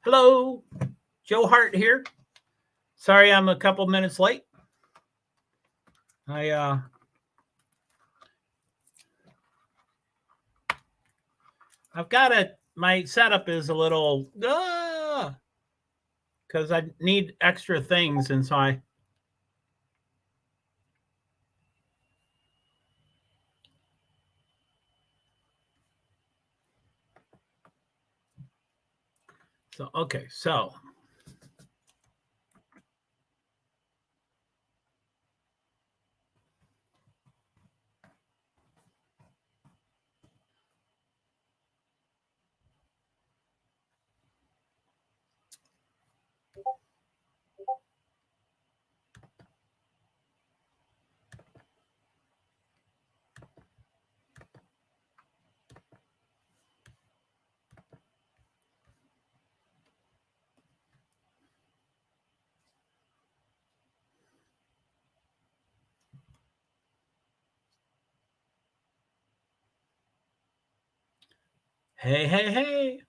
Hello, JoeHart here. Sorry I'm a couple minutes late. I've got my setup is a little because I need extra things, and so okay, so hey.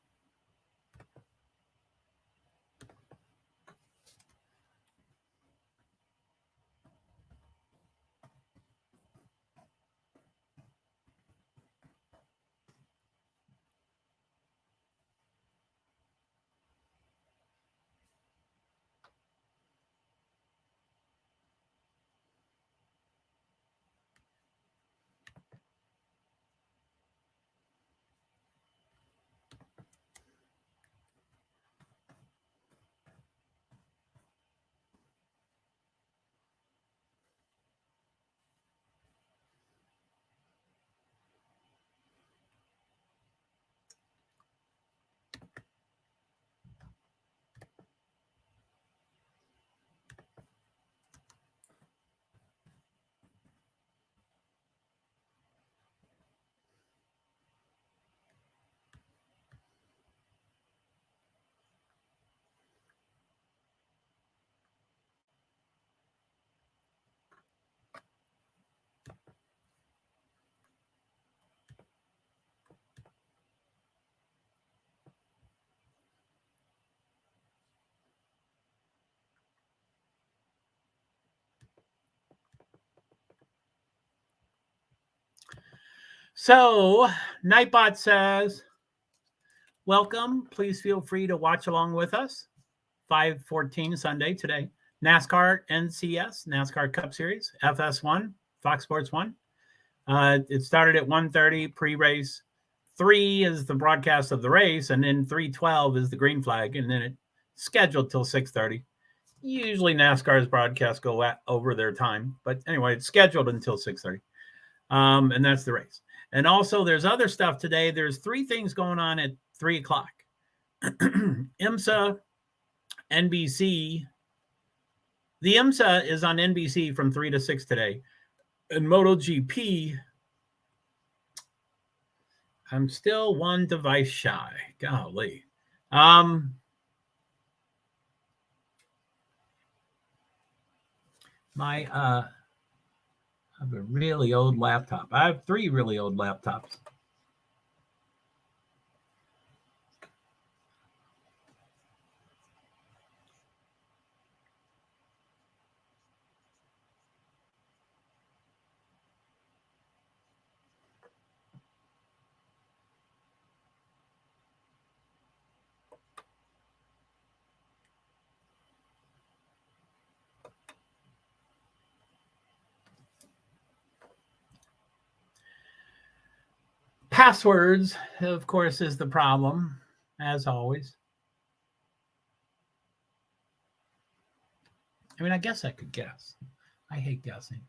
So Nightbot says, welcome. Please feel free to watch along with us. 5:14 Sunday today. NASCAR NCS, NASCAR Cup Series, FS1, Fox Sports 1. It started at 1:30 pre-race. 3 is the broadcast of the race, and then 3:12 is the green flag, and then it's scheduled till 6:30. Usually NASCAR's broadcasts go over their time, but anyway, it's scheduled until 6:30. And that's the race. And also, there's other stuff today. There's 3 things going on at 3 o'clock. IMSA, NBC. The IMSA is on NBC from 3 to 6 today. And MotoGP, I'm still one device shy. Golly. I have a really old laptop. I have 3 really old laptops. Passwords, of course, is the problem, as always. I mean, I guess I could guess. I hate guessing.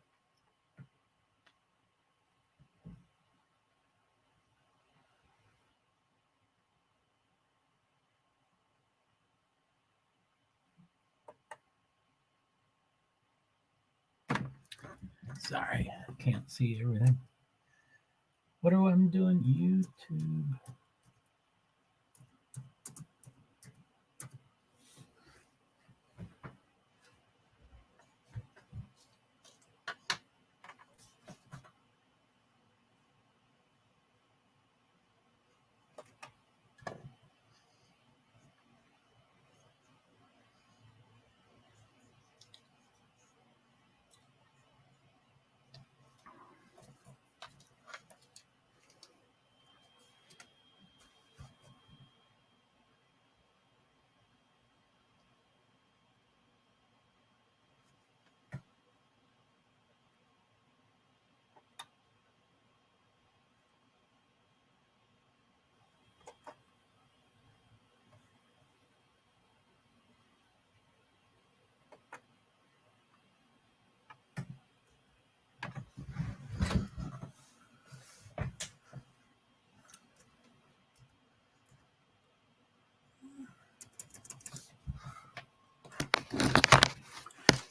Sorry, I can't see everything. What am I doing? YouTube.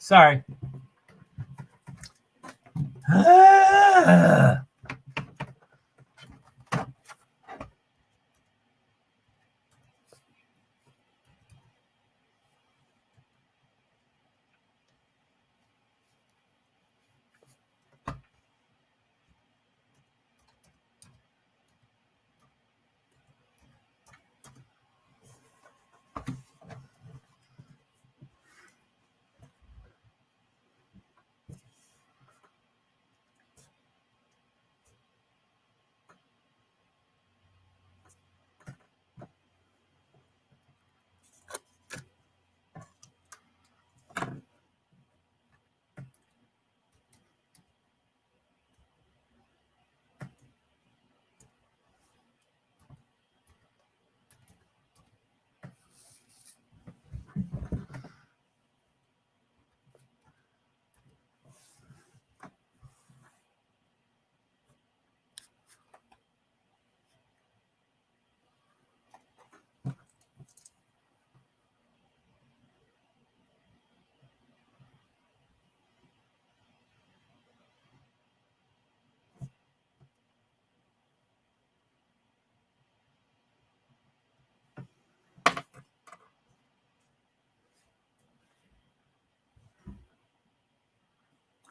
Sorry.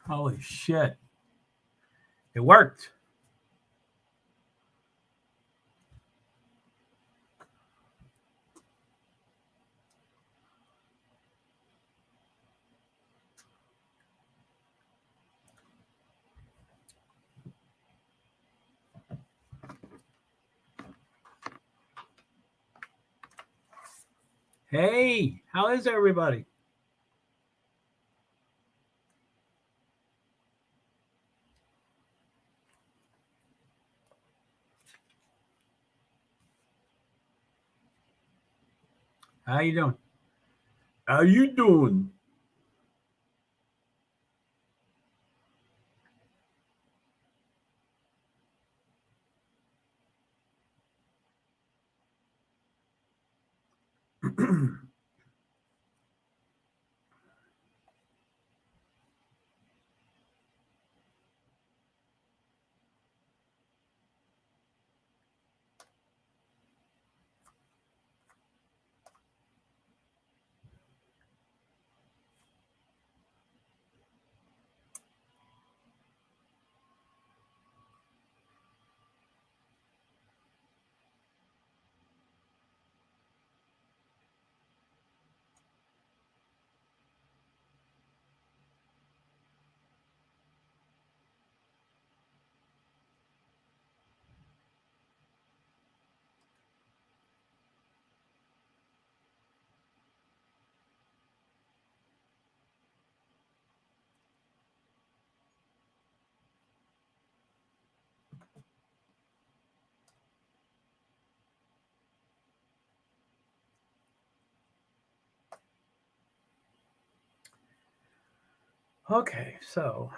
Holy shit. It worked. Hey, how is everybody? How you doing? How you doing? Okay, so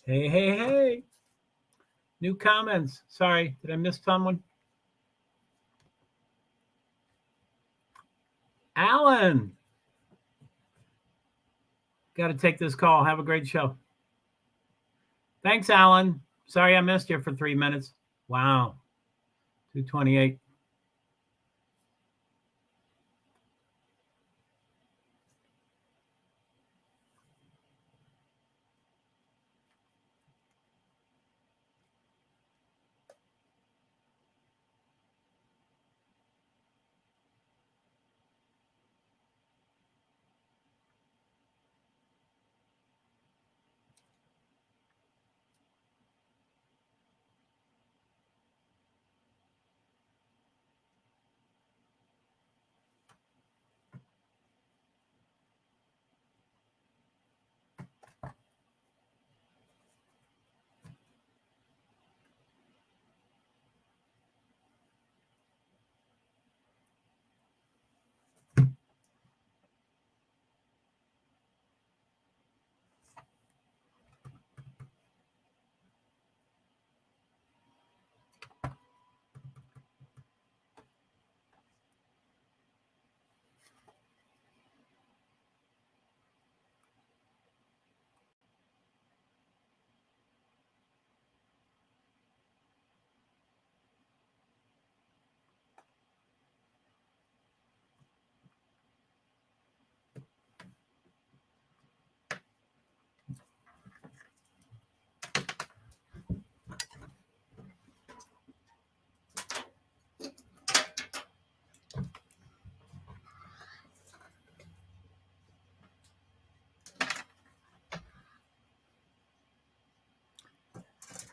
hey. New comments. Sorry, did I miss someone? Alan. Got to take this call. Have a great show. Thanks, Alan. Sorry I missed you for 3 minutes. Wow. 228.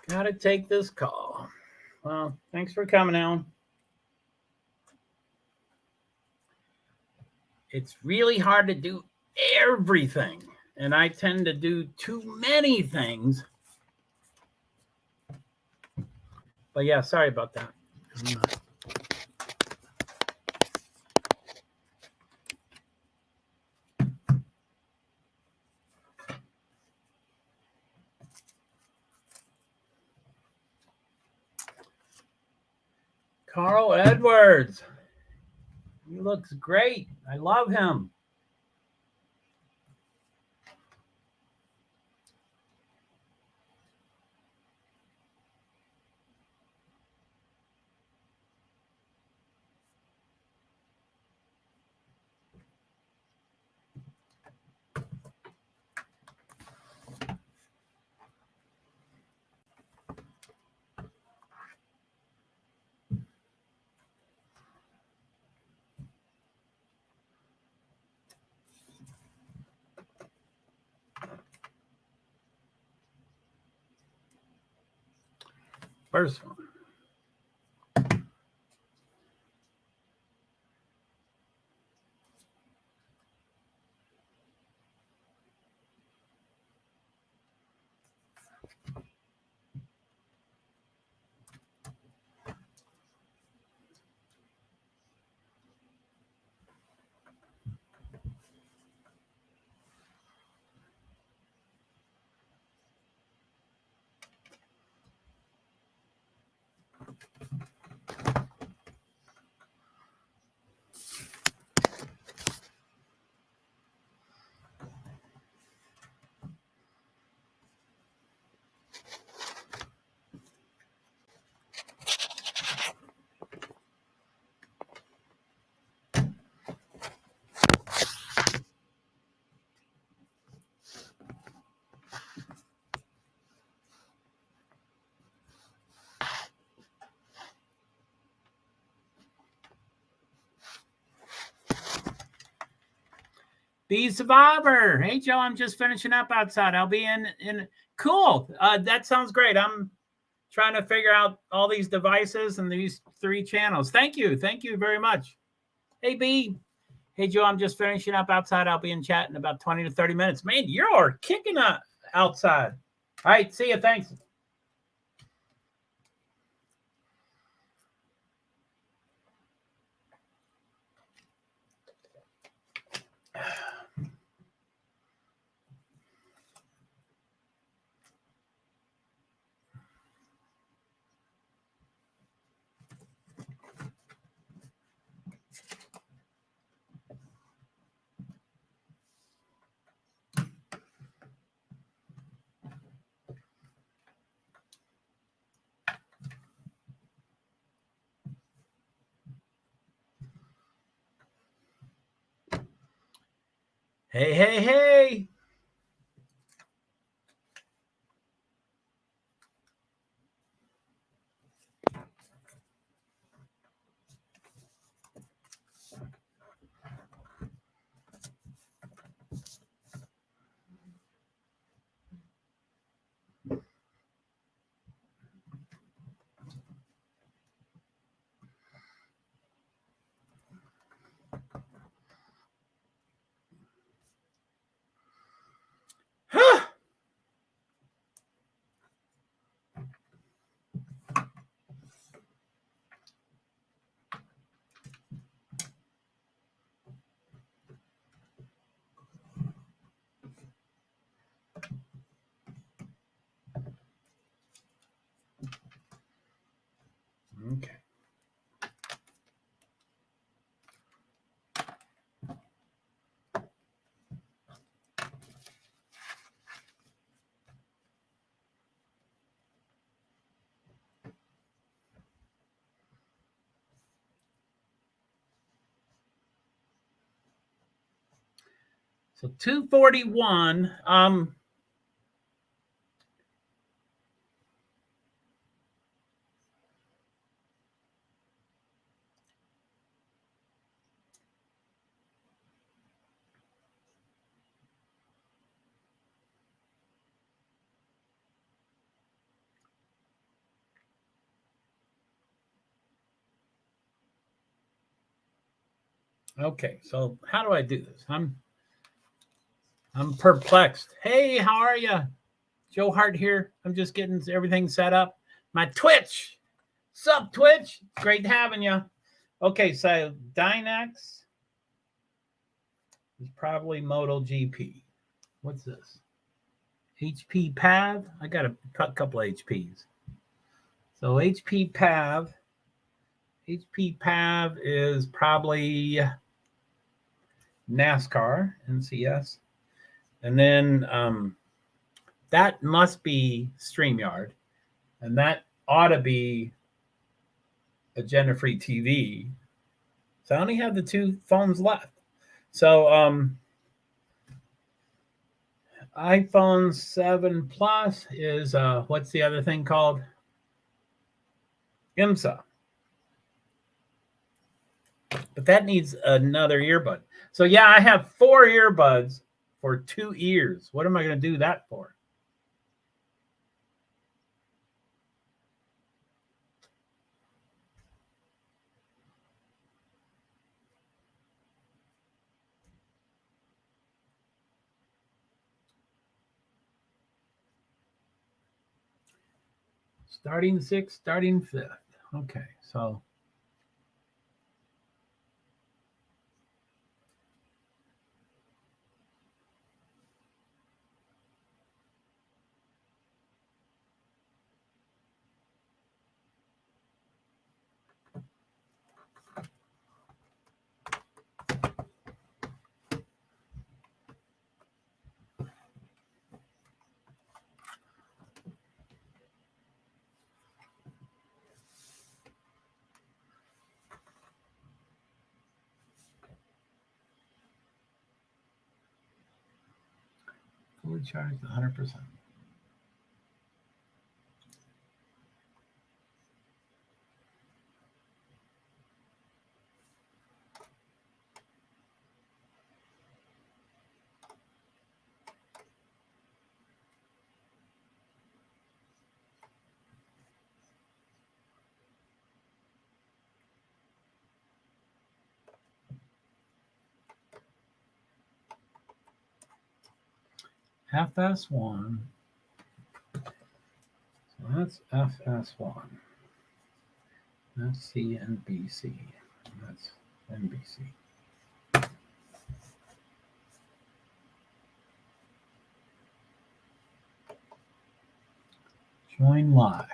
Gotta take this call. Well, thanks for coming, Alan. It's really hard to do everything, and I tend to do too many things. But yeah, sorry about that. Carl Edwards. He looks great. I love him. First one. The Survivor. Hey, Joe, I'm just finishing up outside. I'll be in. Cool. That sounds great. I'm trying to figure out all these devices and these 3 channels. Thank you. Thank you very much. Hey, B. Hey, Joe, I'm just finishing up outside. I'll be in chat in about 20 to 30 minutes. Man, you're kicking outside. All right. See you. Thanks. Hey, hey, hey. Okay. So 241. Okay, so how do I do this? I'm perplexed. Hey, how are you? JoeHart here. I'm just getting everything set up. My Twitch. Sup, Twitch? Great having you. Okay, so Dynex is probably MotoGP. What's this? HP PAV. I got a couple of HPs. So HP PAV is probably NASCAR, NCS. And then that must be StreamYard. And that ought to be Agenda Free TV. So I only have the two phones left. So iPhone 7 Plus is what's the other thing called? IMSA. But that needs another earbud. So yeah, I have 4 earbuds for 2 ears. What am I going to do that for? Starting 6th, starting 5th. Okay, so fully charged 100%. FS1. So that's FS1. That's CNBC. That's NBC. Join live.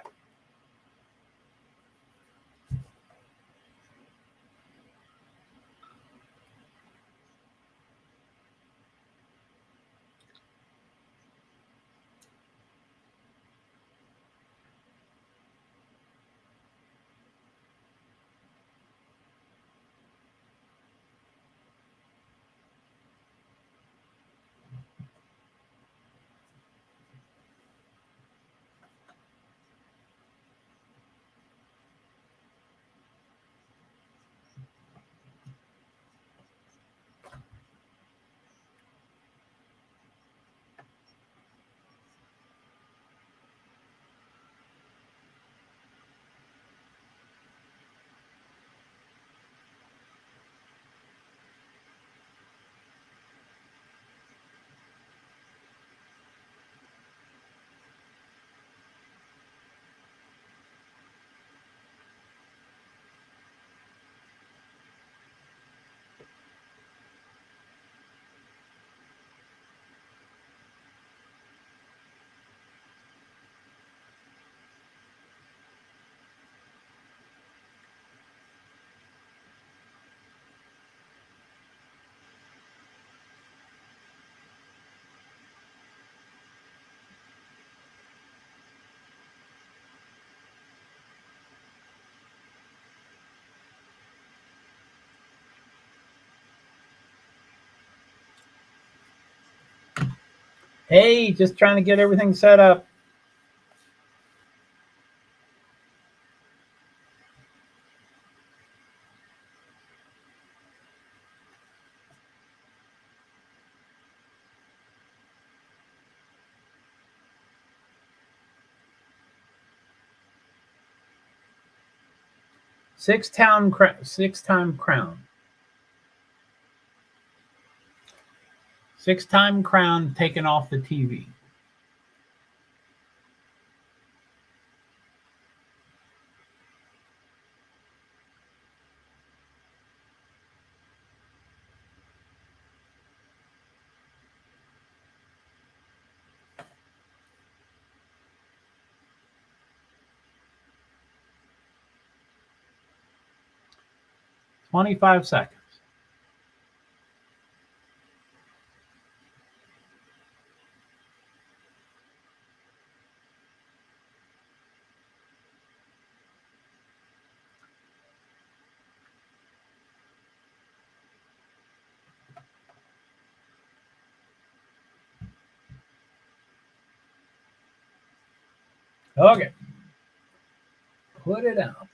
Hey, just trying to get everything set up. Six-time crown. 6-time crown taken off the TV. $25. Okay. Put it out.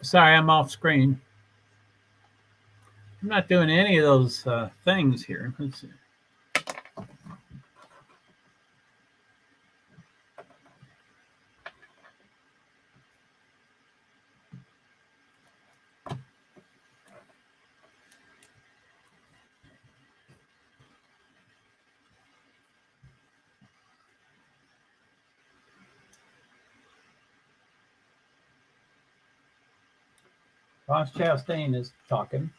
Sorry, I'm off screen. I'm not doing any of those things here. Let's see. Ross Chastain is talking.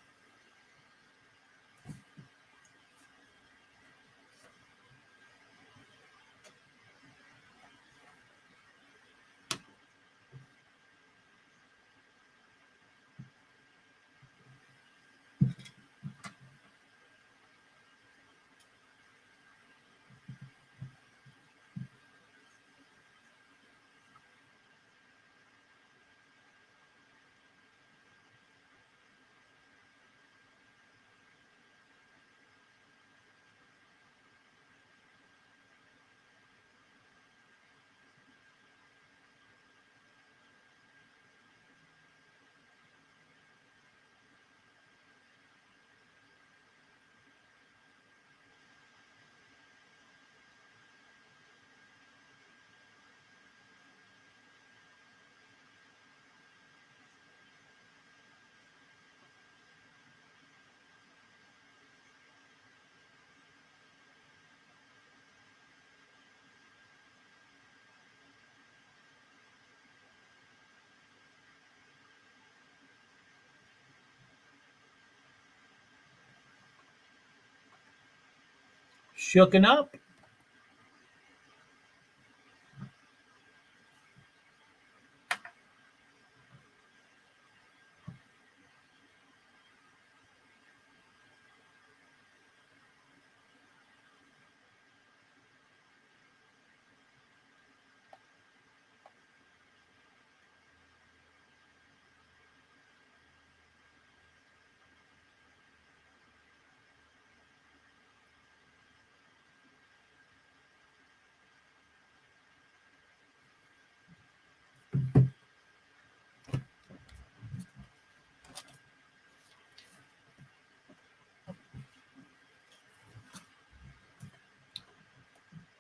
Shooken up.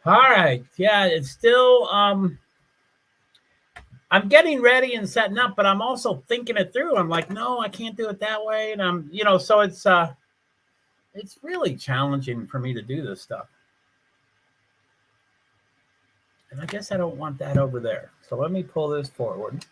All right. Yeah, it's still I'm getting ready and setting up, but I'm also thinking it through. I'm like, no, I can't do it that way. And I'm, so it's really challenging for me to do this stuff. And I guess I don't want that over there. So let me pull this forward.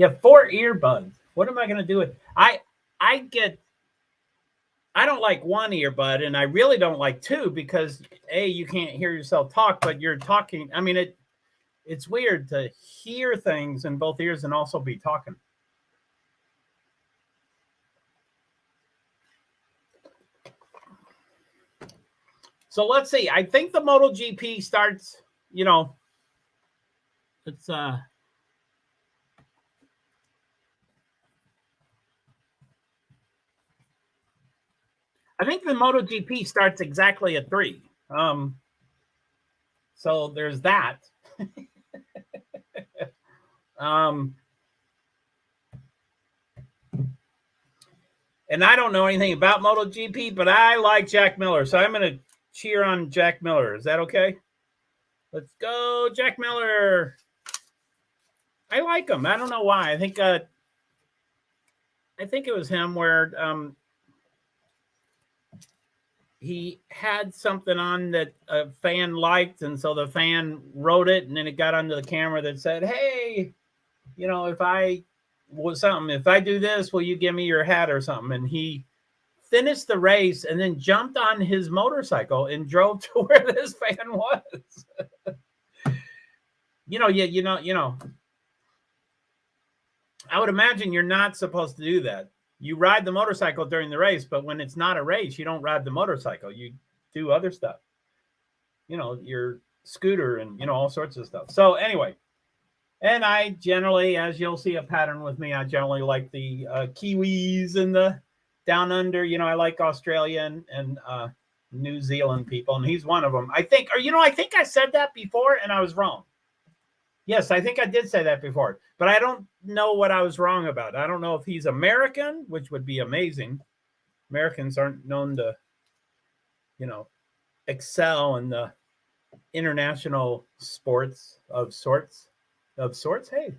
You have 4 earbuds. What am I going to do with? I don't like one earbud, and I really don't like 2 because you can't hear yourself talk, but you're talking. I mean, it's weird to hear things in both ears and also be talking. So let's see. I think the MotoGP starts, it's I think the MotoGP starts exactly at 3. So there's that. And I don't know anything about MotoGP, but I like Jack Miller, so I'm going to cheer on Jack Miller. Is that okay? Let's go, Jack Miller. I like him. I don't know why. I think it was him where he had something on that a fan liked, and so the fan wrote it, and then it got onto the camera that said, "Hey, if I do this, will you give me your hat or something?" And he finished the race and then jumped on his motorcycle and drove to where this fan was. I would imagine you're not supposed to do that. You ride the motorcycle during the race, but when it's not a race, you don't ride the motorcycle. You do other stuff. Your scooter and, all sorts of stuff. So anyway, and I generally, as you'll see a pattern with me, I generally like the Kiwis and the down under. I like Australian and New Zealand people, and he's one of them. I think I said that before, and I was wrong. Yes, I think I did say that before, but I don't know what I was wrong about. I don't know if he's American, which would be amazing. Americans aren't known to, excel in the international sports of sorts. Hey.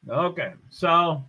Okay, so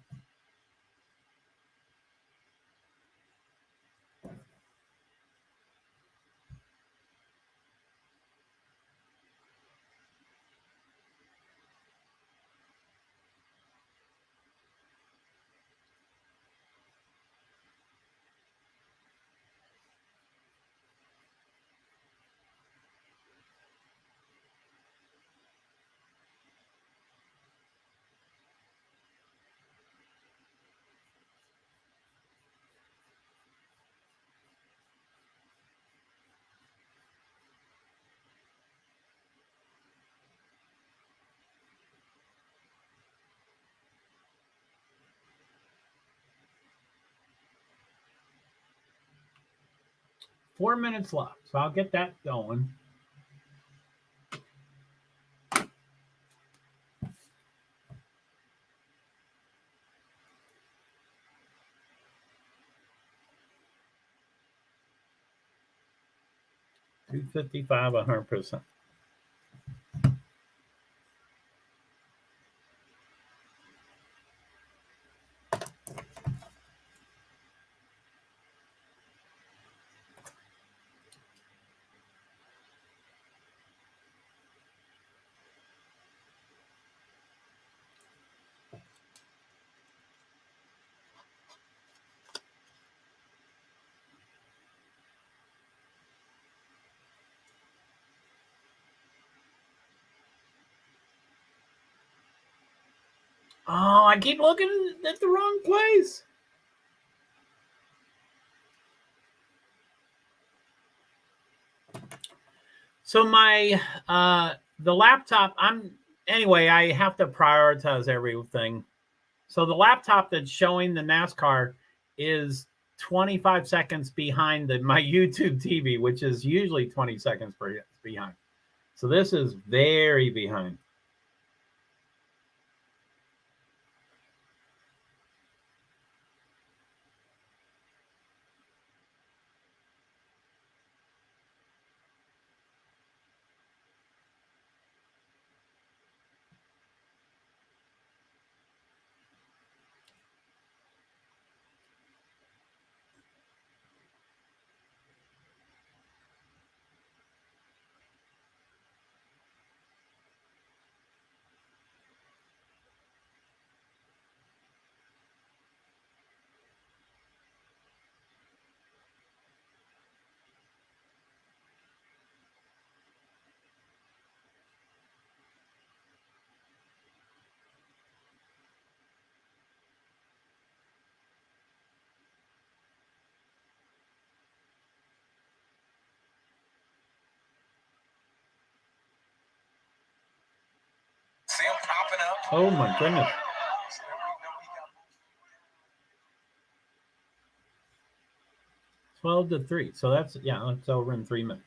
Four minutes left, so I'll get that going. $255, 100%. Oh, I keep looking at the wrong place. So my the laptop, I have to prioritize everything. So the laptop that's showing the NASCAR is 25 seconds behind my YouTube TV, which is usually 20 seconds behind. So this is very behind. Oh my goodness. 12-3. So that's over in 3 minutes.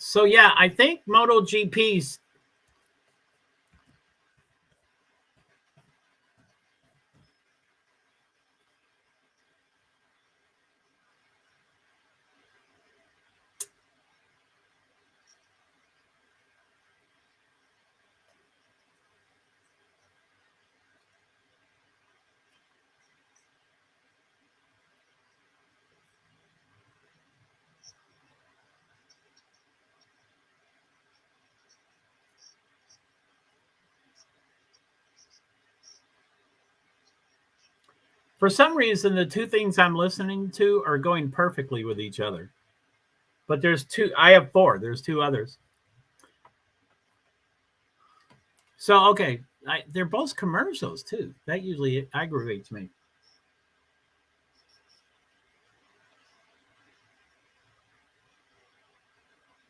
So yeah, I think MotoGP's for some reason, the two things I'm listening to are going perfectly with each other. But there's two. I have four. There's two others. So, okay. They're both commercials, too. That usually aggravates me.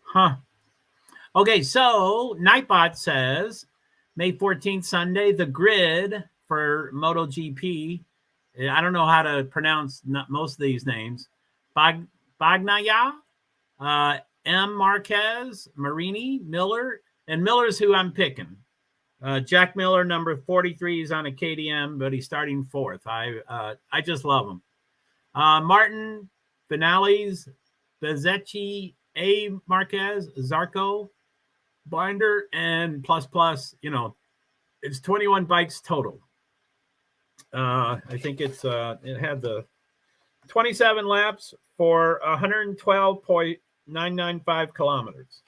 Huh. Okay, so Nightbot says, May 14th, Sunday, the grid for MotoGP. I don't know how to pronounce most of these names. Bagnaia, M. Marquez, Marini, Miller, and Miller's who I'm picking. Jack Miller, number 43, is on a KTM, but he's starting fourth. I just love him. Martin, Vinales, Bezecchi, A. Marquez, Zarco, Binder, and plus, it's 21 bikes total. I think it had the 27 laps for 112.995 kilometers.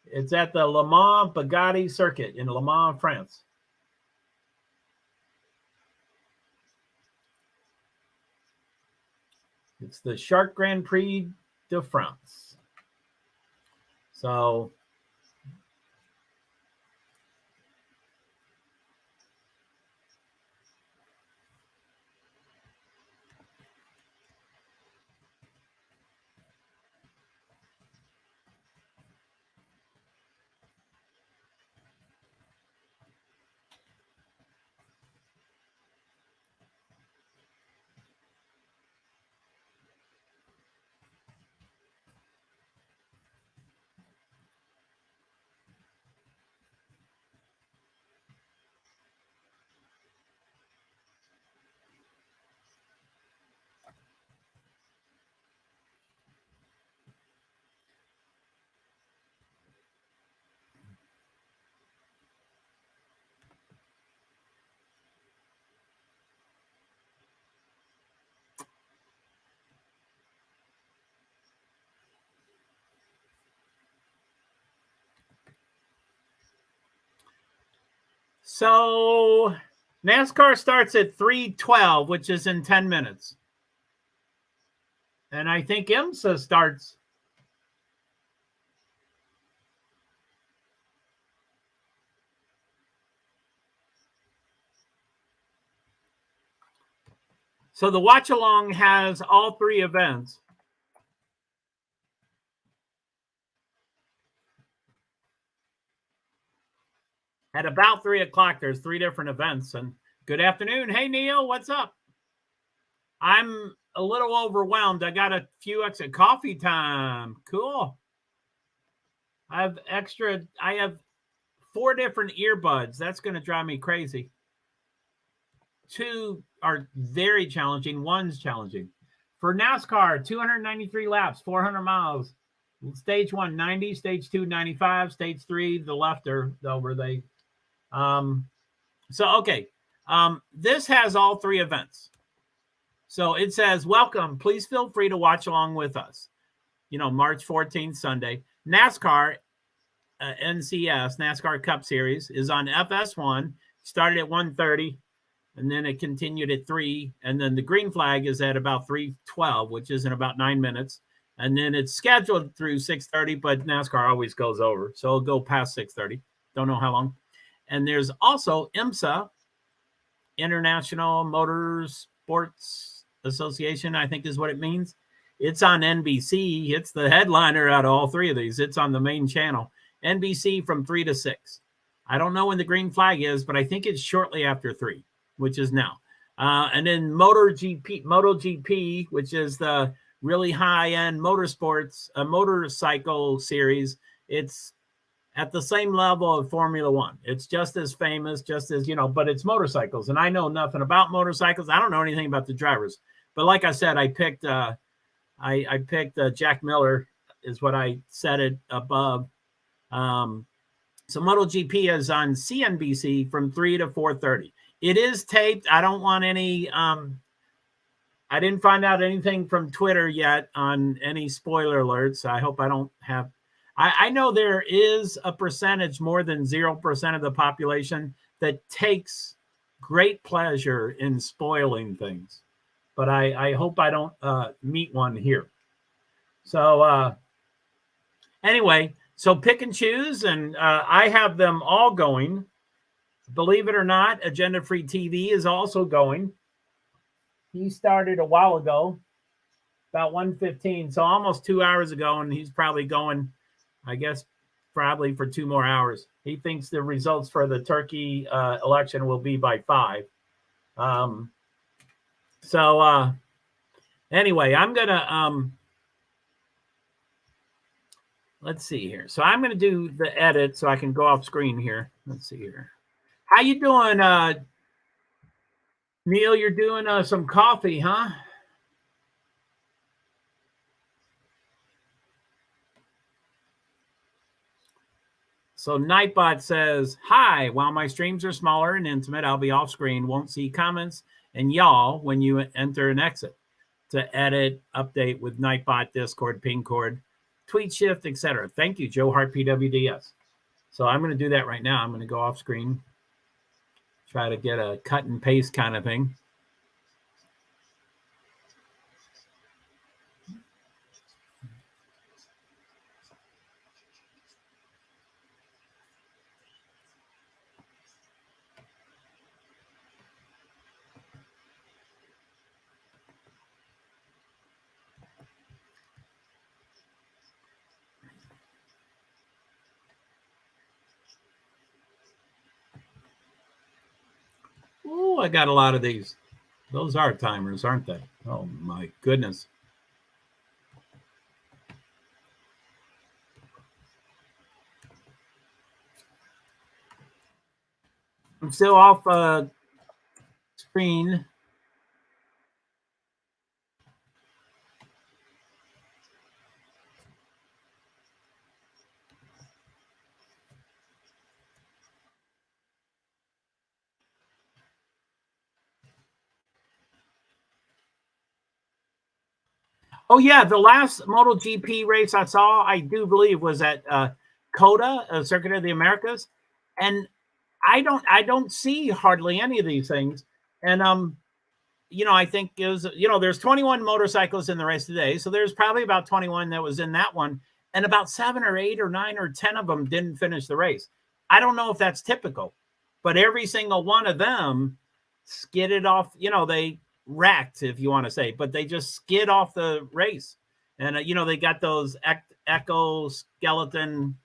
It's at the Le Mans Bugatti circuit in Le Mans, France. It's the Shark Grand Prix de France. So So NASCAR starts at 3:12, which is in 10 minutes. And I think IMSA starts. So the watch along has all three events. At about 3 o'clock, there's three different events. And good afternoon. Hey, Neil, what's up? I'm a little overwhelmed. I got a few extra coffee time. Cool. I have 4 different earbuds. That's going to drive me crazy. 2 are very challenging. 1's challenging. For NASCAR, 293 laps, 400 miles. Stage 1, 90. Stage 2, 95. Stage 3, the left are over. This has all three events. So it says, welcome. Please feel free to watch along with us. March 14th, Sunday. NASCAR, NCS, NASCAR Cup Series, is on FS1. Started at 1:30, and then it continued at 3. And then the green flag is at about 3:12, which is in about 9 minutes. And then it's scheduled through 6:30, but NASCAR always goes over. So it'll go past 6:30. Don't know how long. And there's also IMSA, International Motorsports Association, I think is what it means. It's on NBC. It's the headliner out of all three of these. It's on the main channel. NBC from 3 to 6. I don't know when the green flag is, but I think it's shortly after 3, which is now. And then MotoGP, which is the really high-end motorsports, motorcycle series. It's at the same level of Formula One. It's just as famous, but it's motorcycles. And I know nothing about motorcycles. I don't know anything about the drivers. But like I said, I picked Jack Miller is what I set it above. So MotoGP is on CNBC from 3 to 4:30. It is taped. I don't want any I didn't find out anything from Twitter yet on any spoiler alerts. I hope I don't have. I know there is a percentage, more than 0% of the population, that takes great pleasure in spoiling things. But I hope I don't meet one here. So anyway, so pick and choose, and I have them all going. Believe it or not, Agenda Free TV is also going. He started a while ago, about 1:15, so almost 2 hours ago, and he's probably going, I guess, probably for 2 more hours. He thinks the results for the Turkey election will be by 5. Anyway, I'm going to, let's see here. So I'm going to do the edit so I can go off screen here. Let's see here. How you doing, Neil? You're doing some coffee, huh? So Nightbot says, hi, while my streams are smaller and intimate, I'll be off screen, won't see comments and y'all when you enter and exit. To edit, update with Nightbot, Discord, Pingcord, Tweet Shift, etc. Thank you, JoeHart, PwD's. So I'm going to do that right now. I'm going to go off screen, try to get a cut and paste kind of thing. Oh, I got a lot of these. Those are timers, aren't they? Oh, my goodness. I'm still off screen. Oh, yeah, the last MotoGP race I saw, I do believe, was at COTA, Circuit of the Americas. And I don't see hardly any of these things. And, I think it was, there's 21 motorcycles in the race today. So there's probably about 21 that was in that one. And about 7 or 8 or 9 or 10 of them didn't finish the race. I don't know if that's typical, but every single one of them skidded off, they wrecked, if you want to say, but they just skid off the race. And, they got those exoskeleton,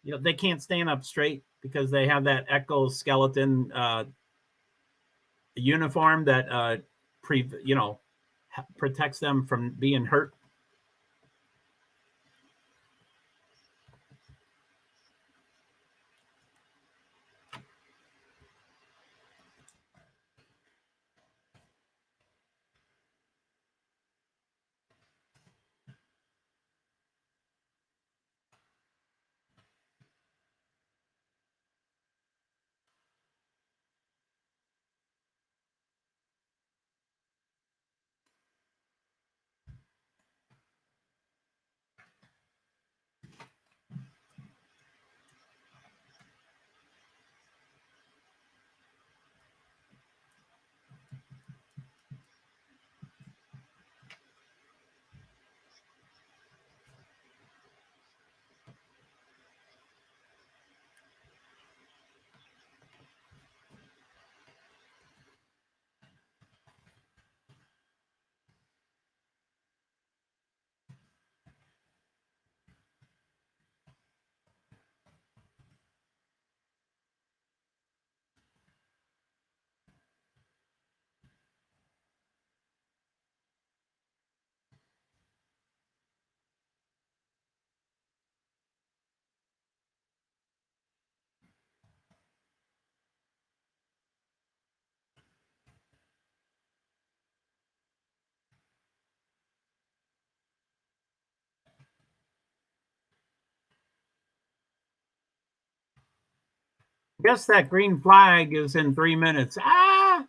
they can't stand up straight because they have that exoskeleton uniform that, protects them from being hurt. Guess that green flag is in 3 minutes. Ah!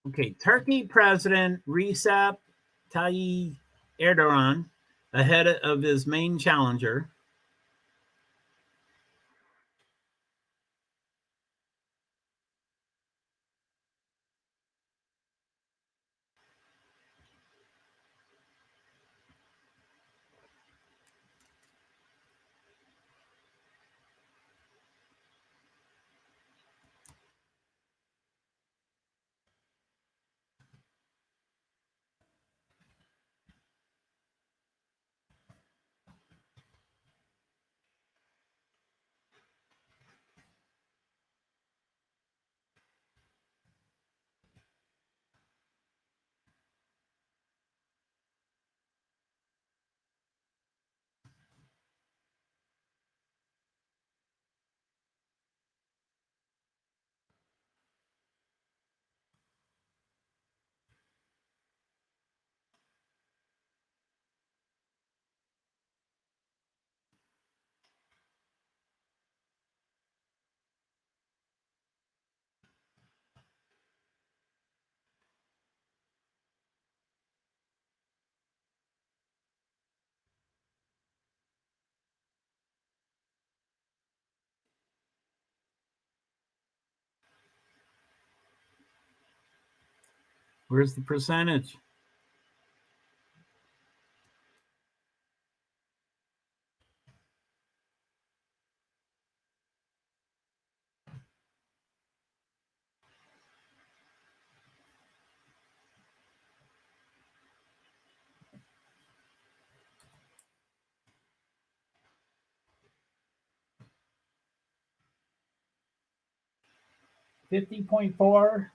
Okay, Turkey President Recep Tayyip Erdogan ahead of his main challenger. Where's the percentage? $50.4.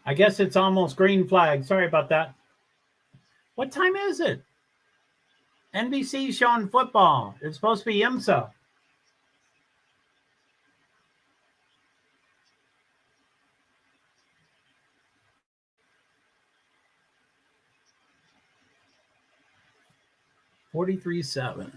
I guess it's almost green flag. Sorry about that. What time is it? NBC showing football. It's supposed to be IMSA. $43.7.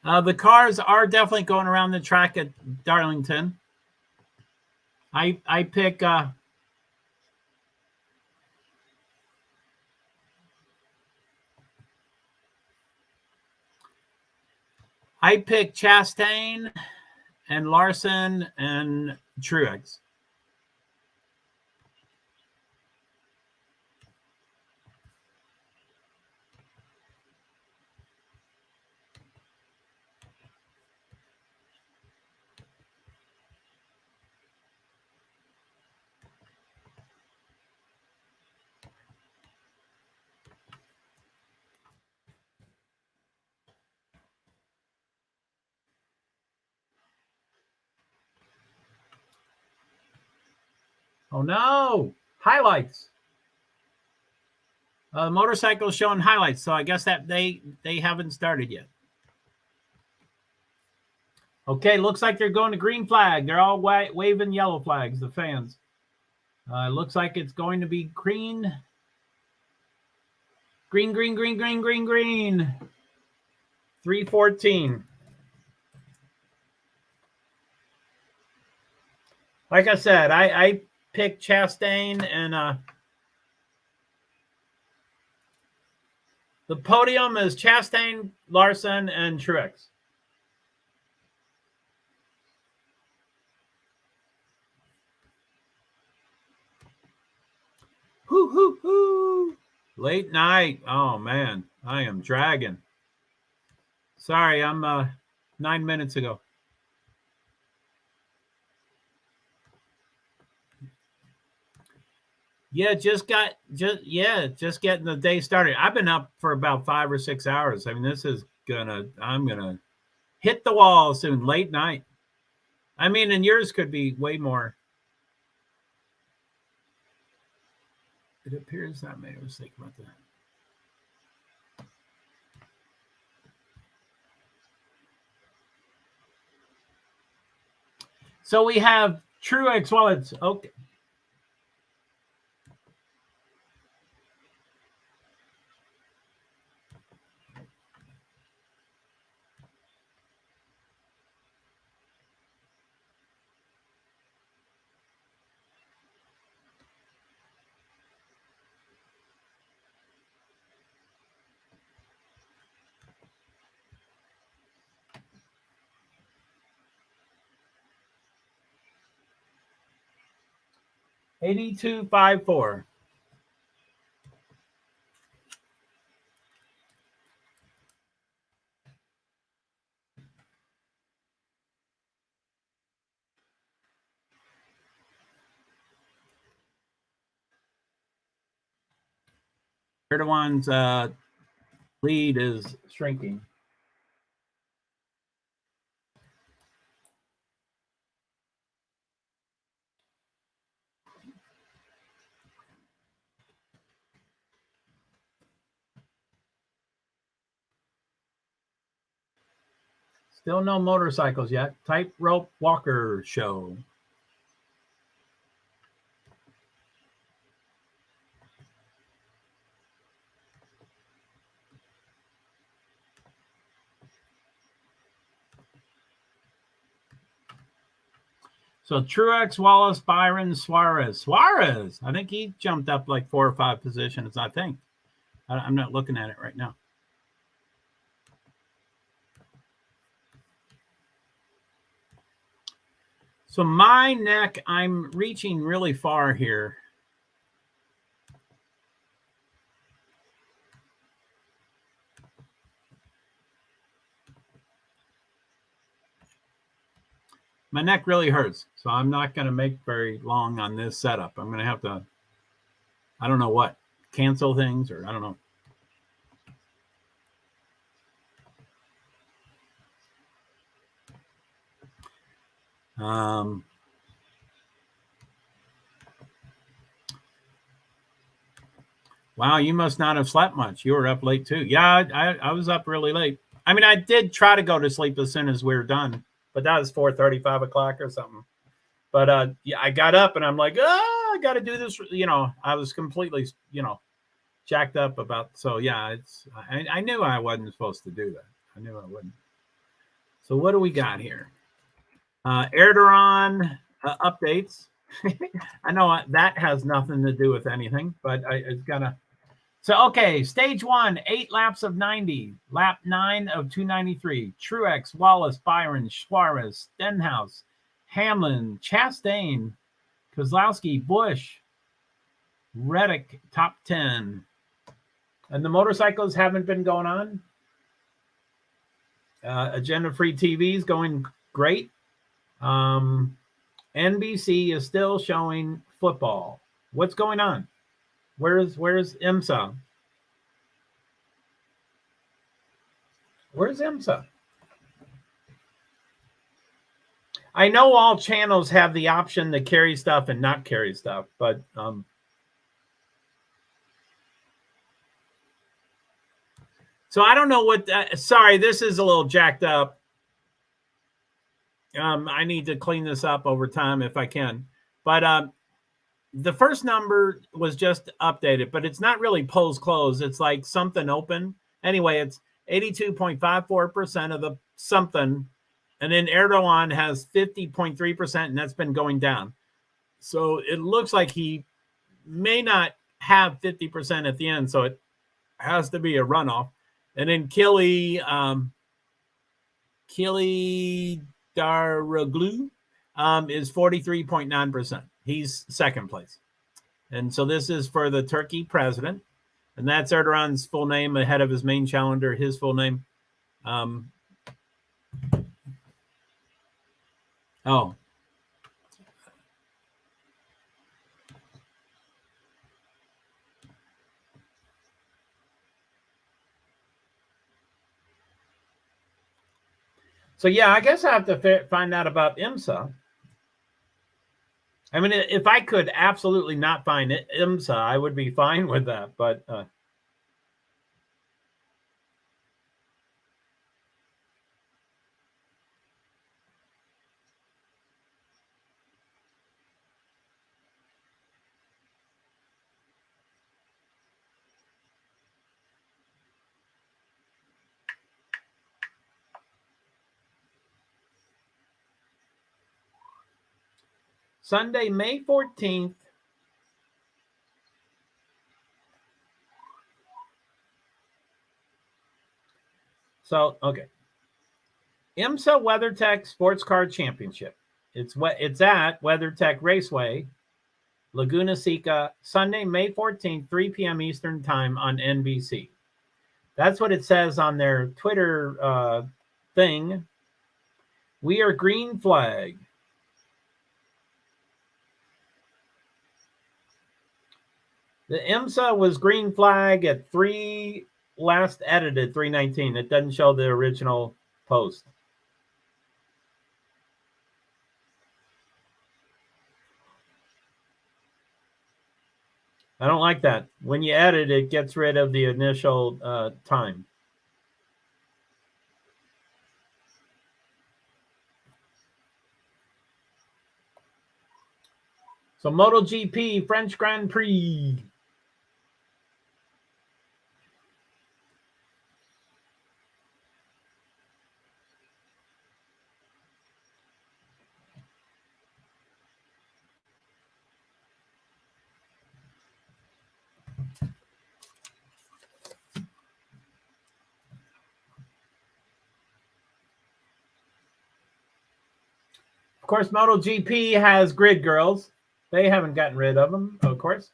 The cars are definitely going around the track at Darlington. I pick Chastain and Larson and Truex. Oh no! Highlights. Motorcycle showing highlights, so I guess that they haven't started yet. Okay, looks like they're going to green flag. They're all waving yellow flags, the fans. Looks like it's going to be green. Green. 3:14. Like I said, I picked Chastain and the podium is Chastain, Larson, and Truex. Hoo, hoo, hoo. Late night. Oh, man. I am dragging. Sorry, I'm 9 minutes ago. Yeah, just getting the day started. I've been up for about 5 or 6 hours. I mean, I'm gonna hit the wall soon, late night. I mean, and yours could be way more. It appears I made a mistake about that. So we have Truex wallets. Okay. $82.54. Erdogan's lead is shrinking. Still no motorcycles yet. Tightrope walker show. So Truex, Wallace, Byron, Suarez. I think he jumped up like 4 or 5 positions, I think. I'm not looking at it right now. So my neck, I'm reaching really far here. My neck really hurts, so I'm not going to make very long on this setup. I'm going to have to, I don't know what, cancel things, or I don't know. Wow, you must not have slept much. You were up late too. Yeah, I was up really late. I mean, I did try to go to sleep as soon as we were done, but that was 4:30, 5 o'clock or something. But yeah, I got up and I'm like, I got to do this. You know, I was completely, jacked up about. So yeah, I knew I wasn't supposed to do that. I knew I wouldn't. So what do we got here? Erdogan updates. I know that has nothing to do with anything, but it's gonna. So okay, stage 1, 8 laps of 90, lap 9 of 293. Truex, Wallace, Byron, Suarez, Stenhouse, Hamlin, Chastain, Kozlowski, Busch, Reddick, top 10. And the motorcycles haven't been going on. Agenda-free TV is going great. NBC is still showing football. What's going on? Where's IMSA? Where's IMSA? I know all channels have the option to carry stuff and not carry stuff, but so I don't know what. Sorry, this is a little jacked up. I need to clean this up over time if I can. But the first number was just updated, but it's not really polls closed. It's like something open. Anyway, it's 82.54% of the something. And then Erdogan has 50.3%, and that's been going down. So it looks like he may not have 50% at the end, so it has to be a runoff. And then Kili Daroglu is 43.9%. He's second place. And so this is for the Turkey president. And that's Erdogan's full name ahead of his main challenger, his full name. So, yeah, I guess I have to find out about IMSA. I mean, if I could absolutely not find it, IMSA, I would be fine with that. But Sunday, May 14th. So, okay. IMSA WeatherTech Sports Car Championship. It's at WeatherTech Raceway, Laguna Seca, Sunday, May 14th, 3 p.m. Eastern Time on NBC. That's what it says on their Twitter thing. We are green flag. The IMSA was green flag at last edited 319. It doesn't show the original post. I don't like that. When you edit, it gets rid of the initial time. So MotoGP French Grand Prix. Of course, MotoGP has grid girls. They haven't gotten rid of them, of course.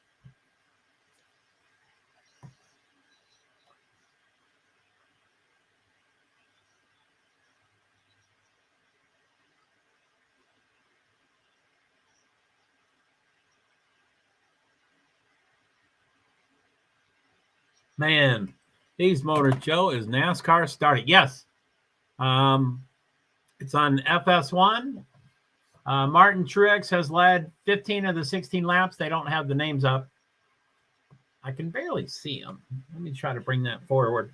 Man, these motors, Joe, is NASCAR starting? Yes. It's on FS1. Martin Truex has led 15 of the 16 laps. They don't have the names up. I can barely see them. Let me try to bring that forward.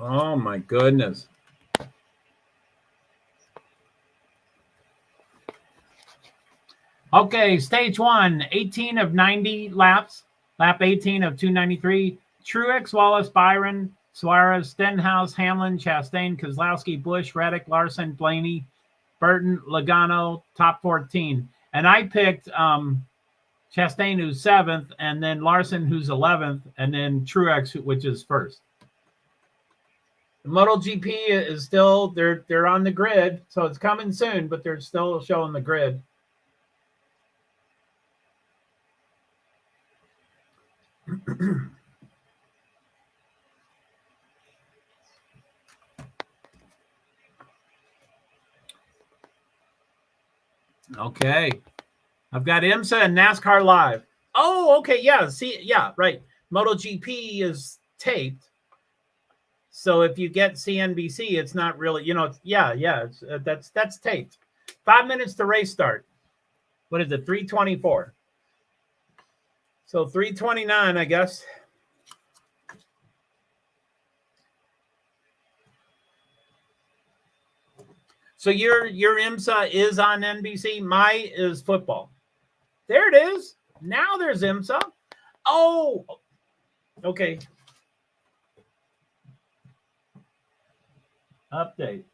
Oh, my goodness. Okay, stage one, 18 of 90 laps. Lap 18 of 293. Truex, Wallace, Byron, Suarez, Stenhouse, Hamlin, Chastain, Keselowski, Busch, Reddick, Larson, Blaney, Burton, Logano, top 14. And I picked Chastain, who's 7th, and then Larson, who's 11th, and then Truex, which is first. The MotoGP is still, they're on the grid, so it's coming soon, but they're still showing the grid. Okay. I've got IMSA and NASCAR live. Oh, okay. Yeah. See, yeah, right. MotoGP is taped. So if you get CNBC, it's not really, that's taped. 5 minutes to race start. What is it? 3:24. So 3:29, I guess. So your IMSA is on NBC. My is football. There it is. Now there's IMSA. Oh, okay. Update.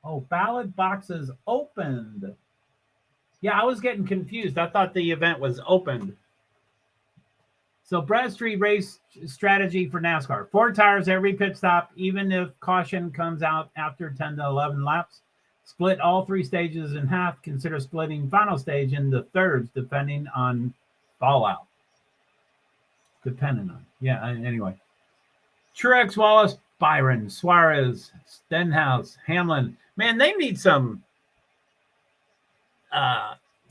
Oh, ballot boxes opened. Yeah, I was getting confused. I thought the event was opened. So Bradstreet race strategy for NASCAR. 4 tires every pit stop, even if caution comes out after 10 to 11 laps. Split all 3 stages in half. Consider splitting final stage into thirds, depending on fallout. Depending on. Yeah, anyway. Truex, Wallace, Byron, Suarez, Stenhouse, Hamlin. Man, they need some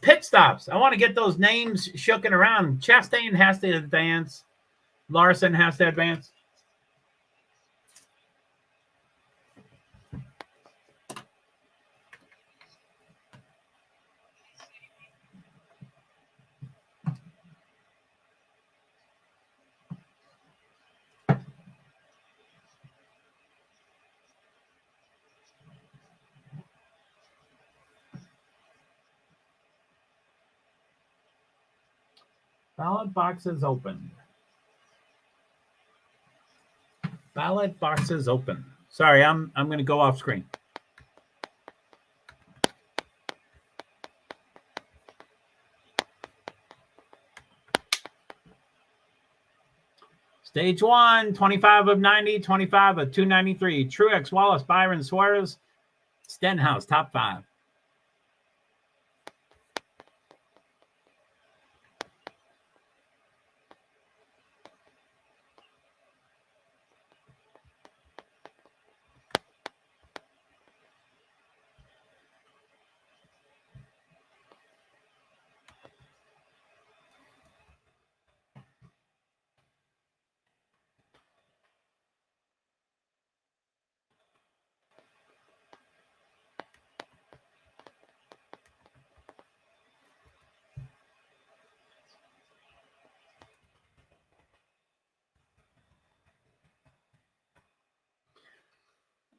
pit stops. I want to get those names shooken around. Chastain has to advance. Larson has to advance. Ballot boxes open. Ballot boxes open. Sorry, I'm going to go off screen. Stage 1, 25 of 90, 25 of 293. Truex, Wallace, Byron, Suarez, Stenhouse, top 5.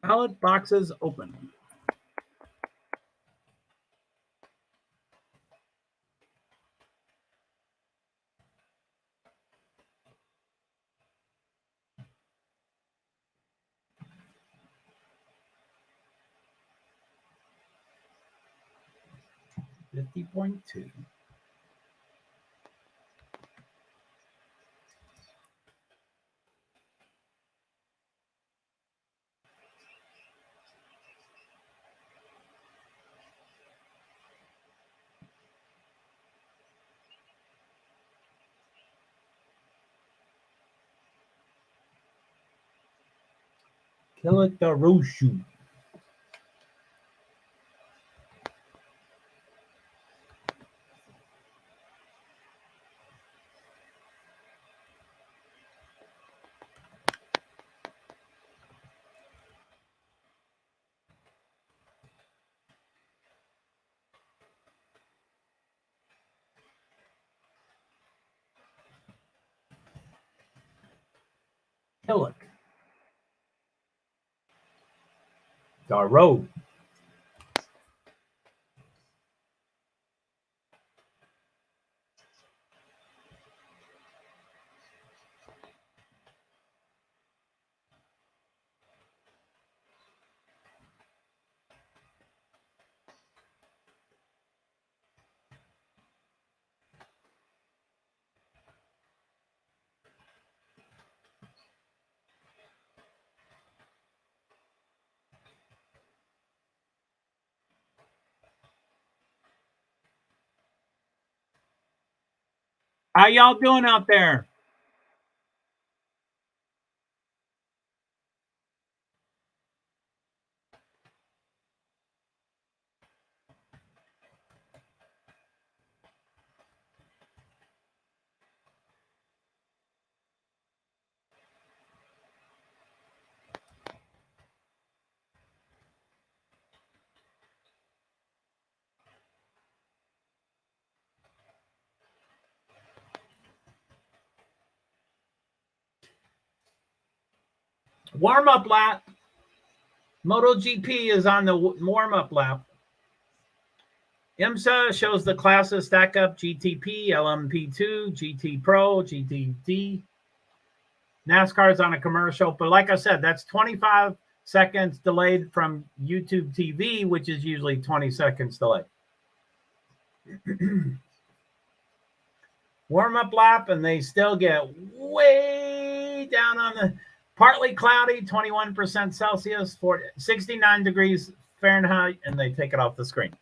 Ballot boxes open. $50.2. Kill it the Roshu. Killick. Darrow. How y'all doing out there? Warm-up lap. MotoGP is on the warm-up lap. IMSA shows the classes stack up: GTP, LMP2, GT Pro, GTD. NASCAR's on a commercial, but like I said, that's 25 seconds delayed from YouTube TV, which is usually 20 seconds delayed. Warm-up lap, and they still get way down on the partly cloudy, 21% Celsius, 69 degrees Fahrenheit, and they take it off the screen.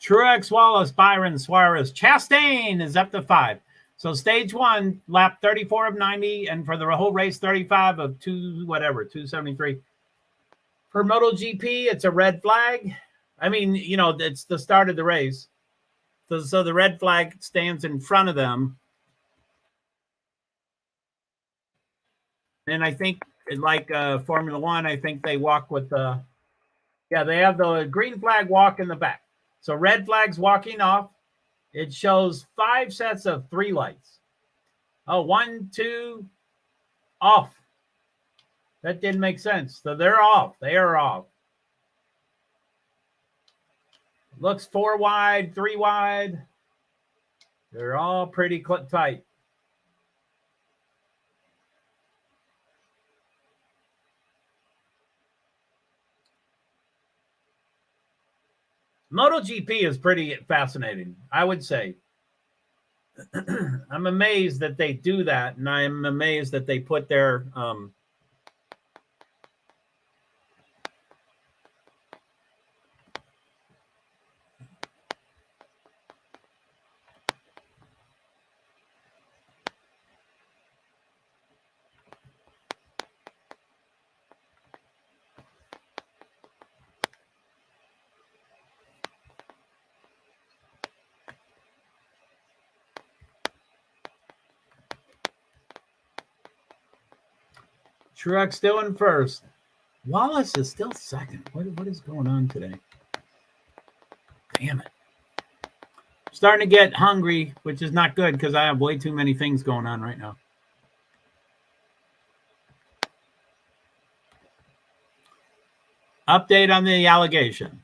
Truex, Wallace, Byron, Suarez, Chastain is up to 5. So stage 1, lap 34 of 90, and for the whole race, 35 of 273. For MotoGP, it's a red flag. I mean, it's the start of the race. So the red flag stands in front of them. And I think, like Formula One, I think they walk with they have the green flag walk in the back. So red flag's walking off. It shows 5 sets of 3 lights. Oh, 1, 2, off. That didn't make sense. So they're off. They are off. Looks 4 wide, 3 wide. They're all pretty tight. MotoGP is pretty fascinating, I would say. I'm amazed that they do that, and I'm amazed that they put their Truex still in first. Wallace is still second. What is going on today? Damn it. Starting to get hungry, which is not good because I have way too many things going on right now. Update on the allegation.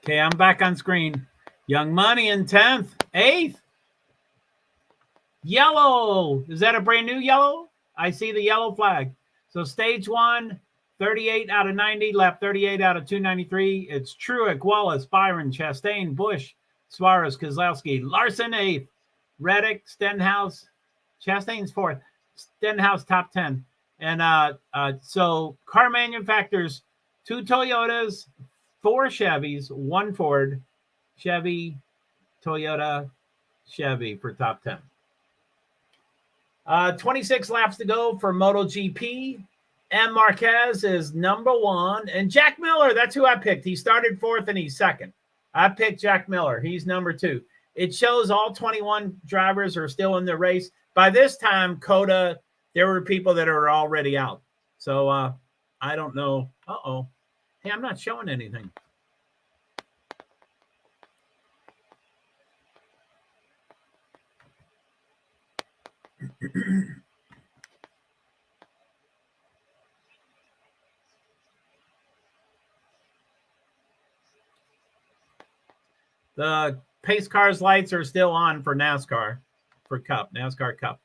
Okay, I'm back on screen. Young Money in 10th. 8th. Yellow. Is that a brand new yellow? I see the yellow flag. So stage 1, 38 out of 90, lap 38 out of 293. It's Truex, Wallace, Byron, Chastain, Busch, Suarez, Keselowski, Larson 8th, Reddick, Stenhouse, Chastain's 4th, Stenhouse top 10. And so car manufacturers, 2 Toyotas, 4 Chevys, 1 Ford, Chevy, Toyota, Chevy for top 10. 26 laps to go for MotoGP. M. Marquez is number 1. And Jack Miller, that's who I picked. He started 4th and he's 2nd. I picked Jack Miller. He's number 2. It shows all 21 drivers are still in the race. By this time, Coda, there were people that are already out. So I don't know. Uh-oh. Hey, I'm not showing anything. The pace cars lights are still on for NASCAR, for Cup, NASCAR Cup.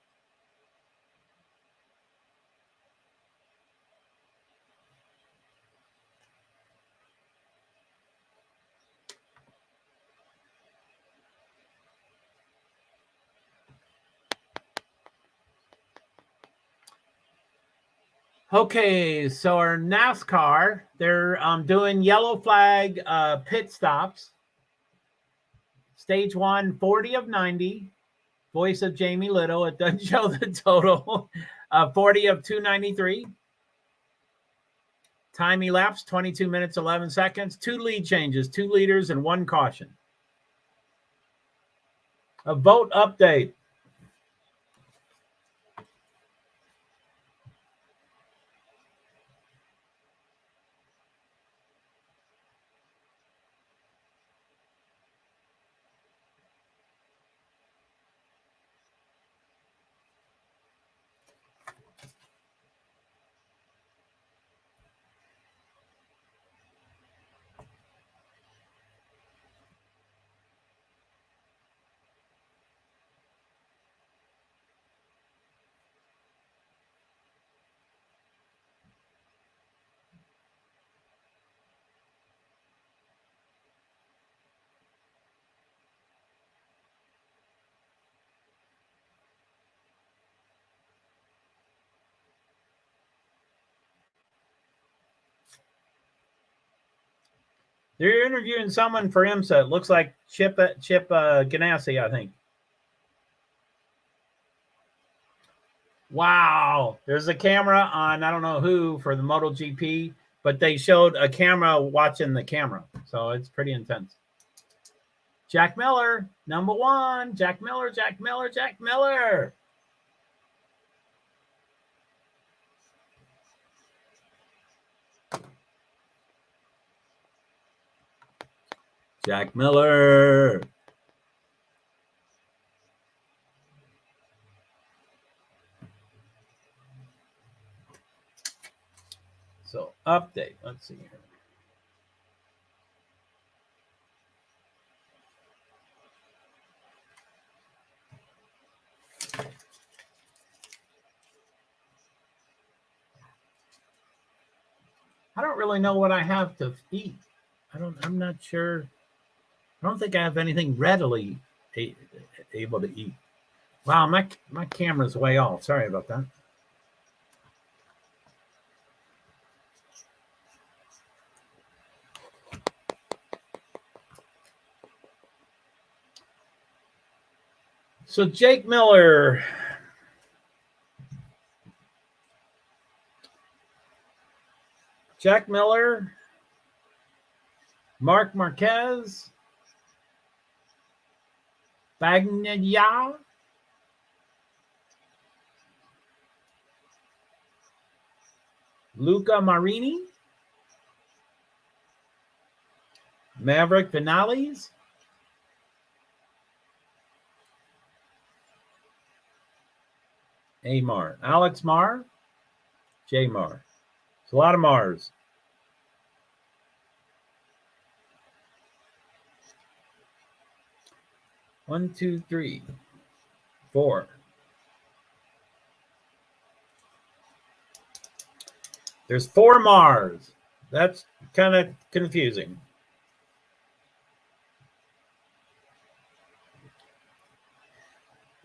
Okay, so our NASCAR, they're doing yellow flag pit stops. Stage 1, 40 of 90. Voice of Jamie Little. It doesn't show the total. 40 of 293. Time elapsed, 22 minutes, 11 seconds. 2 lead changes, 2 leaders, and 1 caution. A vote update. They're interviewing someone for IMSA. It looks like Chip Ganassi, I think. Wow. There's a camera on, I don't know who, for the MotoGP, but they showed a camera watching the camera. So it's pretty intense. Jack Miller, number 1. Jack Miller, Jack Miller, Jack Miller. Jack Miller. So update. Let's see here. I don't really know what I have to eat. I'm not sure. I don't think I have anything readily able to eat. Wow, my camera's way off. Sorry about that. So Jake Miller. Jack Miller. Mark Marquez. Bagnaia. Luca Marini. Maverick Vinales. Amar. Alex Marr. J Marr. It's a lot of Mars. One, 2, 3, 4. There's 4 Mars. That's kind of confusing.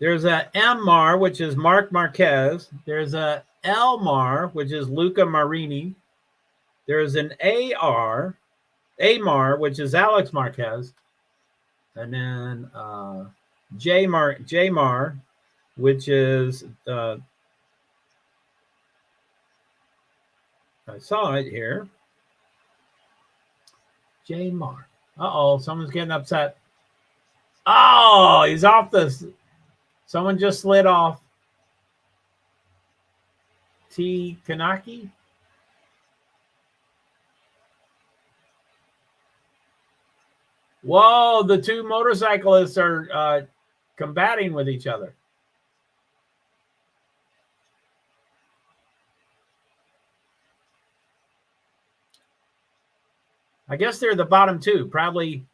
There's a M Mar, which is Mark Marquez. There's a L Mar, which is Luca Marini. There's an Amar, which is Alex Marquez. And then Jamar, which is I saw it here. Jamar. Uh-oh, someone's getting upset. Oh, he's off this. Someone just slid off. T. Kanaki. Whoa, the two motorcyclists are combating with each other. I guess they're the bottom two, probably.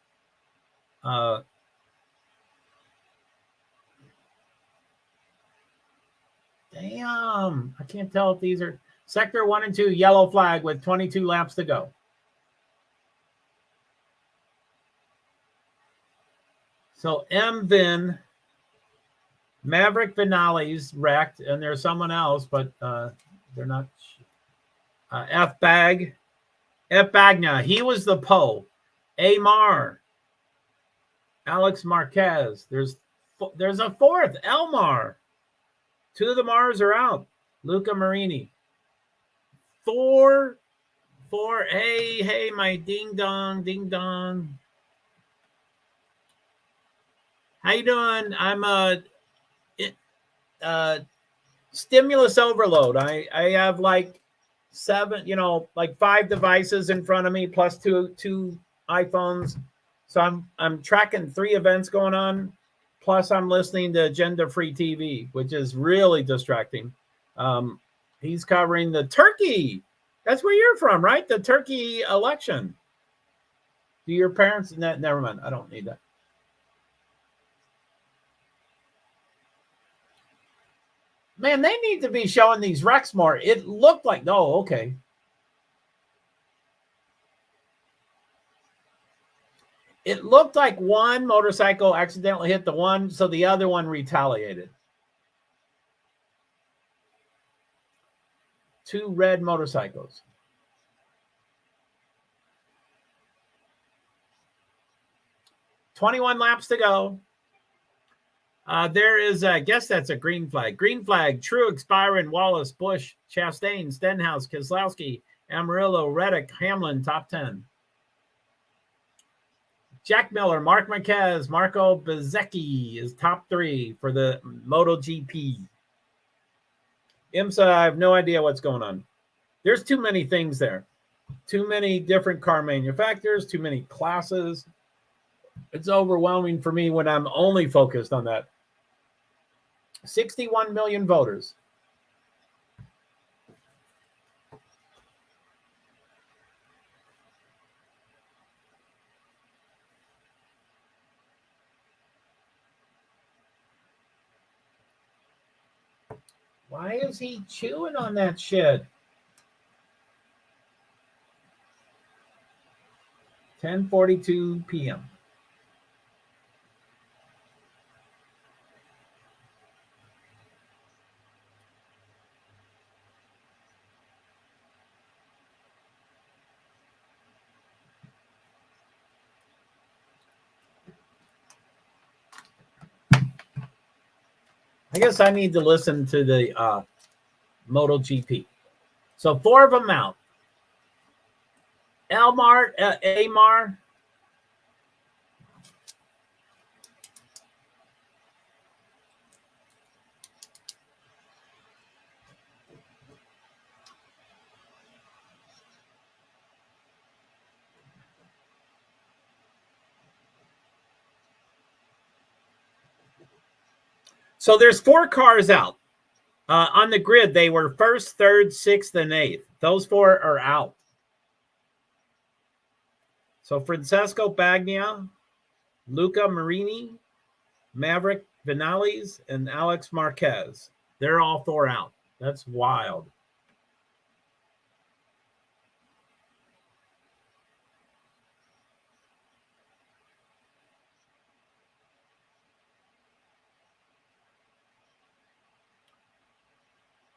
Damn, I can't tell if these are sector 1 and 2, yellow flag with 22 laps to go. So MVin, Maverick Vinales wrecked, and there's someone else, but they're not. F Bagna, he was the Poe. Amar, Alex Marquez. There's a fourth, Elmar. Two of the Mars are out. Luca Marini. Four. Hey, my ding dong. How you doing? I'm stimulus overload. I have like 7, like 5 devices in front of me plus two iPhones. So I'm tracking 3 events going on. Plus, I'm listening to Agenda Free TV, which is really distracting. He's covering the Turkey. That's where you're from, right? The Turkey election. Do your parents? Never mind. I don't need that. Man, they need to be showing these wrecks more. It looked like, no, okay. It looked like one motorcycle accidentally hit the one, so the other one retaliated. 2 red motorcycles. $21 laps to go. There is, I guess that's a green flag. Green flag, Truex, Byron, Wallace, Busch, Chastain, Stenhouse, Keselowski, Amarillo, Reddick, Hamlin, top 10. Jack Miller, Mark Marquez, Marco Bezzecchi is top 3 for the MotoGP. IMSA, I have no idea what's going on. There's too many things there. Too many different car manufacturers, too many classes. It's overwhelming for me when I'm only focused on that. 61 million voters. Why is he chewing on that shit? 10:42 p.m. I guess I need to listen to the MotoGP. So 4 of them out. Amar. So there's 4 cars out. On the grid, they were 1st, 3rd, 6th, and 8th. Those 4 are out. So Francesco Bagnaia, Luca Marini, Maverick Vinales, and Alex Marquez. They're all 4 out. That's wild.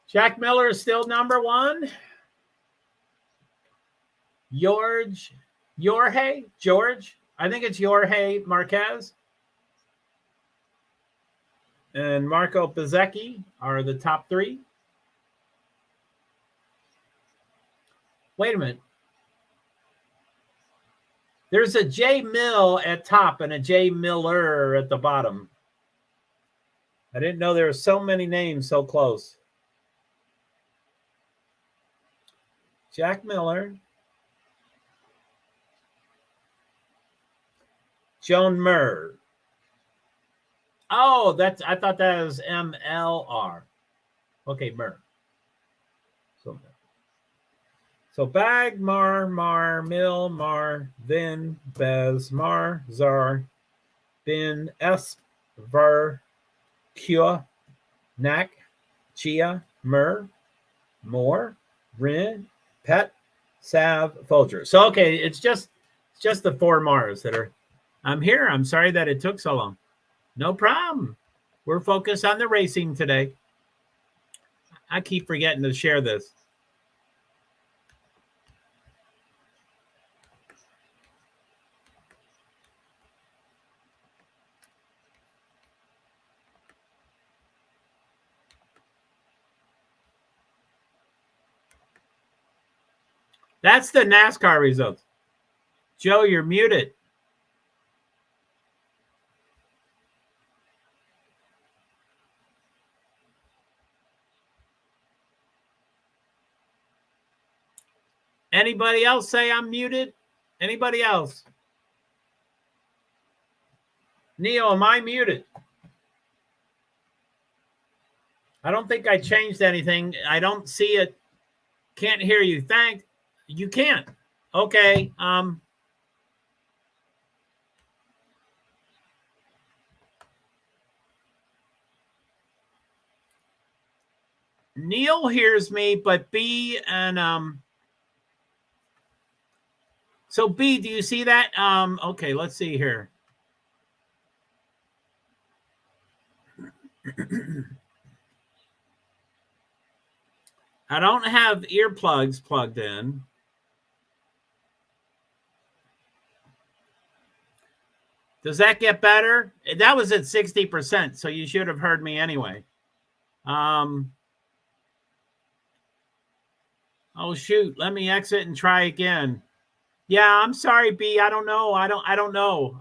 Jack Miller is still number 1. George, I think it's Jorge Marquez. and Marco Bezzecchi are the top 3. Wait a minute. There's a J Mill at top and a J Miller at the bottom. I didn't know there were so many names so close. Jack Miller. Joan Murr. Oh, I thought that was MLR. Okay, Murr. So Bag, Mar, Mill, Mar, Vin, Bez, Mar, Zar, Bin, S, Ver, Kua, Nak, Chia, Mur, Moore, Rin, Pet, Sav, Folger. So okay, it's just the 4 Mars that are. I'm here. I'm sorry that it took so long. No problem. We're focused on the racing today. I keep forgetting to share this. That's the NASCAR results. Joe, you're muted. Anybody else say I'm muted? Anybody else? Neil, am I muted? I don't think I changed anything. I don't see it. Can't hear you. You can't. Okay. Neil hears me, but B and so B, do you see that? Okay, let's see here. I don't have earplugs plugged in. Does that get better? That was at 60%, so you should have heard me anyway. Oh shoot, let me exit and try again. Yeah, I'm sorry, B. I don't know. I don't know.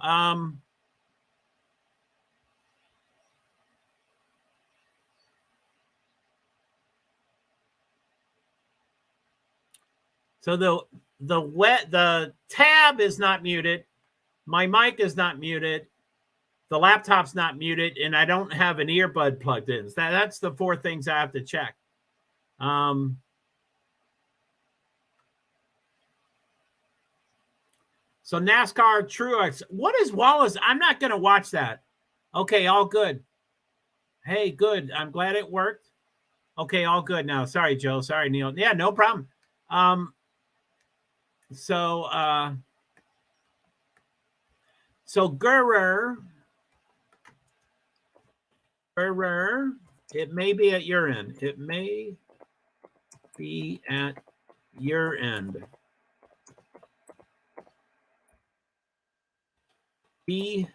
So the tab is not muted. My mic is not muted. The laptop's not muted, and I don't have an earbud plugged in. That's the 4 things I have to check. So NASCAR Truex. What is Wallace? I'm not going to watch that. Okay, all good. Hey, good. I'm glad it worked. Okay, all good now. Sorry, Joe. Sorry, Neil. Yeah, no problem. So Guerrer, it may be at your end. It may be at your end. B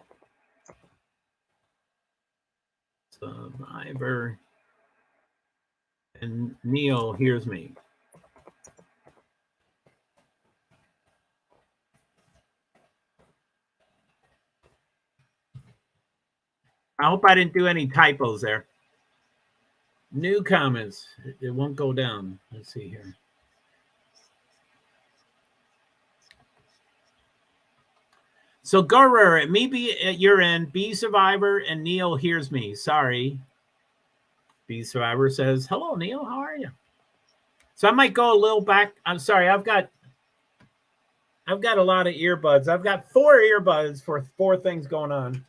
Survivor, and Neil hears me. I hope I didn't do any typos there. New comments. It won't go down. Let's see here. So Guerrer, it may be at your end. B Survivor and Neil hears me. Sorry. B Survivor says, hello, Neil. How are you? So I might go a little back. I'm sorry. I've got a lot of earbuds. I've got 4 earbuds for 4 things going on.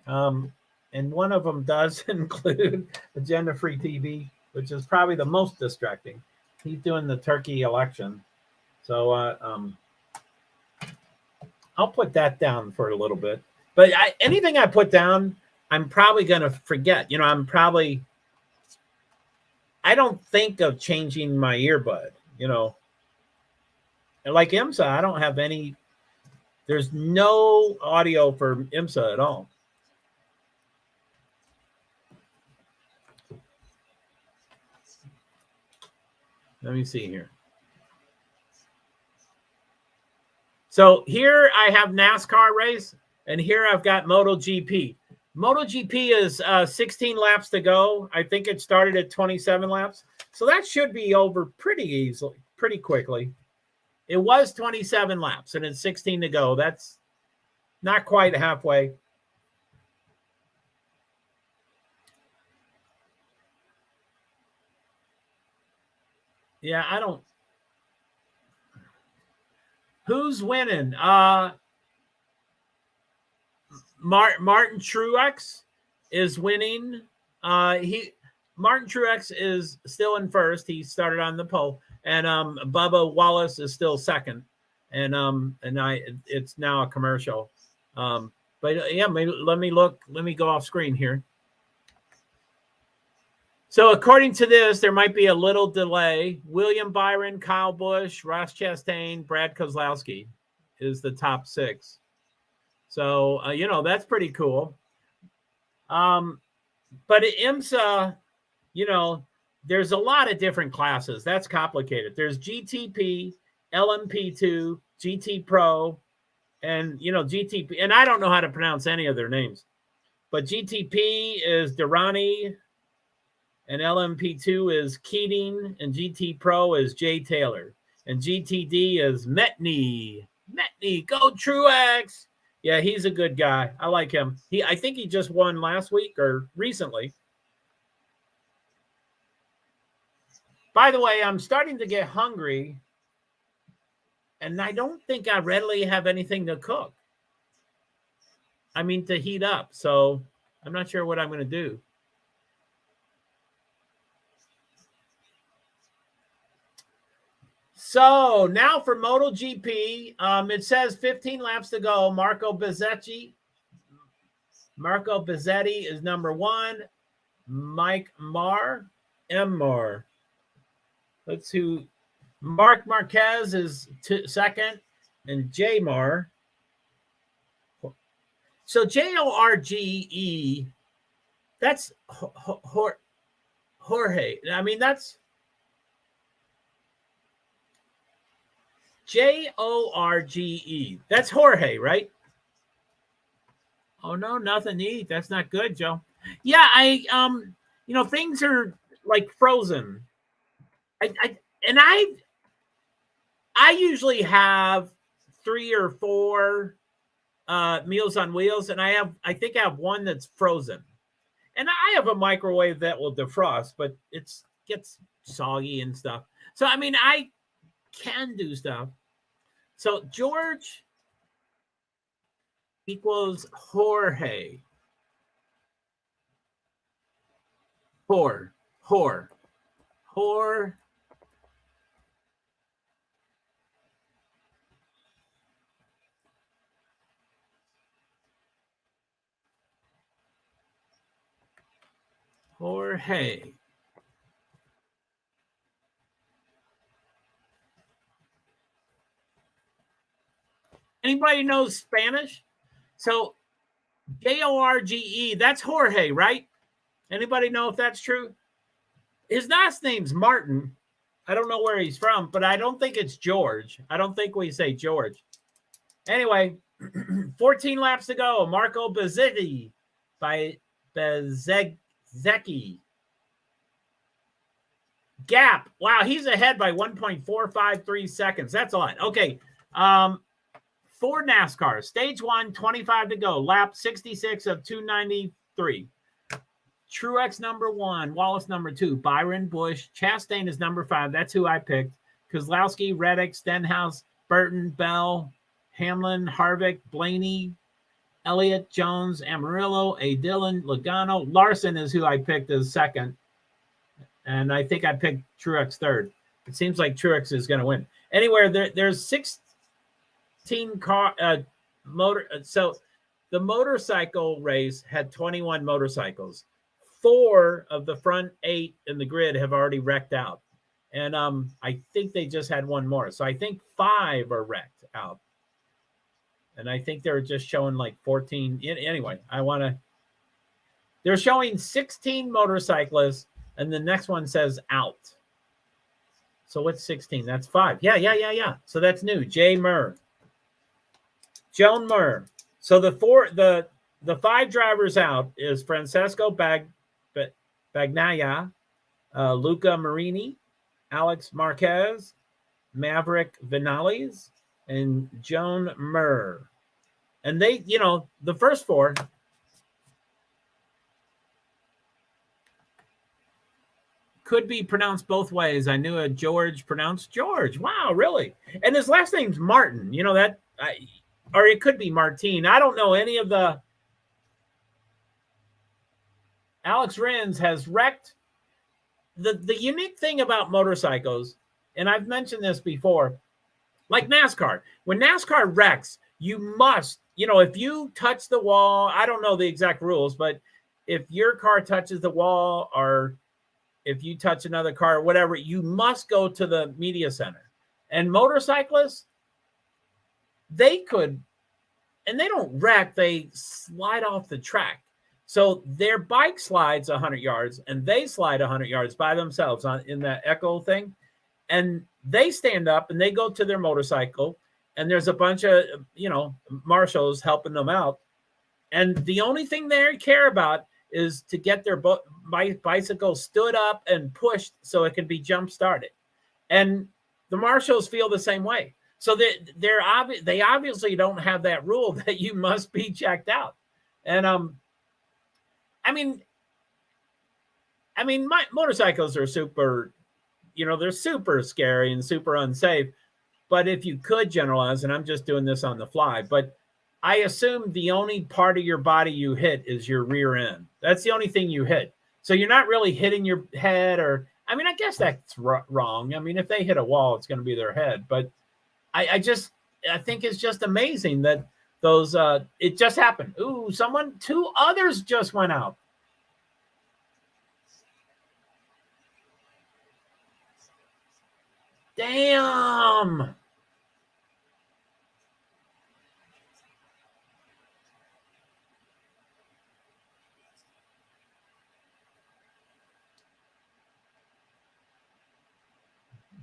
And one of them does include Agenda Free TV, which is probably the most distracting. He's doing the Turkey election. So I'll put that down for a little bit. But anything I put down, I'm probably going to forget. You know, I don't think of changing my earbud, you know. Like IMSA, I don't have any, there's no audio for IMSA at all. Let me see here. So here I have NASCAR race, and here I've got MotoGP. MotoGP is 16 laps to go. I think it started at 27 laps. So that should be over pretty easily, pretty quickly. It was 27 laps, and it's 16 to go. That's not quite halfway. Yeah, I don't. Who's winning? Martin Truex is winning. Martin Truex is still in first. He started on the pole, and Bubba Wallace is still second. And it's now a commercial. But yeah, let me look. Let me go off screen here. So according to this, there might be a little delay. William Byron, Kyle Busch, Ross Chastain, Brad Keselowski is the top 6. So, that's pretty cool. But at IMSA, there's a lot of different classes. That's complicated. There's GTP, LMP2, GT Pro, and, GTP. And I don't know how to pronounce any of their names. But GTP is Durrani, and LMP2 is Keating, and GT Pro is Jay Taylor. And GTD is Metney. Metney, go Truex. Yeah, he's a good guy. I like him. I think he just won last week or recently. By the way, I'm starting to get hungry, and I don't think I readily have anything to cook. I mean, to heat up. So I'm not sure what I'm going to do. So now for MotoGP, it says 15 laps to go. Marco Bezzetti is number 1. Mike Marr, Let's see. Mark Marquez is second, and J Marr. So Jorge. That's Jorge. I mean, that's Jorge. That's Jorge, right? Oh no, nothing to eat. That's not good, Joe. Yeah, things are like frozen. I usually have 3 or 4 Meals on Wheels, and I think I have one that's frozen. And I have a microwave that will defrost, but it gets soggy and stuff. So I mean, I can do stuff. So George equals Jorge. Jorge. Anybody knows Spanish? So Jorge, that's Jorge, right? Anybody know if that's true? His last name's Martin. I don't know where he's from, but I don't think it's George. I don't think we say George. Anyway, 14 laps to go. Marco Bezzetti by Bezzecchi. Gap. Wow, he's ahead by 1.453 seconds. That's a lot. Okay. For NASCAR, stage 1, 25 to go. Lap 66 of 293. Truex number 1, Wallace number 2, Byron, Busch, Chastain is number 5. That's who I picked. Keselowski, Reddick, Stenhouse, Burton, Bell, Hamlin, Harvick, Blaney, Elliott, Jones, Amarillo, A. Dillon, Logano. Larson is who I picked as second. And I think I picked Truex third. It seems like Truex is going to win. Anyway, there's 16 motor. So the motorcycle race had 21 motorcycles. 4 of the front 8 in the grid have already wrecked out. And I think they just had one more. So I think 5 are wrecked out. And I think they're just showing like 14. Anyway, they're showing 16 motorcyclists, and the next one says out. So what's 16? That's 5. Yeah. So that's new. Joan Mir. So the 5 drivers out is Francesco Bagnaia, Luca Marini, Alex Marquez, Maverick Vinales, and Joan Mir. And they, the first 4 could be pronounced both ways. I knew a George pronounced George. Wow, really? And his last name's Martin. Or it could be Martine. I don't know any of the. Alex Rins has wrecked. The unique thing about motorcycles, and I've mentioned this before, like NASCAR. When NASCAR wrecks, you must, if you touch the wall, I don't know the exact rules, but if your car touches the wall or if you touch another car or whatever, you must go to the media center. And motorcyclists, they could, and they don't wreck, they slide off the track. So their bike slides 100 yards and they slide 100 yards by themselves in that echo thing. And they stand up and they go to their motorcycle and there's a bunch of, marshals helping them out. And the only thing they care about is to get their bicycle stood up and pushed so it can be jump started. And the marshals feel the same way. So they obviously don't have that rule that you must be checked out. And my motorcycles are super, they're super scary and super unsafe. But if you could generalize, and I'm just doing this on the fly, but I assume the only part of your body you hit is your rear end. That's the only thing you hit. So you're not really hitting your head I guess that's wrong. If they hit a wall, it's going to be their head. But I think it's just amazing that those, it just happened. Ooh, 2 others just went out. Damn.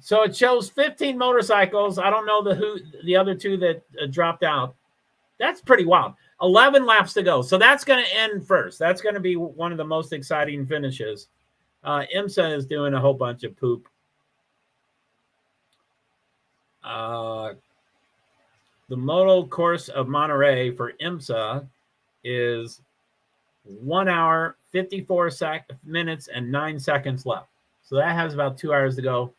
So it shows 15 motorcycles. I don't know the other 2 that dropped out. That's pretty wild. 11 laps to go. So that's going to end first. That's going to be one of the most exciting finishes. IMSA is doing a whole bunch of poop. The moto course of Monterey for IMSA is 1 hour, 54 minutes, and 9 seconds left. So that has about 2 hours to go.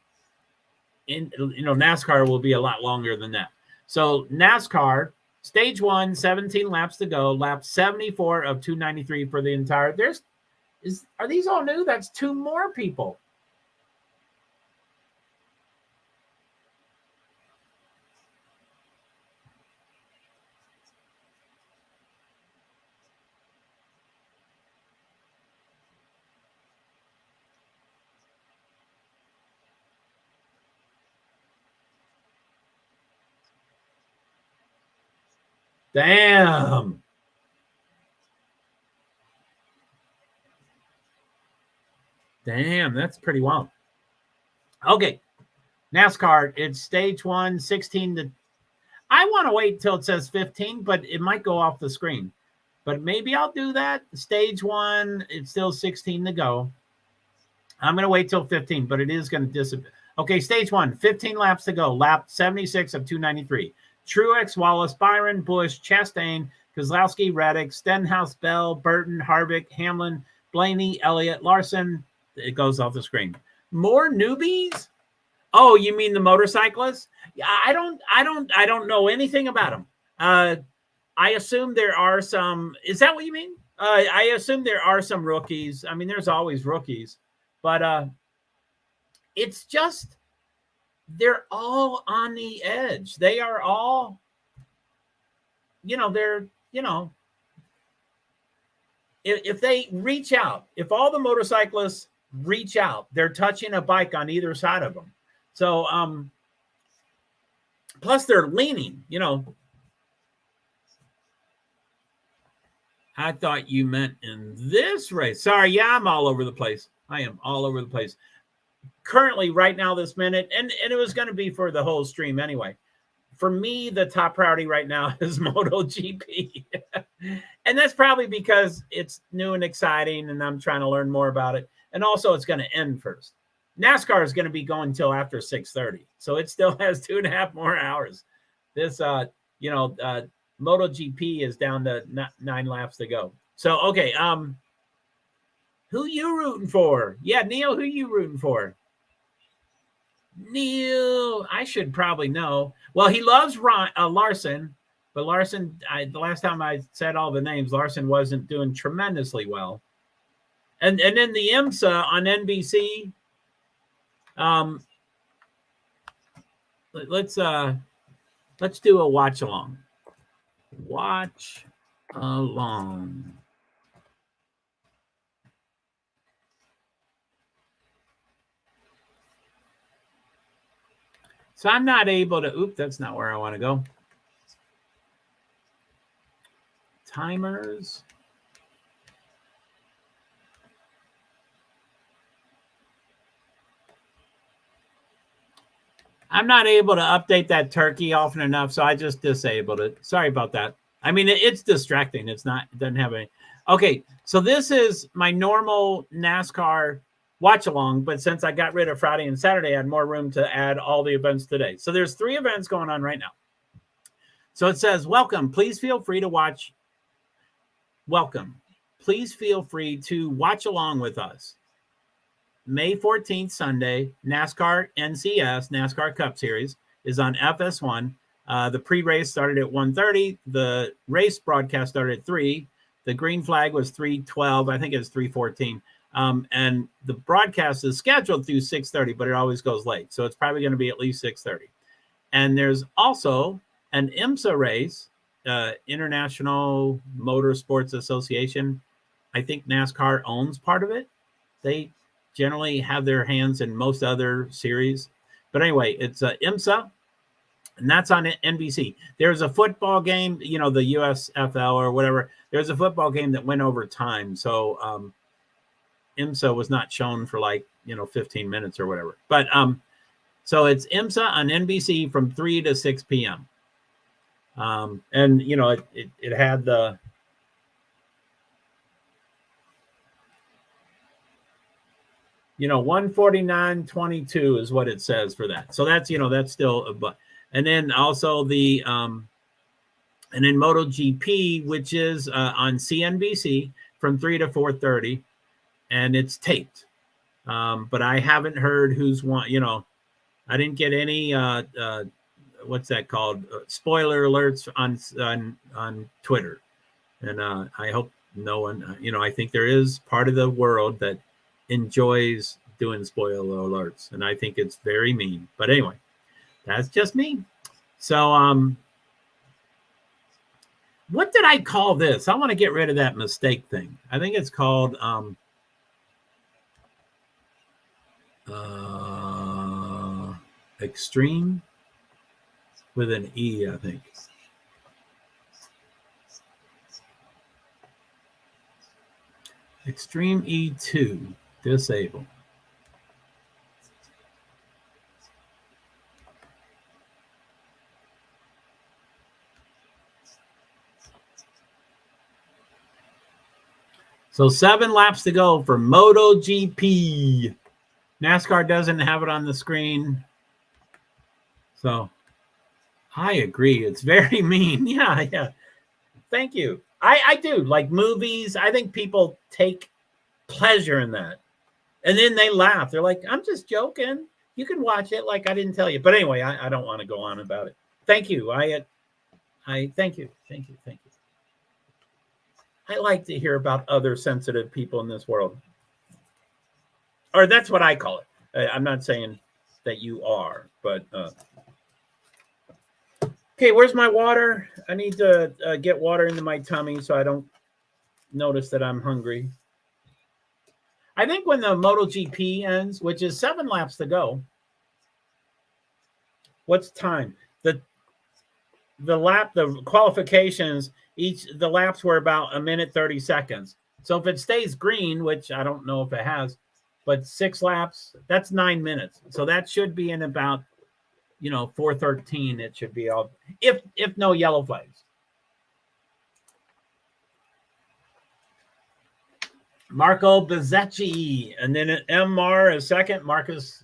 NASCAR will be a lot longer than that. So NASCAR, stage 1, 17 laps to go, lap 74 of 293 for the entire. Are these all new? That's 2 more people. Damn. Damn, that's pretty wild. Okay. NASCAR, it's stage 1, 16 to. I want to wait till it says 15, but it might go off the screen. But maybe I'll do that. Stage 1, it's still 16 to go. I'm going to wait till 15, but it is going to disappear. Okay, stage 1, 15 laps to go. Lap 76 of 293. Truex, Wallace, Byron, Busch, Chastain, Kozlowski, Reddick, Stenhouse, Bell, Burton, Harvick, Hamlin, Blaney, Elliott, Larson. It goes off the screen. More newbies? Oh, you mean the motorcyclists? I don't know anything about them. I assume there are some. Is that what you mean? I assume there are some rookies. There's always rookies, but it's just they're all on the edge. They are all, if they reach out, if all the motorcyclists reach out, they're touching a bike on either side of them. So, plus they're leaning, I thought you meant in this race. Sorry. Yeah, I'm all over the place. I am all over the place. currently right now, this minute, and it was going to be for the whole stream anyway. For me, the top priority right now is MotoGP. And that's probably because it's new and exciting and I'm trying to learn more about it. And also it's going to end first. NASCAR is going to be going until after 6:30. So it still has 2.5 more hours. This, MotoGP is down to 9 laps to go. So, okay. Who you rooting for? Yeah, Neil, who you rooting for? Neil, I should probably know. Well, he loves Larson, but Larson, the last time I said all the names, Larson wasn't doing tremendously well. And then the IMSA on NBC. Let's do a watch along. Watch along. So I'm not able to, oops, that's not where I want to go. Timers. I'm not able to update that turkey often enough, so I just disabled it. Sorry about that. I mean, it's distracting. It doesn't have any. Okay, so this is my normal NASCAR watch along, but since I got rid of Friday and Saturday, I had more room to add all the events today. So there's 3 events going on right now. So it says, welcome. Please feel free to watch. Welcome. Please feel free to watch along with us. May 14th, Sunday, NASCAR NCS, NASCAR Cup Series, is on FS1. The pre-race started at 1:30. The race broadcast started at 3. The green flag was 3:12. I think it was 3:14. And the broadcast is scheduled through 6:30, but it always goes late. So it's probably going to be at least 6:30. And there's also an IMSA race, International Motorsports Association. I think NASCAR owns part of it. They generally have their hands in most other series. But anyway, it's IMSA, and that's on NBC. There's a football game, the USFL or whatever. There's a football game that went over time. So IMSA was not shown for 15 minutes or whatever. But so it's IMSA on NBC from 3 to 6 p.m. And, it had the, 149.22 is what it says for that. So that's, that's still a but. And then also the, and then MotoGP, which is on CNBC from 3 to 4:30, and it's taped. But I haven't heard who's won, I didn't get any, what's that called? Spoiler alerts on Twitter. And I hope no one, I think there is part of the world that enjoys doing spoiler alerts, and I think it's very mean. But anyway, that's just me. So what did I call this? I want to get rid of that mistake thing. I think it's called extreme with an E, I think. Extreme E2. Disable. So 7 laps to go for MotoGP. NASCAR doesn't have it on the screen. So I agree. It's very mean. Yeah. Thank you. I do. Like movies, I think people take pleasure in that. And then they laugh. They're like, I'm just joking. You can watch it like I didn't tell you. But anyway, I don't want to go on about it. Thank you. I thank you. Thank you. I like to hear about other sensitive people in this world. Or that's what I call it. I'm not saying that you are, but okay, where's my water? I need to get water into my tummy so I don't notice that I'm hungry. I think when the MotoGP ends, which is 7 laps to go, what's time? The qualifications, the laps were about 1 minute 30 seconds. So if it stays green, which I don't know if it has, but 6 laps, that's 9 minutes. So that should be in about, 4:13. It should be all, if no yellow flags. Marco Bezzecchi, and then MR is second. Marquez,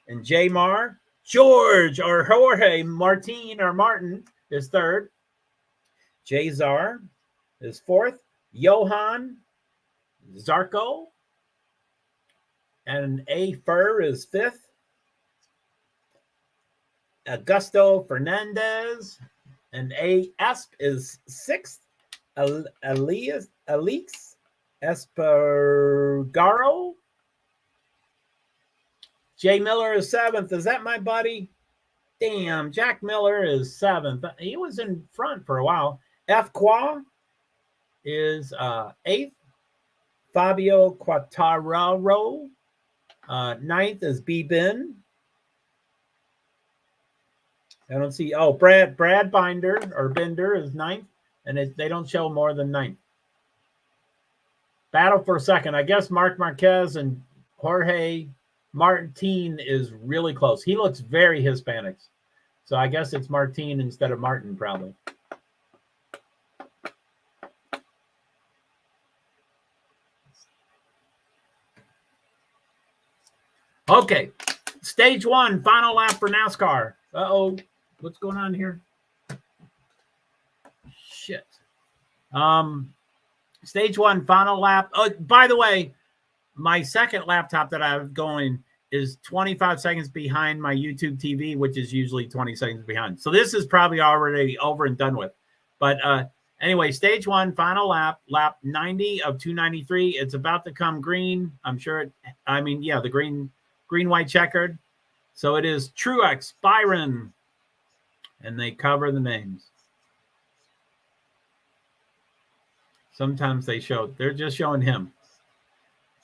and J Mar. George or Jorge Martin is third. J Zar is fourth. Johan Zarco and A Fur is fifth. Augusto Fernandez and A Esp is sixth. Alex Espargaro. Jay Miller is seventh. Is that my buddy? Damn, Jack Miller is seventh. He was in front for a while. F. Qua is eighth. Fabio Quattararo. Ninth is B. Ben. I don't see. Oh, Brad Bender is ninth, and they don't show more than ninth. Battle for second. I guess Mark Marquez and Jorge Martin is really close. He looks very Hispanic. So I guess it's Martin instead of Martin, probably. Okay. Stage 1, final lap for NASCAR. Uh-oh. What's going on here? Shit. Stage 1, final lap. Oh, by the way, my second laptop that I have going is 25 seconds behind my YouTube TV, which is usually 20 seconds behind. So this is probably already over and done with. But anyway, stage 1, final lap 90 of 293. It's about to come green. I'm sure the green, white checkered. So it is Truex, Byron, and they cover the names. Sometimes they're just showing him.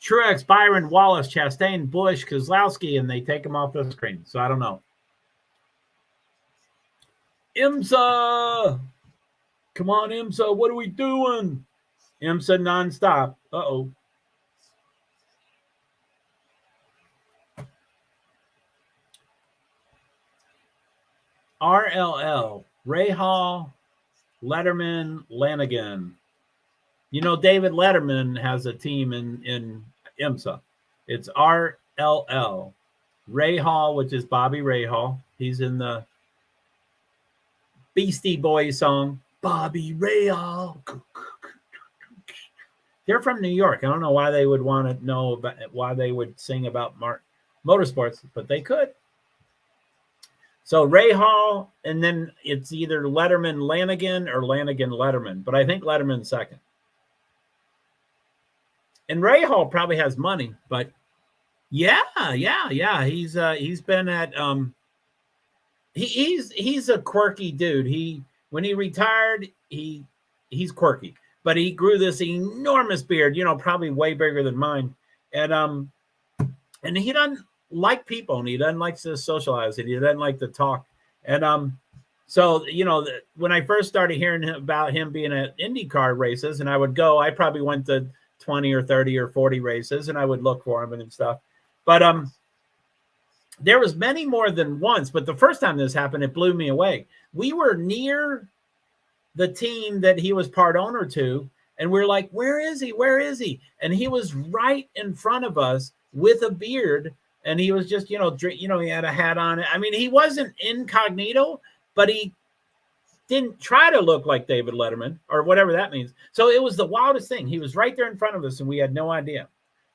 Truex, Byron, Wallace, Chastain, Busch, Keselowski, and they take them off the screen. So I don't know. IMSA! Come on, IMSA, what are we doing? IMSA nonstop. Uh-oh. RLL, Rahal, Letterman, Lanigan. David Letterman has a team in IMSA. It's RLL. Rahal, which is Bobby Rahal. He's in the Beastie Boys song, Bobby Rahal. They're from New York. I don't know why they would want to know about why they would sing about motorsports, but they could. So Rahal, and then it's either Letterman Lanigan or Lanigan Letterman, but I think Letterman's second. And Rahal probably has money, but yeah. He's been at he's a quirky dude. When he retired, he's quirky, but he grew this enormous beard, probably way bigger than mine, and he doesn't like people, and he doesn't like to socialize, and he doesn't like to talk, and so when I first started hearing about him being at IndyCar races, and I would go, I probably went to 20 or 30 or 40 races, and I would look for him and stuff. But there was many more than once. But the first time this happened, it blew me away. We were near the team that he was part owner to, and we're like, where is he? Where is he? And he was right in front of us with a beard, and he was just, he had a hat on. I mean, he wasn't incognito, but he didn't try to look like David Letterman or whatever that means. So it was the wildest thing. He was right there in front of us, and we had no idea.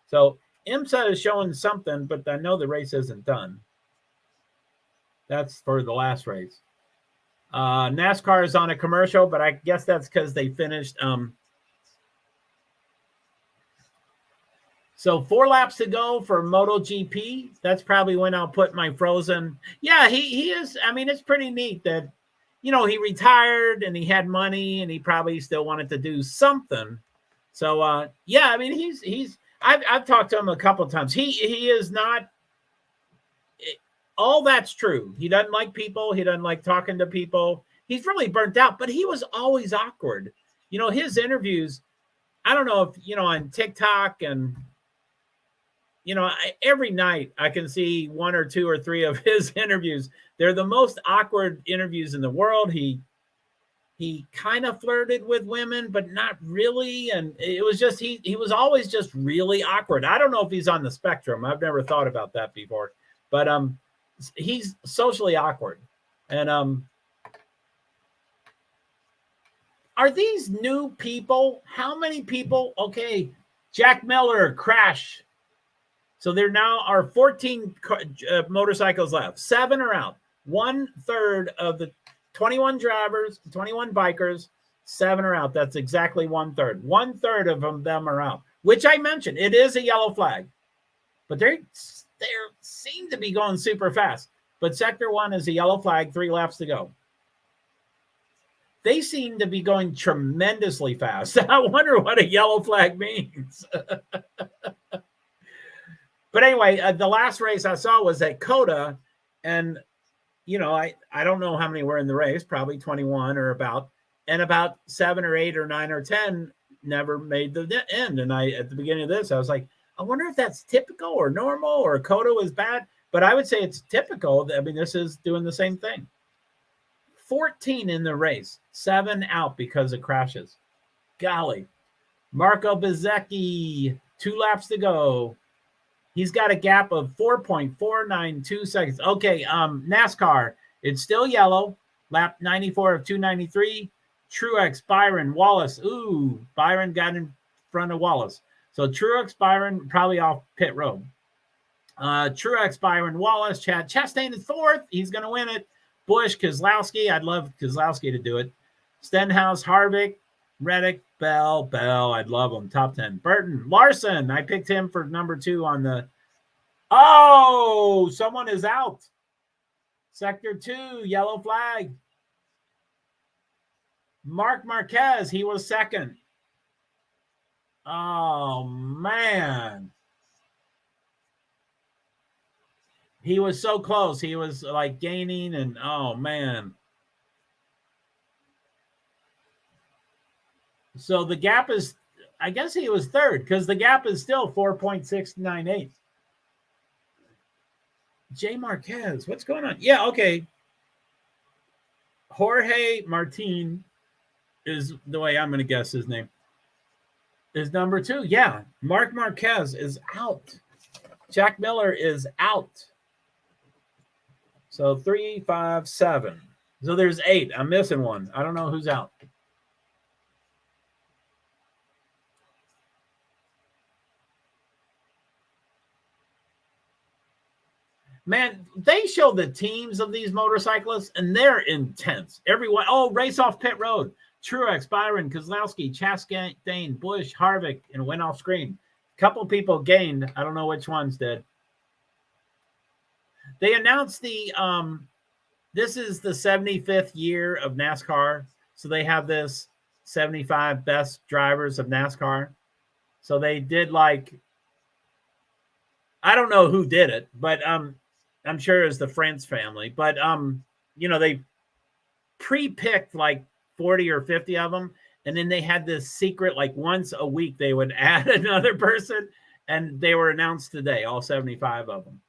So IMSA is showing something, but I know the race isn't done. That's for the last race. NASCAR is on a commercial, but I guess that's because they finished. So 4 laps to go for MotoGP. That's probably when I'll put my Frozen. Yeah, he is. I mean, it's pretty neat that, he retired and he had money and he probably still wanted to do something. So, yeah, I mean, I've talked to him a couple of times. He is not, all that's true. He doesn't like people. He doesn't like talking to people. He's really burnt out, but he was always awkward. His interviews, I don't know if, on TikTok and, every night I can see 1 or 2 or 3 of his interviews. They're the most awkward interviews in the world. He kind of flirted with women, but not really. And it was just, he was always just really awkward. I don't know if he's on the spectrum. I've never thought about that before, but he's socially awkward. And are these new people? How many people? Okay, Jack Miller crash. So there now are 14 motorcycles left. 7 are out. 1/3 of the 21 drivers, 21 bikers, 7 are out. That's exactly 1/3. 1/3 of them are out, which I mentioned. It is a yellow flag, but they seem to be going super fast. But Sector 1 is a yellow flag, 3 laps to go. They seem to be going tremendously fast. I wonder what a yellow flag means. But anyway, the last race I saw was at COTA, and I don't know how many were in the race, probably 21 or about, and about 7 or 8 or 9 or 10 never made the end. And at the beginning of this, I was like, I wonder if that's typical or normal or COTA was bad. But I would say it's typical. I mean, this is doing the same thing. 14 in the race, 7 out because of crashes. Golly. Marco Bezzecchi, 2 laps to go. He's got a gap of 4.492 seconds. Okay, NASCAR, it's still yellow. Lap 94 of 293. Truex, Byron, Wallace. Ooh, Byron got in front of Wallace. So Truex, Byron, probably off pit road. Truex, Byron, Wallace. Chad Chastain is 4th. He's going to win it. Busch, Keselowski. I'd love Keselowski to do it. Stenhouse, Harvick, Reddick, Bell. I'd love him. Top 10. Burton, Larson. I picked him for number 2 on the. Oh, someone is out. Sector 2, yellow flag. Mark Marquez, he was 2nd. Oh, man. He was so close. He was like gaining, and oh, man. So the gap is, I guess he was 3rd because the gap is still 4.698. Jay Marquez, what's going on? Yeah, okay. Jorge Martin is the way I'm going to guess his name. Is number 2. Yeah, Mark Marquez is out. Jack Miller is out. So 3, 5, 7. So there's 8. I'm missing one. I don't know who's out. Man, they show the teams of these motorcyclists, and they're intense. Everyone, race off pit road. Truex, Byron, Keselowski, Chastain, Busch, Harvick, and went off screen. A couple people gained. I don't know which ones did. They announced this is the 75th year of NASCAR. So they have this 75 best drivers of NASCAR. So they did I don't know who did it, but I'm sure it's the France family. But they pre-picked 40 or 50 of them, and then they had this secret, once a week they would add another person, and they were announced today, all 75 of them.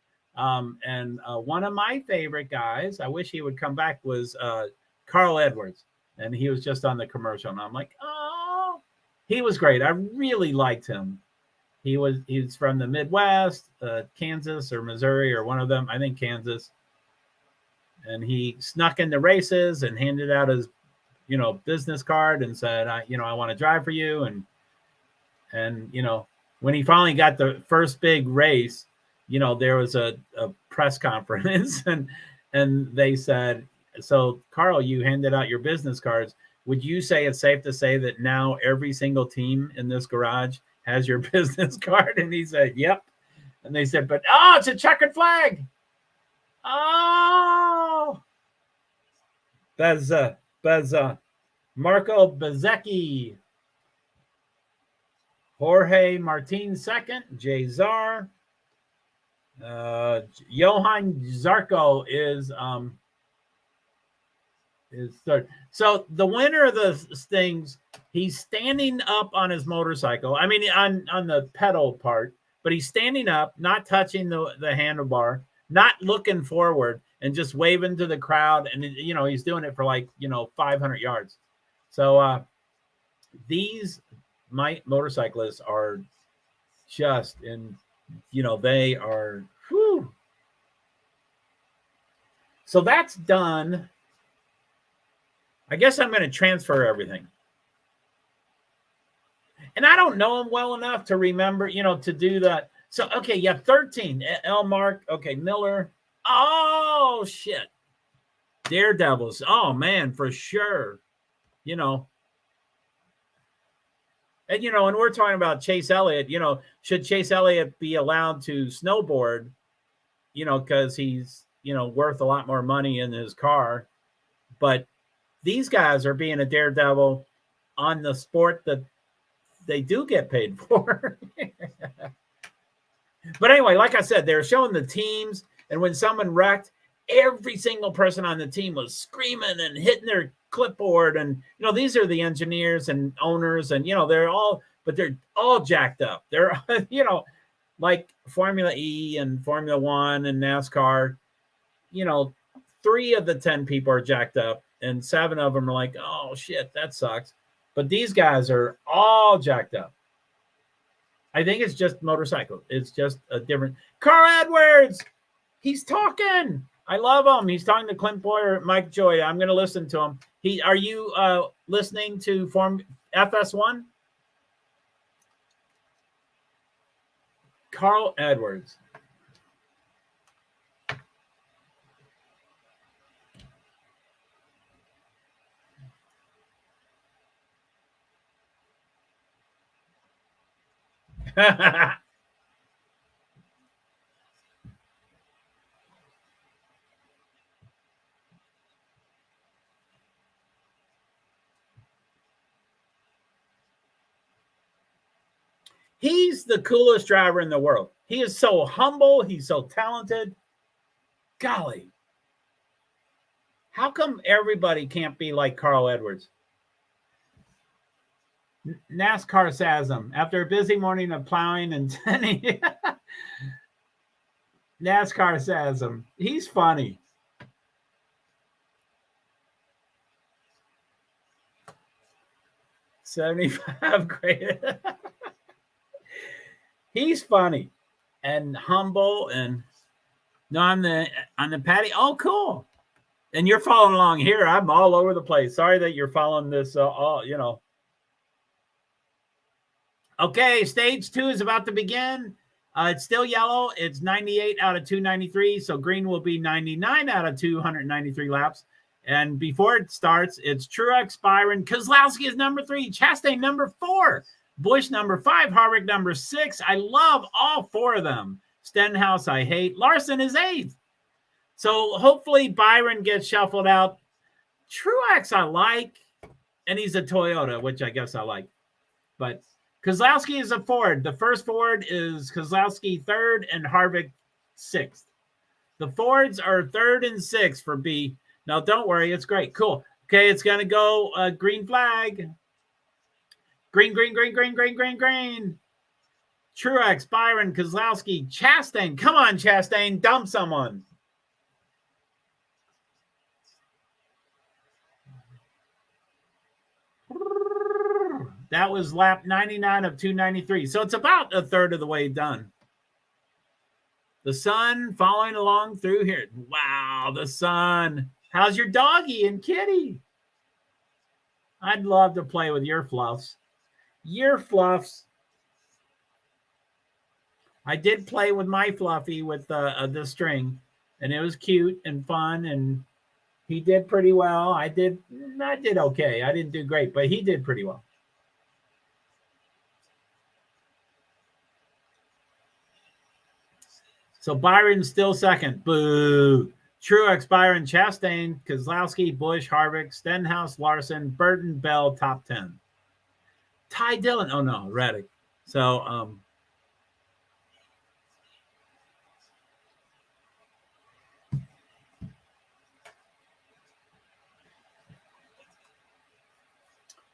And one of my favorite guys, I wish he would come back, was Carl Edwards, and he was just on the commercial, and I'm like, oh, he was great. I really liked him. He's from the Midwest, Kansas or Missouri or one of them, I think Kansas, and he snuck into races and handed out his business card and said, I want to drive for you. And when he finally got the first big race, there was a press conference and they said, so Carl, you handed out your business cards. Would you say it's safe to say that now every single team in this garage has your business card? And he said, yep. And they said, but it's a checkered flag. Oh, Marco Bezzecchi, Jorge Martin 2nd, Jay Czar, Johan Zarco is 3rd. So the winner of the things, He's standing up on his motorcycle. I mean, on the pedal part, but he's standing up, not touching the handlebar, not looking forward, and just waving to the crowd. And, he's doing it for 500 yards. So these motorcyclists are just they are, whew. So that's done. I guess I'm going to transfer everything. And I don't know him well enough to remember, to do that. So, okay, you have 13. L. Mark. Okay, Miller. Oh, shit. Daredevils. Oh, man, for sure. And, and we're talking about Chase Elliott, should Chase Elliott be allowed to snowboard, because he's, worth a lot more money in his car. But these guys are being a daredevil on the sport that they do get paid for. But anyway, like I said, they're showing the teams, and when someone wrecked, every single person on the team was screaming and hitting their clipboard. And, these are the engineers and owners, and, they're all jacked up. They're, like Formula E and Formula One and NASCAR, 3 of the 10 people are jacked up, and 7 of them are like, oh, shit, that sucks. But these guys are all jacked up. I think it's just motorcycle. It's just a different. Carl Edwards, he's talking. I love him. He's talking to Clint Boyer, Mike Joy. I'm going to listen to him. Are you listening to FS1? Carl Edwards. He's the coolest driver in the world. He is so humble. He's so talented. Golly. How come everybody can't be like Carl Edwards? NASCAR Sasm. After a busy morning of plowing and tending, NASCAR Sasm. He's funny. $75 great. He's funny and humble, and on the patio. Oh, cool. And you're following along here. I'm all over the place. Sorry that you're following this. Okay, stage 2 is about to begin. It's still yellow. It's 98 out of 293. So green will be 99 out of 293 laps. And before it starts, it's Truex, Byron, Keselowski is number 3, Chastain number 4, Busch number 5, Harvick number 6. I love all 4 of them. Stenhouse, I hate. Larson is 8th. So hopefully Byron gets shuffled out. Truex I like, and he's a Toyota, which I guess I like. But Keselowski is a Ford. The first Ford is Keselowski 3rd and Harvick 6th. The Fords are 3rd and 6th for B. Now, don't worry. It's great. Cool. Okay, it's going to go green flag. Green, green, green, green, green, green, green. Truex, Byron, Keselowski, Chastain. Come on, Chastain. Dump someone. That was lap 99 of 293. So it's about a third of the way done. The sun following along through here. Wow, the sun. How's your doggy and kitty? I'd love to play with your fluffs. Your fluffs. I did play with my fluffy with the string, and it was cute and fun, and he did pretty well. I did okay. I didn't do great, but he did pretty well. So Byron's still second. Boo. Truex, Byron, Chastain, Keselowski, Busch, Harvick, Stenhouse, Larson, Burton, Bell, top 10. Ty Dillon. Oh, no, Reddick. So,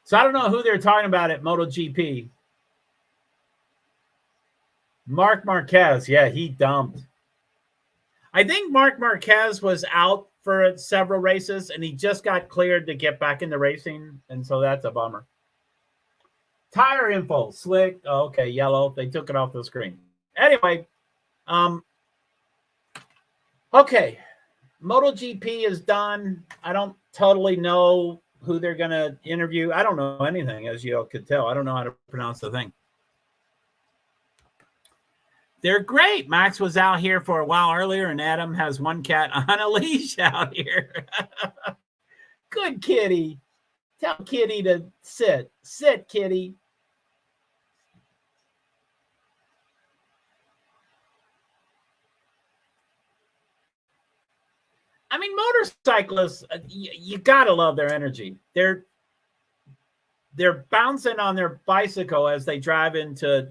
So I don't know who they're talking about at MotoGP. Marc Marquez. Yeah, he dumped. I think Marc Marquez was out for several races, and he just got cleared to get back into racing, and so that's a bummer. Tire info, slick. Oh, okay, yellow. They took it off the screen. Anyway, okay, MotoGP is done. I don't totally know who they're going to interview. I don't know anything, as you all could tell. I don't know how to pronounce the thing. They're great. Max was out here for a while earlier, and Adam has one cat on a leash out here. Good kitty. Tell Kitty to sit. Sit, Kitty. I mean, motorcyclists, you got to love their energy. They're bouncing on their bicycle as they drive into,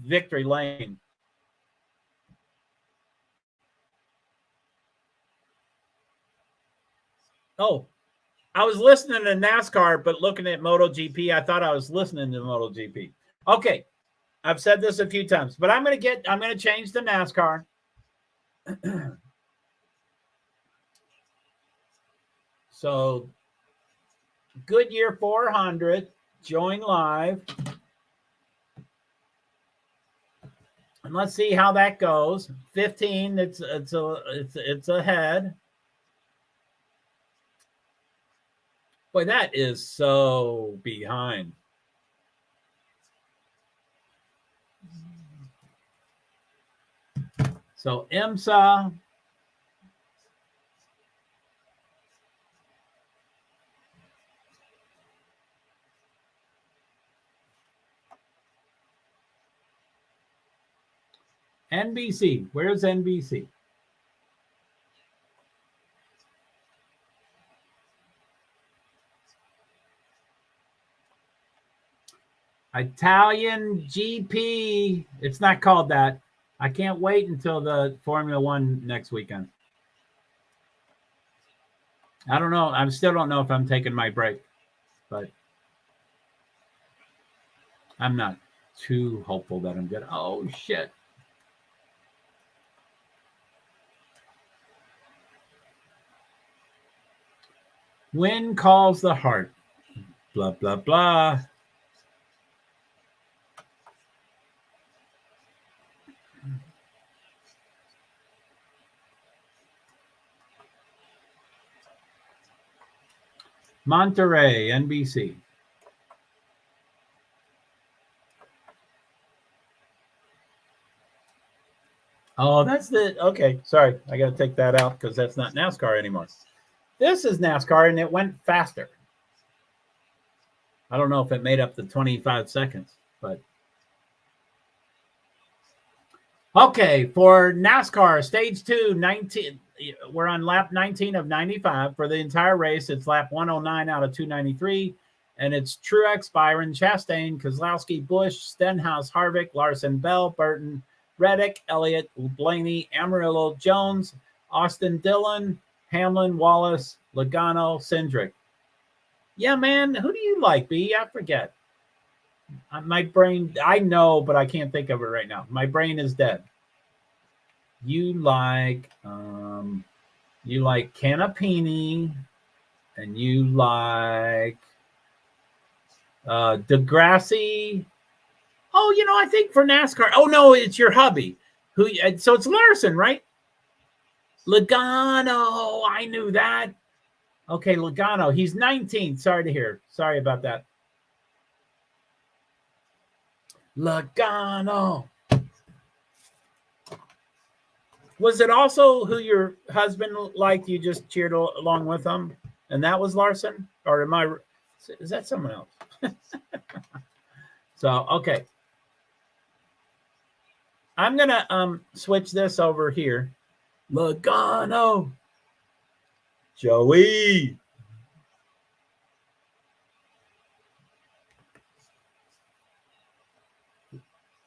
victory lane. Oh, I was listening to NASCAR, but looking at MotoGP, I thought I was listening to MotoGP. Okay, I've said this a few times, but I'm going to change to NASCAR. So, Goodyear 400, join live. And let's see how that goes. 15, it's ahead. Boy, that is so behind. So IMSA. NBC. Where's NBC? Italian GP. It's not called that. I can't wait until the Formula One next weekend. I don't know. I still don't know if I'm taking my break, but I'm not too hopeful that I'm good. Oh, shit. Wind calls the heart. Blah, blah, blah. Monterey, NBC. Oh, that's the, okay, sorry. I got to take that out because that's not NASCAR anymore. This is NASCAR, and it went faster. I don't know if it made up the 25 seconds, but. Okay, for NASCAR, stage 2, 19. We're on lap 19 of 95. For the entire race, it's lap 109 out of 293. And it's Truex, Byron, Chastain, Keselowski, Busch, Stenhouse, Harvick, Larson, Bell, Burton, Reddick, Elliott, Blaney, Amarillo, Jones, Austin Dillon, Hamlin, Wallace, Logano, Cindric. Yeah, man, who do you like, B? I forget. My brain, I know, but I can't think of it right now. My brain is dead. You like Canapini, and you like Degrassi. Oh, I think for NASCAR. Oh no, it's your hubby. So it's Larson, right? Logano. I knew that. Okay, Logano. He's 19. Sorry to hear. Sorry about that. Logano. Was it also who your husband liked? You just cheered along with him, and that was Larson? Or is that someone else? So, okay. I'm going to switch this over here. Logano. Joey.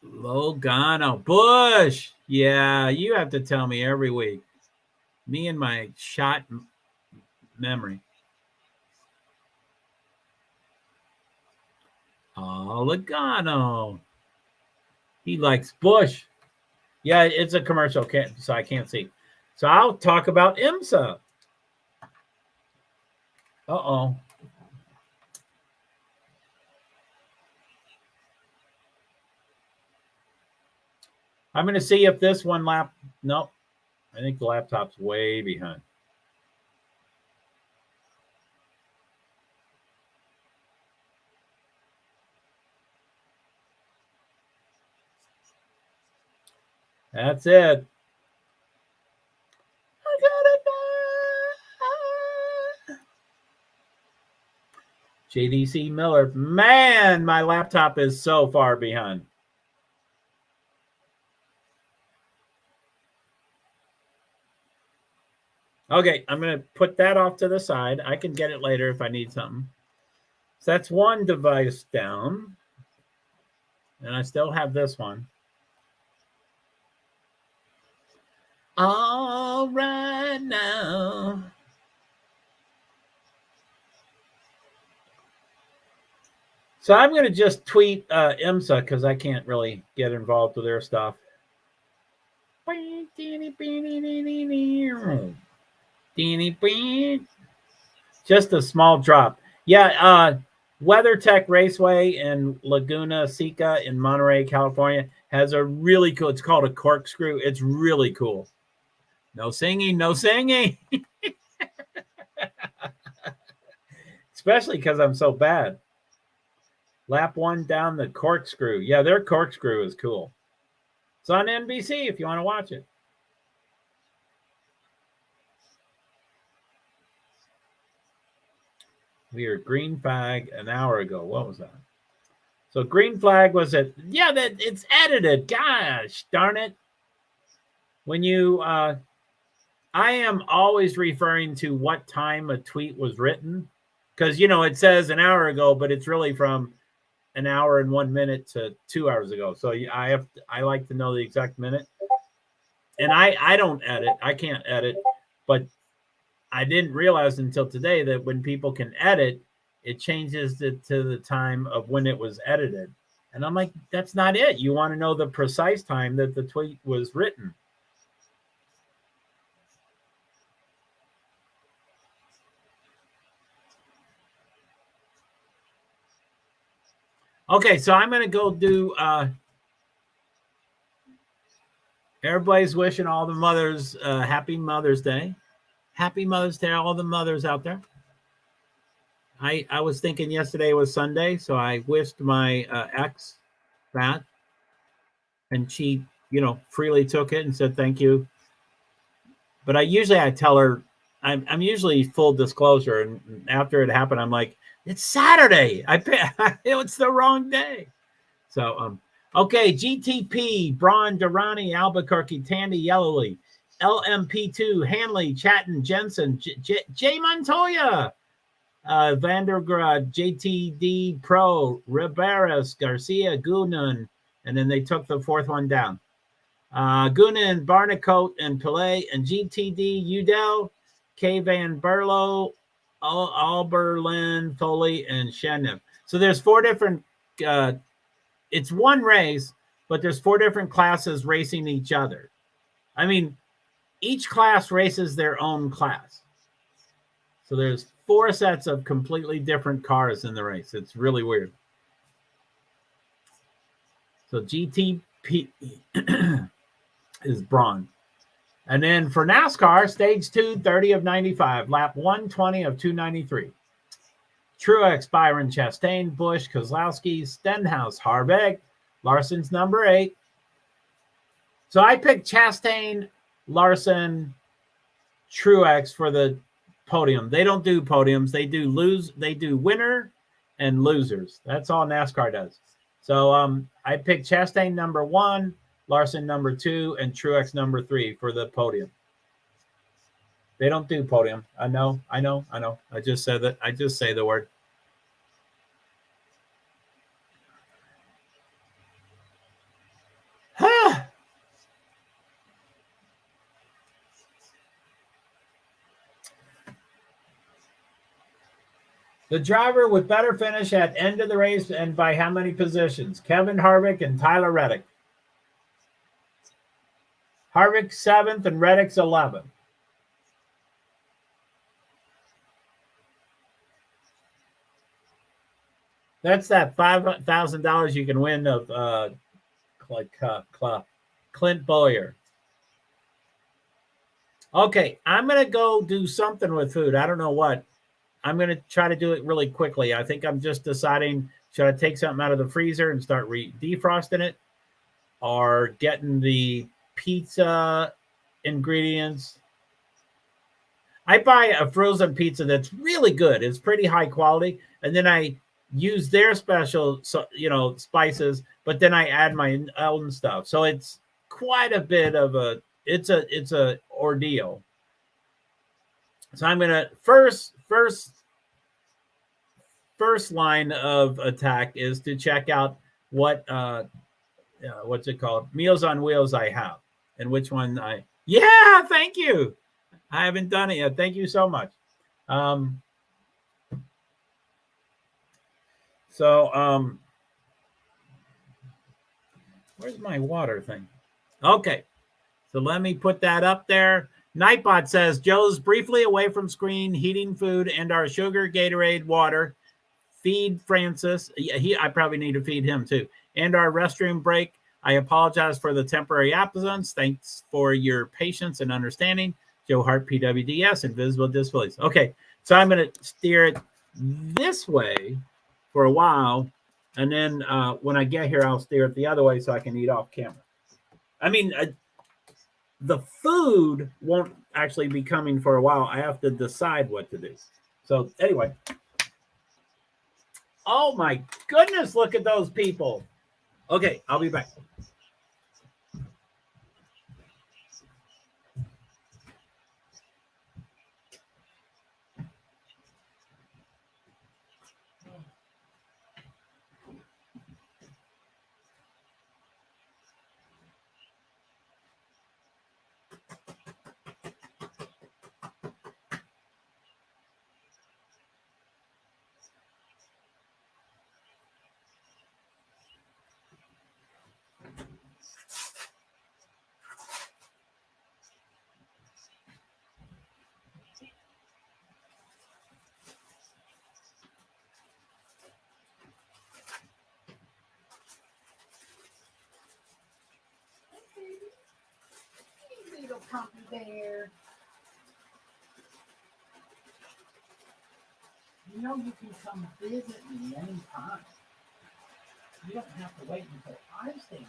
Logano. Bush. Yeah, you have to tell me every week. Me and my shot memory. Oh, Logano. He likes Bush. Yeah, it's a commercial, so I can't see. So I'll talk about IMSA. Uh-oh. I'm going to see if this one nope. I think the laptop's way behind. That's it. I got it. JDC Miller. Man, my laptop is so far behind. Okay, I'm going to put that off to the side. I can get it later if I need something. So that's one device down. And I still have this one. All right now. So I'm going to just tweet IMSA because I can't really get involved with their stuff. Just a small drop. Yeah, WeatherTech Raceway in Laguna Seca in Monterey, California has a really cool, it's called a corkscrew. It's really cool. No singing, no singing. Especially because I'm so bad. Lap one down the corkscrew. Yeah, their corkscrew is cool. It's on NBC if you want to watch it. We were green flag an hour ago. What was that? So green flag was it? Yeah, that it's edited. Gosh, darn it. When you, I am always referring to what time a tweet was written because, it says an hour ago, but it's really from an hour and 1 minute to 2 hours ago. So I like to know the exact minute. And I don't edit. I can't edit, but I didn't realize until today that when people can edit, it changes it to the time of when it was edited. And I'm like, that's not it. You want to know the precise time that the tweet was written. Okay, so I'm going to go do, everybody's wishing all the mothers happy Mother's Day. Happy Mother's Day, all the mothers out there. I was thinking yesterday was Sunday, so I wished my ex that. And she, freely took it and said thank you. But I tell her, I'm usually full disclosure. And after it happened, I'm like, it's Saturday. It's the wrong day. So, okay, GTP, Braun, Durrani, Albuquerque, Tandy, Yellowly, LMP2, Hanley, Chatton, Jensen, Jay Montoya, Vandergraad, JTD Pro, Riberas, Garcia, Gunan, and then they took the fourth one down. Gunan, Barnicoat, and Pillay, and GTD, Udell, K. Van Berlo, Alberlin, Foley, and Shenev. So there's four different, it's one race, but there's four different classes racing each other. I mean, each class races their own class. So there's four sets of completely different cars in the race. It's really weird. So GTP is Braun. And then for NASCAR, stage 2, 30 of 95, lap 120 of 293. Truex, Byron, Chastain, Busch, Kozlowski, Stenhouse, Harvick, Larson's number 8. So I picked Chastain, Larson, Truex for the podium. They don't do podiums. They do winner and losers. That's all NASCAR does. So I picked Chastain number 1, Larson number 2, and Truex number 3 for the podium. They don't do podium. I know. I just said that. I just say the word. The driver with better finish at end of the race and by how many positions? Kevin Harvick and Tyler Reddick. Harvick 7th and Reddick's 11th. That's that $5,000 you can win of Clint Bowyer. Okay, I'm going to go do something with food. I don't know what. I'm going to try to do it really quickly. I think I'm just deciding, should I take something out of the freezer and start defrosting it, or getting the pizza ingredients. I buy a frozen pizza that's really good. It's pretty high quality. And then I use their special, spices, but then I add my own stuff. So it's quite a bit of it's a ordeal. So I'm going to first line of attack is to check out what, what's it called? Meals on Wheels I have, and which one yeah, thank you. I haven't done it yet. Thank you so much. Where's my water thing? Okay. So let me put that up there. Nightbot says, Joe's briefly away from screen, heating food and our sugar, Gatorade, water. Feed Francis. I probably need to feed him too. And our restroom break. I apologize for the temporary absence. Thanks for your patience and understanding. JoeHart, PwD's, Invisible Displays. Okay, so I'm going to steer it this way for a while. And then when I get here, I'll steer it the other way so I can eat off camera. I mean, the food won't actually be coming for a while. I have to decide what to do. So anyway. Oh my goodness, look at those people. Okay, I'll be back. Little puppy bear. You know you can come visit me anytime. You don't have to wait until I stay.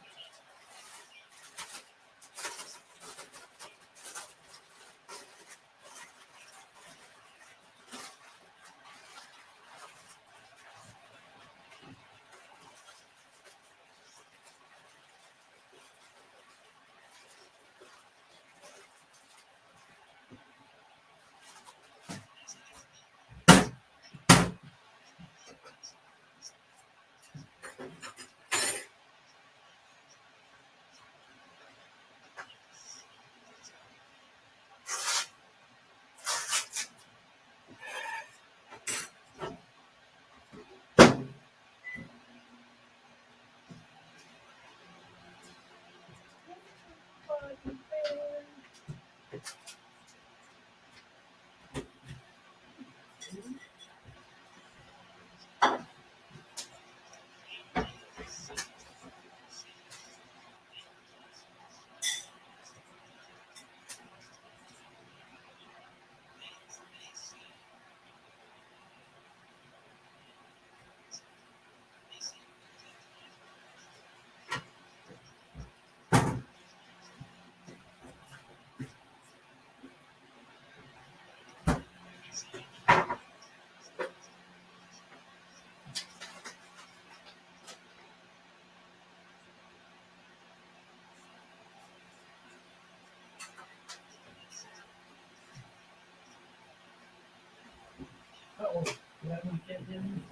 Uh-oh. Let me get in.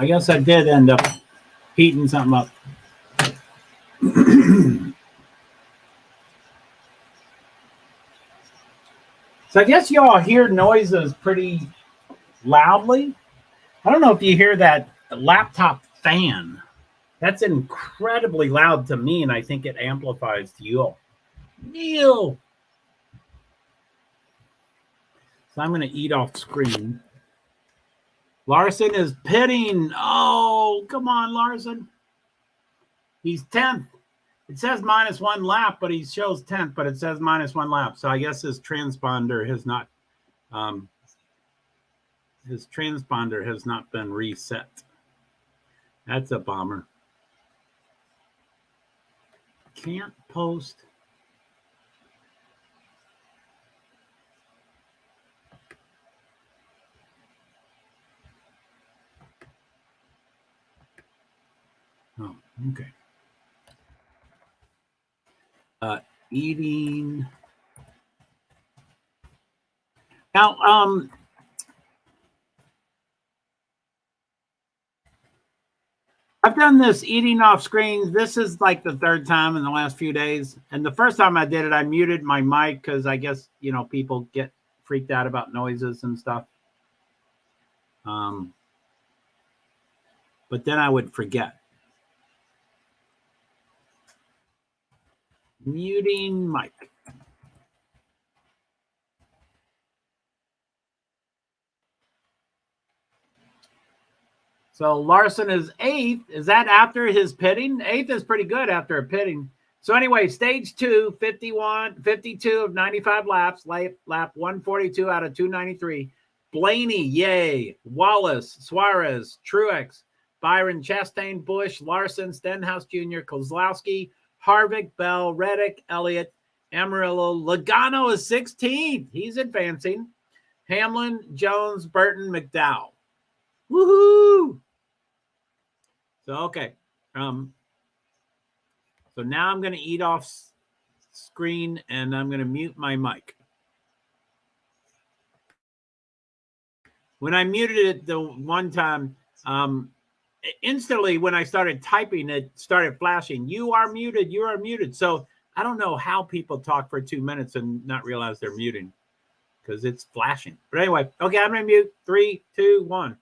I guess I did end up heating something up. So I guess y'all hear noises pretty loudly. I don't know if you hear that laptop fan. That's incredibly loud to me, and I think it amplifies to you all. Neil. So I'm going to eat off screen. Larson is pitting. Oh, come on, Larson. He's 10th. It says -1 lap, but he shows 10th, but it says -1 lap. So I guess his transponder has not been reset. That's a bummer. Can't post. Oh, okay. Eating. Now, I've done this eating off screen. This is like the third time in the last few days. And the first time I did it, I muted my mic because I guess, people get freaked out about noises and stuff. But then I would forget. Muting mic. So Larson is 8th. Is that after his pitting? 8th is pretty good after a pitting. So anyway, stage 2, 52 of 95 laps, lap 142 out of 293. Blaney, yay. Wallace, Suarez, Truex, Byron, Chastain, Busch, Larson, Stenhouse Jr., Kozlowski, Harvick, Bell, Reddick, Elliott, Amarillo. Logano is 16th. He's advancing. Hamlin, Jones, Burton, McDowell. Woohoo! So, okay. So now I'm going to eat off screen and I'm going to mute my mic. When I muted it the one time, instantly when I started typing, it started flashing. You are muted. You are muted. So I don't know how people talk for 2 minutes and not realize they're muting because it's flashing. But anyway, okay, I'm going to mute. 3, 2, 1.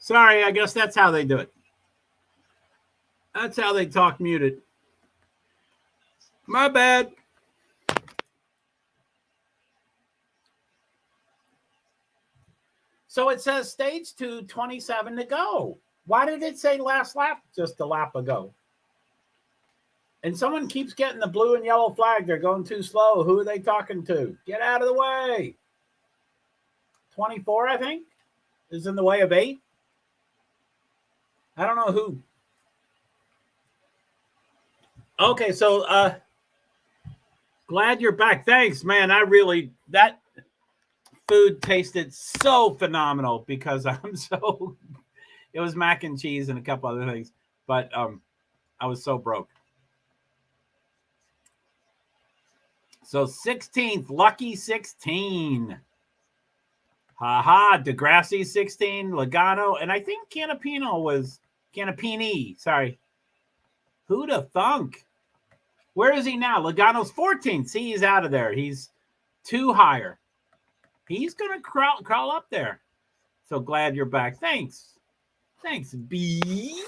Sorry, I guess that's how they do it. That's how they talk muted. My bad. So it says stage 2, 27 to go. Why did it say last lap just a lap ago? And someone keeps getting the blue and yellow flag. They're going too slow. Who are they talking to? Get out of the way. 24, I think, is in the way of 8. I don't know who. Okay, so glad you're back. Thanks, man. That food tasted so phenomenal because it was mac and cheese and a couple other things, but I was so broke. So 16th, lucky 16. Degrassi 16, Logano, and I think Canapini, sorry. Who'd have thunk? Where is he now? Logano's 14th. See, he's out of there. He's 2 higher. He's going to crawl up there. So glad you're back. Thanks, B.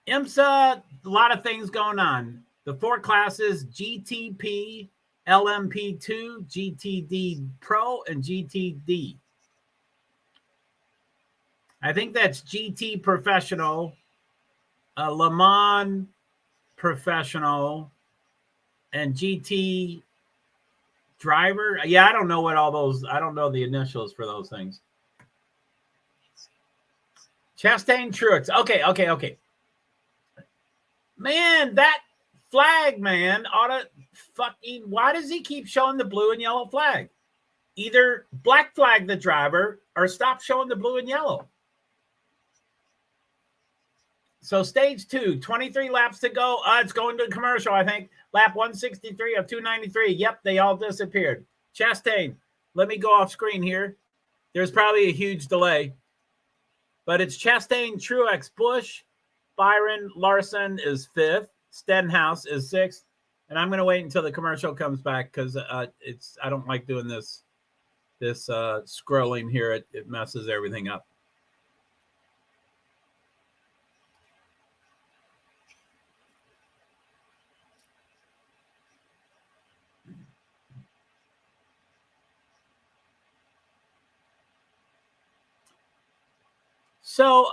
IMSA, a lot of things going on. The 4 classes, GTP, LMP2, GTD Pro, and GTD. I think that's GT Professional, Le Mans Professional, and GT Driver. Yeah, I don't know what all those, I don't know the initials for those things. Chastain Truex. Okay. Man, that flag, man, why does he keep showing the blue and yellow flag? Either black flag the driver or stop showing the blue and yellow. So stage 2, 23 laps to go. It's going to commercial, I think. Lap 163 of 293. Yep, they all disappeared. Chastain, let me go off screen here. There's probably a huge delay. But it's Chastain, Truex, Busch, Byron, Larson is 5th. Stenhouse is 6th. And I'm going to wait until the commercial comes back because I don't like doing this scrolling here. It messes everything up. So,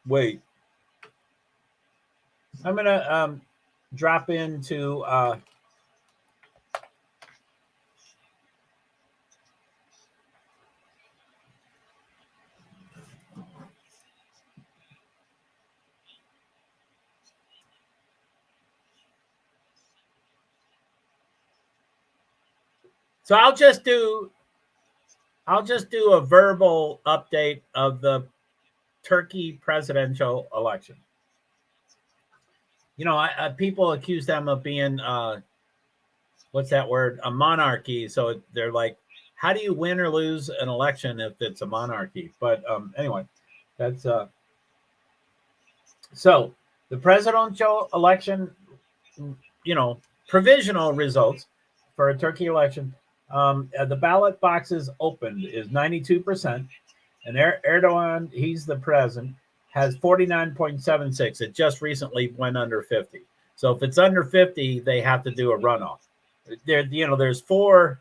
wait. I'm going to drop into so I'll just do a verbal update of the Turkey presidential election. You know, people accuse them of being what's that word? A monarchy. So they're like, how do you win or lose an election if it's a monarchy? But anyway, that's so the presidential election, you know, provisional results for a Turkey election. The ballot boxes opened is 92%, and Erdogan, he's the president, has 49.76. It just recently went under 50. So if it's under 50, they have to do a runoff. There's four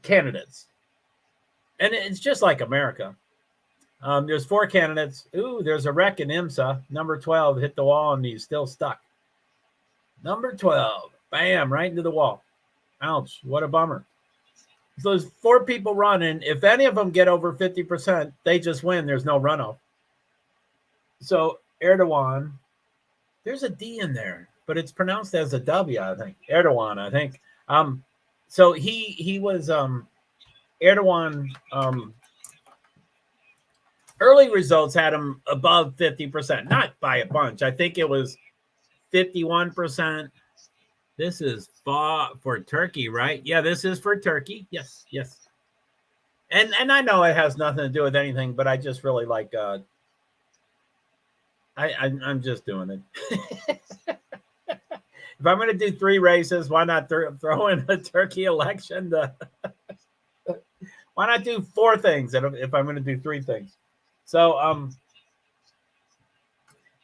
candidates, and it's just like America. There's 4 candidates. Ooh, there's a wreck in IMSA. Number 12 hit the wall and he's still stuck. Number 12, bam, right into the wall. Ouch, what a bummer. So there's 4 people running. If any of them get over 50%, they just win. There's no runoff. So Erdogan, there's a D in there, but it's pronounced as a W, I think. Erdogan, I think. So he was Erdogan. early results had him above 50%, not by a bunch. I think it was 51%. This is for Turkey, right? Yeah, this is for Turkey. Yes, yes. And I know it has nothing to do with anything, but I just really like I'm just doing it. If I'm going to do 3 races, why not throw in a Turkey election? Why not do 4 things if I'm going to do 3 things? So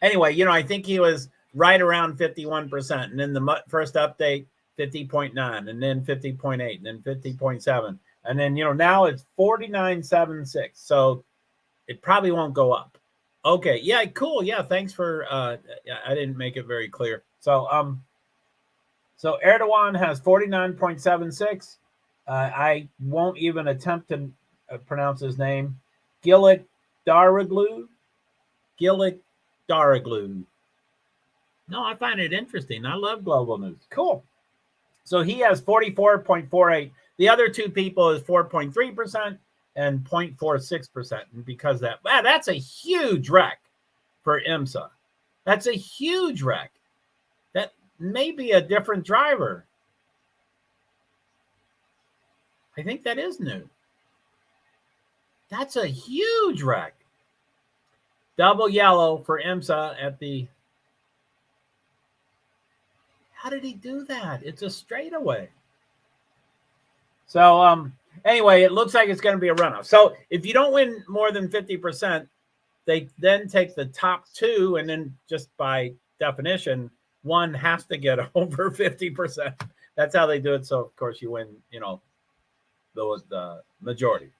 anyway, I think he was right around 51%, and then the first update 50.9, and then 50.8, and then 50.7, and then now it's 49.76. So it probably won't go up. Okay, yeah, cool. Yeah, thanks for I didn't make it very clear. So Erdogan has 49.76. I won't even attempt to pronounce his name. Gillik Daroglu. No, I find it interesting. I love global news. Cool. So he has 44.48. The other 2 people is 4.3% and 0.46%. And because that's a huge wreck for IMSA. That's a huge wreck. That may be a different driver. I think that is new. That's a huge wreck. Double yellow for IMSA at the... How did he do that? It's a straightaway. So anyway, it looks like it's going to be a runoff. So if you don't win more than 50%, they then take the top 2, and then just by definition, one has to get over 50%. That's how they do it. So of course you win, the majority.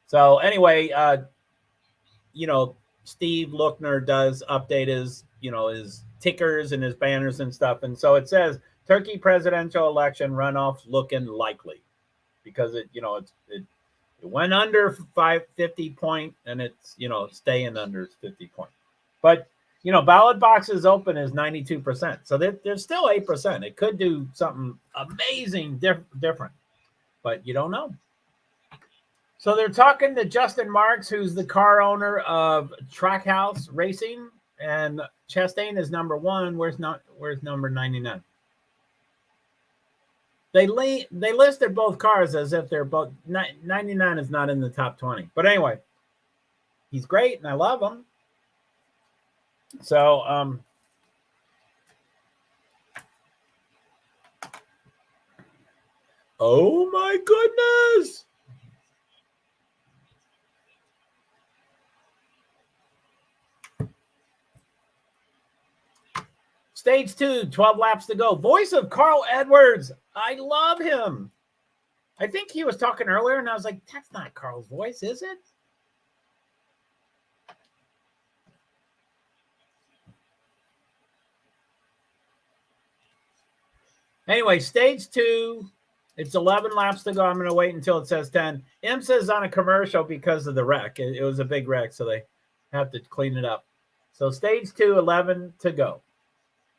So anyway, Steve Lookner does update his tickers and his banners and stuff. And so it says Turkey presidential election runoff looking likely, because it went under 550 point, and it's, staying under 50 point. But, ballot boxes open is 92%. So there's still 8%. It could do something amazing different, but you don't know. So they're talking to Justin Marks, who's the car owner of Trackhouse Racing, and Chastain is number 1. Where's number 99? They listed both cars as if they're both 99 is not in the top 20. But anyway, he's great and I love him. So oh my goodness. Stage 2, 12 laps to go. Voice of Carl Edwards. I love him. I think he was talking earlier, and I was like, that's not Carl's voice, is it? Anyway, stage 2, it's 11 laps to go. I'm going to wait until it says 10. IMSA is on a commercial because of the wreck. It was a big wreck, so they have to clean it up. So stage 2, 11 to go.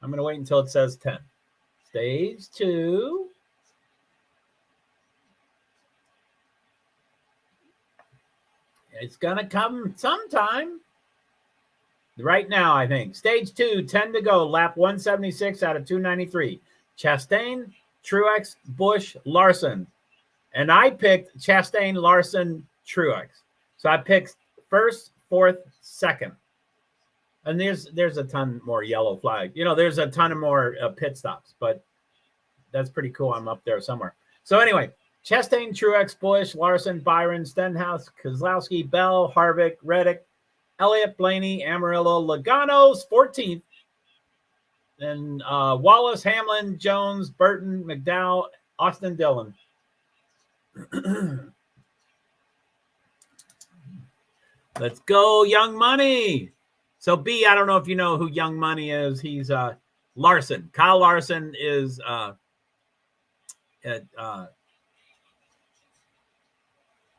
I'm going to wait until it says 10. Stage 2. It's going to come sometime. Right now, I think. Stage 2, 10 to go. Lap 176 out of 293. Chastain, Truex, Busch, Larson. And I picked Chastain, Larson, Truex. So I picked first, fourth, second. And there's a ton more yellow flag. There's a ton of more pit stops, but that's pretty cool. I'm up there somewhere. So anyway, Chastain, Truex, Busch, Larson, Byron, Stenhouse, Keselowski, Bell, Harvick, Reddick, Elliott, Blaney, Amarillo, Logano's 14th. Then Wallace, Hamlin, Jones, Burton, McDowell, Austin Dillon. Let's go, Young Money. So B, I don't know if you know who Young Money is. He's Larson. Kyle Larson is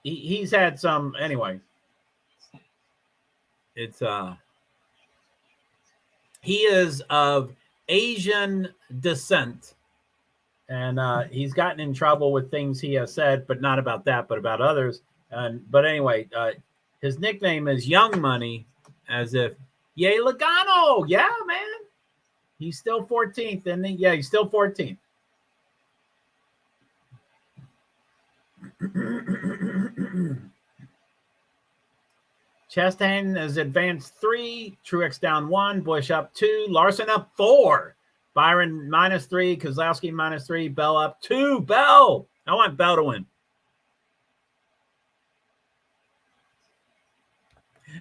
he's had some, anyway. It's he is of Asian descent, and he's gotten in trouble with things he has said, but not about that, but about others, But anyway, his nickname is Young Money, as if, yay, Logano. Yeah, man. He's still 14th. And yeah, he's still 14th. Chastain has advanced 3. Truex down 1. Busch up 2. Larson up 4. Byron -3. Keselowski -3. Bell up 2. Bell. I want Bell to win.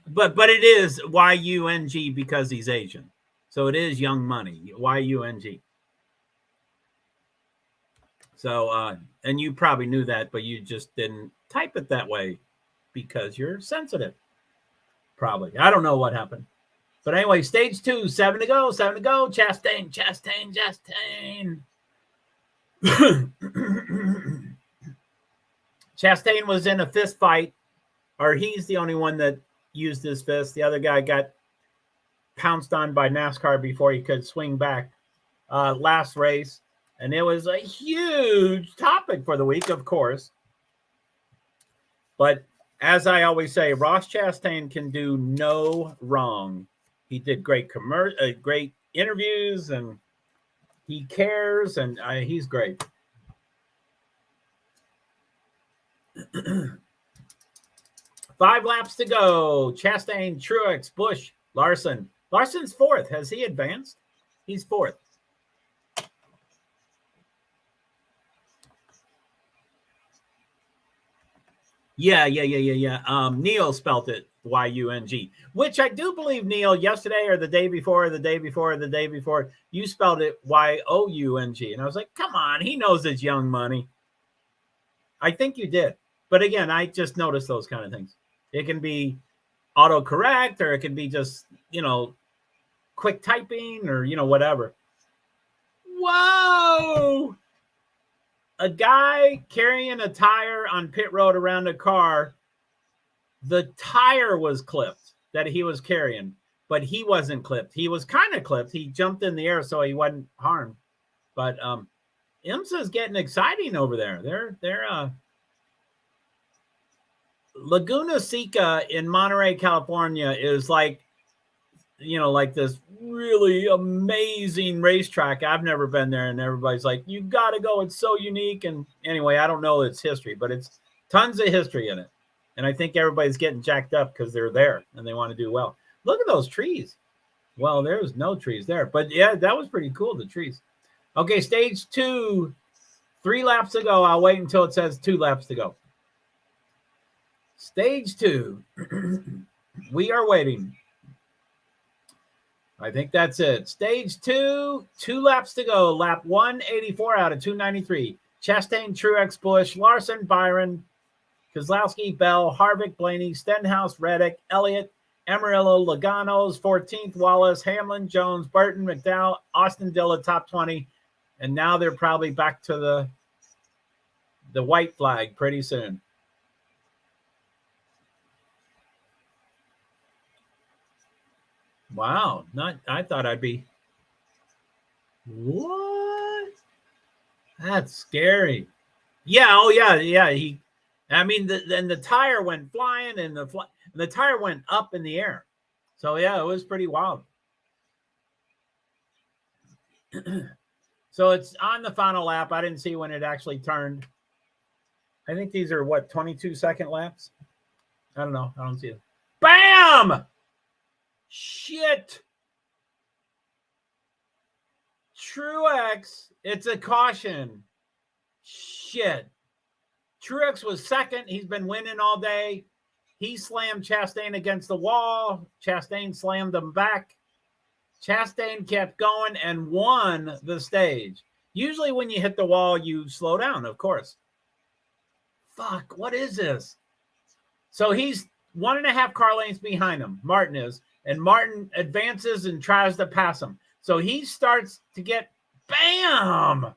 But it is Y-U-N-G because he's Asian. So it is Young Money. Y-U-N-G. So, and you probably knew that, but you just didn't type it that way because you're sensitive. Probably. I don't know what happened. But anyway, stage 2, 7 to go. Chastain. Chastain was in a fist fight, or he's the only one that used his fist. The other guy got pounced on by NASCAR before he could swing back last race. And it was a huge topic for the week, of course. But as I always say, Ross Chastain can do no wrong. He did great interviews, and he cares, and he's great. Five laps to go. Chastain, Truex, Busch, Larson. Larson's 4th. Has he advanced? He's 4th. Yeah. Neil spelt it Y-U-N-G, which I do believe, Neil, yesterday or the day before, you spelled it Y-O-U-N-G. And I was like, come on, he knows it's Young Money. I think you did. But again, I just noticed those kind of things. It can be autocorrect, or it can be just, quick typing, or, whatever. Whoa! A guy carrying a tire on pit road around a car. The tire was clipped that he was carrying, but he wasn't clipped. He was kind of clipped. He jumped in the air so he wasn't harmed. But IMSA is getting exciting over there. They're Laguna Seca in Monterey, California is like this really amazing racetrack. I've never been there, and everybody's like, you got to go. It's so unique. And anyway, I don't know its history, but it's tons of history in it. And I think everybody's getting jacked up because they're there and they want to do well. Look at those trees. Well, there's no trees there, but yeah, that was pretty cool, the trees. Okay, stage 2, 3 laps to go. I'll wait until it says 2 laps to go. Stage 2. We are waiting. I think that's it. Stage 2, 2 laps to go. Lap 184 out of 293. Chastain, Truex, Busch, Larson, Byron, Keselowski, Bell, Harvick, Blaney, Stenhouse, Reddick, Elliott, Amarillo, Logano's 14th, Wallace, Hamlin, Jones, Burton, McDowell, Austin Dillon, top 20. And now they're probably back to the white flag pretty soon. Wow. I thought I'd be. What? That's scary. Yeah. Oh, yeah. Yeah. The tire went flying, and the tire went up in the air. So, yeah, it was pretty wild. So it's on the final lap. I didn't see when it actually turned. I think these are 22-second laps? I don't know. I don't see it. Bam! Shit. Truex, it's a caution. Shit. Truex was 2nd. He's been winning all day. He slammed Chastain against the wall. Chastain slammed him back. Chastain kept going and won the stage. Usually when you hit the wall, you slow down, of course. Fuck, what is this? So he's 1.5 car lengths behind him. Martin is. And Martin advances and tries to pass him. So he starts to get, bam!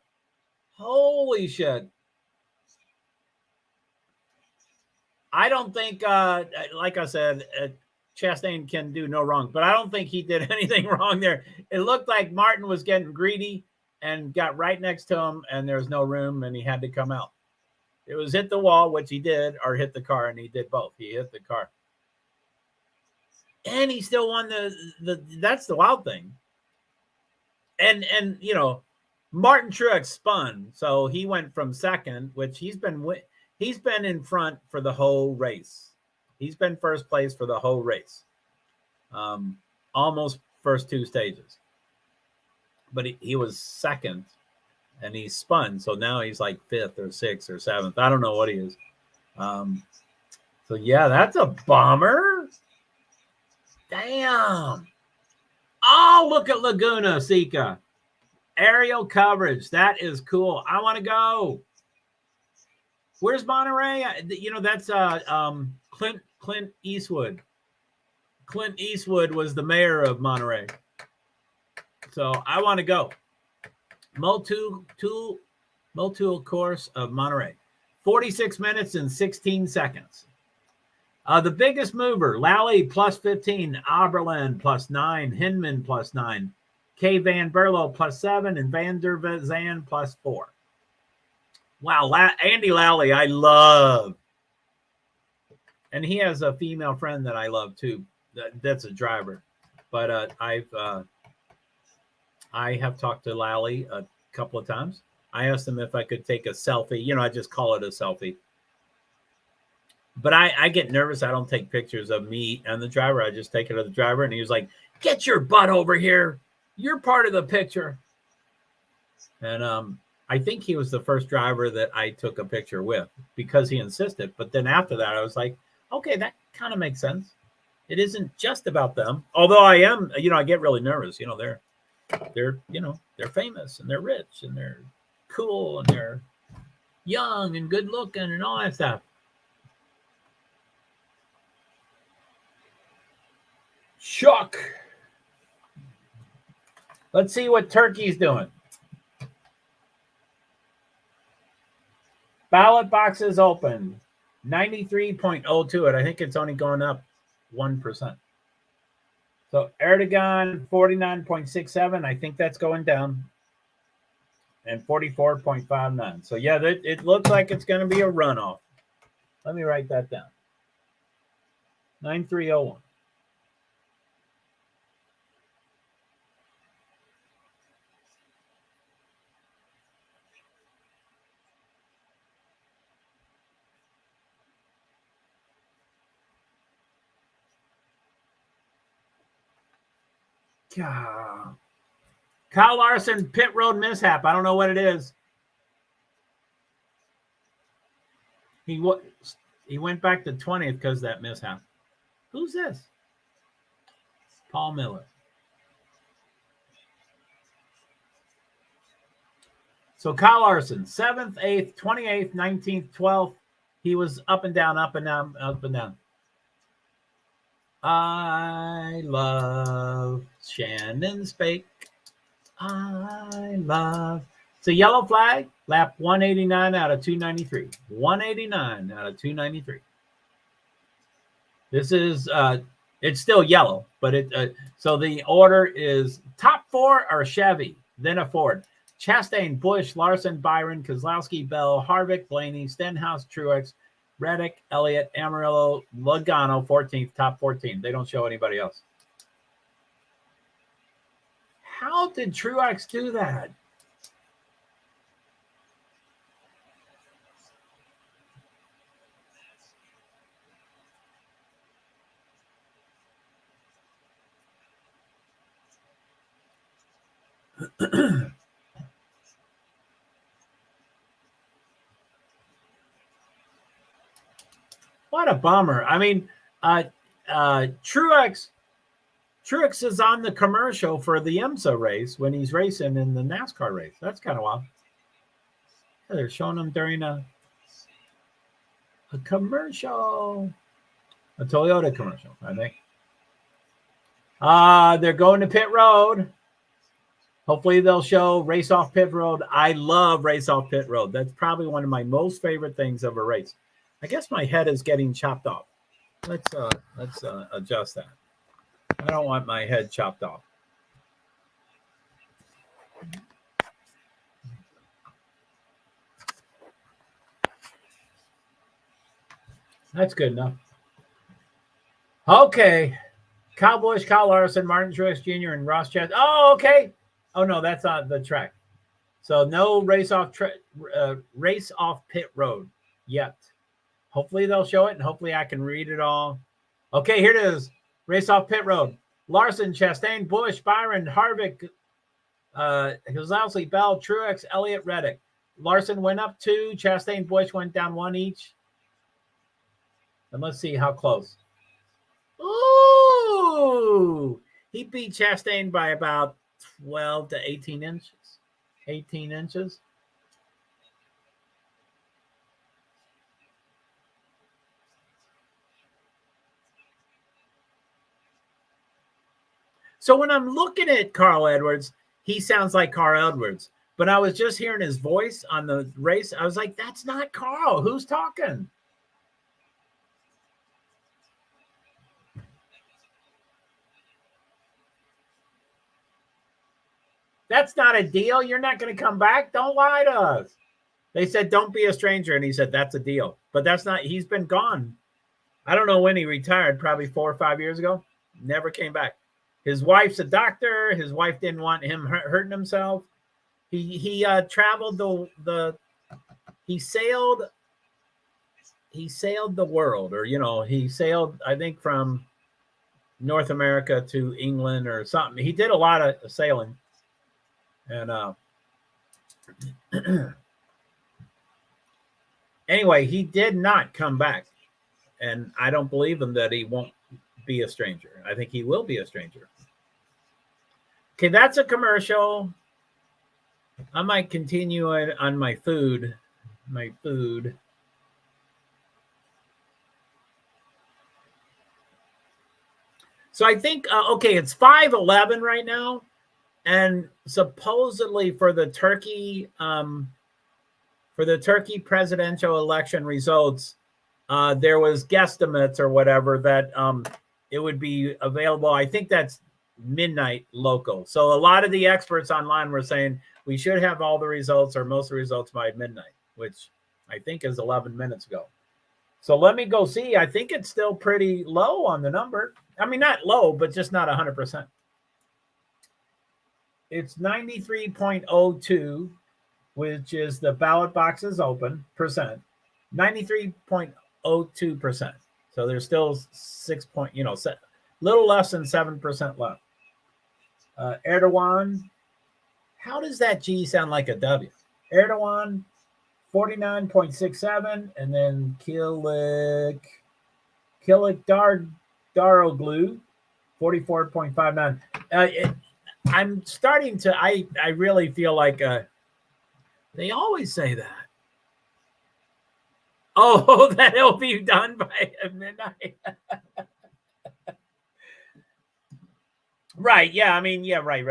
Holy shit. I don't think, like I said, Chastain can do no wrong, but I don't think he did anything wrong there. It looked like Martin was getting greedy and got right next to him, and there was no room, and he had to come out. It was hit the wall, which he did, or hit the car, and he did both. He hit the car. And he still won the that's the wild thing. And you know, Martin Truex spun, so he went from second, which he's been in front for the whole race. He's been first place for the whole race. Almost first two stages. But he was second, and he spun, so now he's like fifth or sixth or seventh. I don't know what he is. So yeah, that's a bummer. Damn. Oh, look at Laguna Seca. Aerial coverage. That is cool. I want to go. Where's Monterey? You know, that's Clint Eastwood. Clint Eastwood was the mayor of Monterey. So I want to go. Motul course of Monterey. 46 minutes and 16 seconds. The biggest mover, Lally plus 15, Oberlin plus 9, Hinman plus 9, K. Van Berlo plus 7, and Van der Zan plus 4. Wow, Andy Lally, I love. And he has a female friend that I love too. That's a driver. But I have talked to Lally a couple of times. I asked him if I could take a selfie. You know, I just call it a selfie. But I get nervous. I don't take pictures of me and the driver. I just take it of the driver. And he was like, get your butt over here. You're part of the picture. And I think he was the first driver that I took a picture with because he insisted. But then after that, I was like, okay, that kind of makes sense. It isn't just about them. Although I am, you know, I get really nervous. You know, they're famous and they're rich and they're cool and they're young and good looking and all that stuff. Shock. Let's see what Turkey's doing. Ballot boxes open. 93.02. I think it's only going up 1%. So Erdogan, 49.67. I think that's going down. And 44.59. So yeah, it looks like it's going to be a runoff. Let me write that down. 9301. God. Kyle Larson, pit road mishap. I don't know what it is. He went back to 20th because of that mishap. Who's this? Paul Miller. So Kyle Larson, 7th, 8th, 28th, 19th, 12th. He was up and down, up and down, up and down. I love Shannon Spake. I love. It's a yellow flag, lap 189 out of 293. 189 out of 293. This is, it's still yellow, but so the order is top 4 are Chevy, then a Ford. Chastain, Busch, Larson, Byron, Kozlowski, Bell, Harvick, Blaney, Stenhouse, Truex, Reddick, Elliott, Amarillo, Logano, 14th, top 14. They don't show anybody else. How did Truex do that? What a bummer. I mean, Truex is on the commercial for the IMSA race when he's racing in the NASCAR race. That's kind of wild. Yeah, they're showing him during a commercial, a Toyota commercial, I think. They're going to pit road. Hopefully they'll show race off pit road. I love race off pit road. That's probably one of my most favorite things of a race. I guess my head is getting chopped off. Let's adjust that. I don't want my head chopped off. That's good enough. Okay. Kyle Busch, Kyle Larson, Martin Truex Jr., and Ross Chastain. Oh, okay. Oh, no, that's on the track. So no race off pit road yet. Hopefully they'll show it, and hopefully I can read it all. Okay, here it is. Race off pit road. Larson, Chastain, Busch, Byron, Harvick, Kozlowski, Bell, Truex, Elliott, Reddick. Larson went up 2. Chastain, Busch went down 1 each. And let's see how close. Ooh! He beat Chastain by about 12 to 18 inches. 18 inches. So when I'm looking at Carl Edwards, he sounds like Carl Edwards. But I was just hearing his voice on the race. I was like, that's not Carl. Who's talking? That's not a deal. You're not going to come back. Don't lie to us. They said, don't be a stranger. And he said, that's a deal. But that's not, he's been gone. I don't know when he retired, probably 4 or 5 years ago. Never came back. His wife's a doctor. His wife didn't want him hurting himself. He traveled he sailed the world, or, he sailed, I think, from North America to England or something. He did a lot of sailing. And anyway, he did not come back. And I don't believe him that he won't be a stranger. I think he will be a stranger. Okay, that's a commercial. I might continue it on my food. So I think, okay, it's 5:11 right now. And supposedly for the Turkey presidential election results, there was guesstimates or whatever that it would be available. I think that's midnight local. So a lot of the experts online were saying we should have all the results or most of the results by midnight, which I think is 11 minutes ago. So let me go see. I think it's still pretty low on the number. I mean, not low, but just not 100%. It's 93.02, which is the ballot boxes open percent. 93.02%. So there's still little less than 7% left. Erdogan, how does that G sound like a W? Erdogan, 49.67, and then Kilik Daroglu, 44.59. I'm starting to, I really feel like they always say that. Oh, that it'll be done by midnight. Right. Yeah. I mean, yeah, right.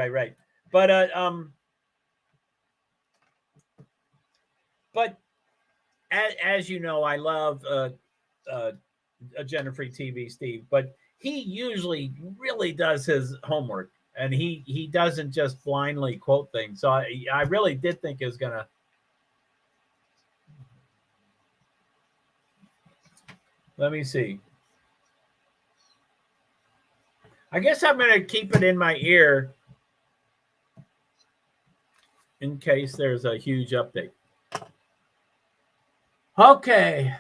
But as you know, I love Agenda-Free TV, Steve, but he usually really does his homework. And he doesn't just blindly quote things. So I really did think it was going to. Let me see. I guess I'm going to keep it in my ear in case there's a huge update. Okay.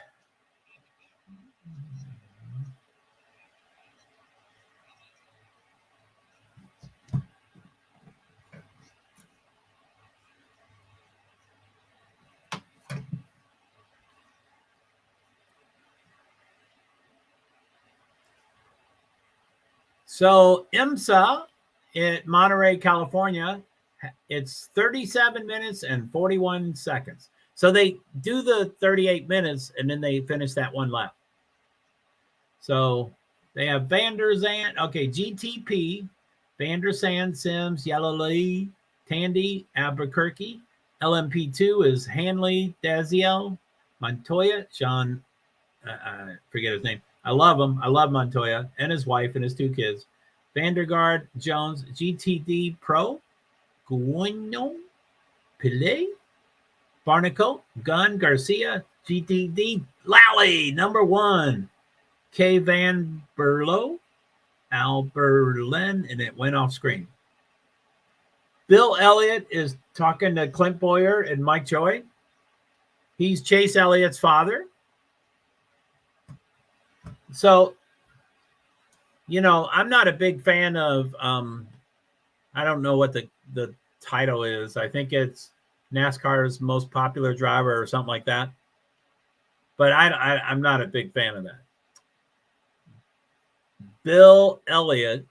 So IMSA in Monterey, California, it's 37 minutes and 41 seconds. So they do the 38 minutes and then they finish that one lap. So they have Van der Zand, okay, GTP, Van der Zand, Sims, Yellowlee, Tandy, Albuquerque. LMP2 is Hanley, Daziel, Montoya, Sean, I forget his name. I love him. I love Montoya and his wife and his 2 kids. Vandergaard, Jones, GTD Pro, Guino, Pillay, Barnicle, Gunn, Garcia, GTD Lally, number 1. K. Van Berlo, Al Berlin, and it went off screen. Bill Elliott is talking to Clint Boyer and Mike Joy. He's Chase Elliott's father. So, you know, I'm not a big fan of, I don't know what the title is. I think it's NASCAR's most popular driver or something like that. But I'm not a big fan of that. Bill Elliott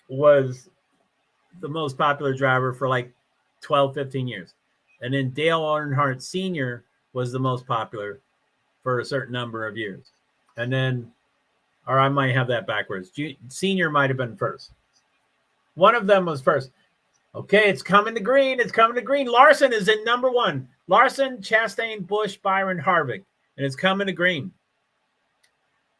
was the most popular driver for like 12, 15 years. And then Dale Earnhardt Sr. was the most popular for a certain number of years. And then, or I might have that backwards. Senior might have been first. One of them was first. Okay, it's coming to green. It's coming to green. Larson is in number 1. Larson, Chastain, Busch, Byron, Harvick. And it's coming to green.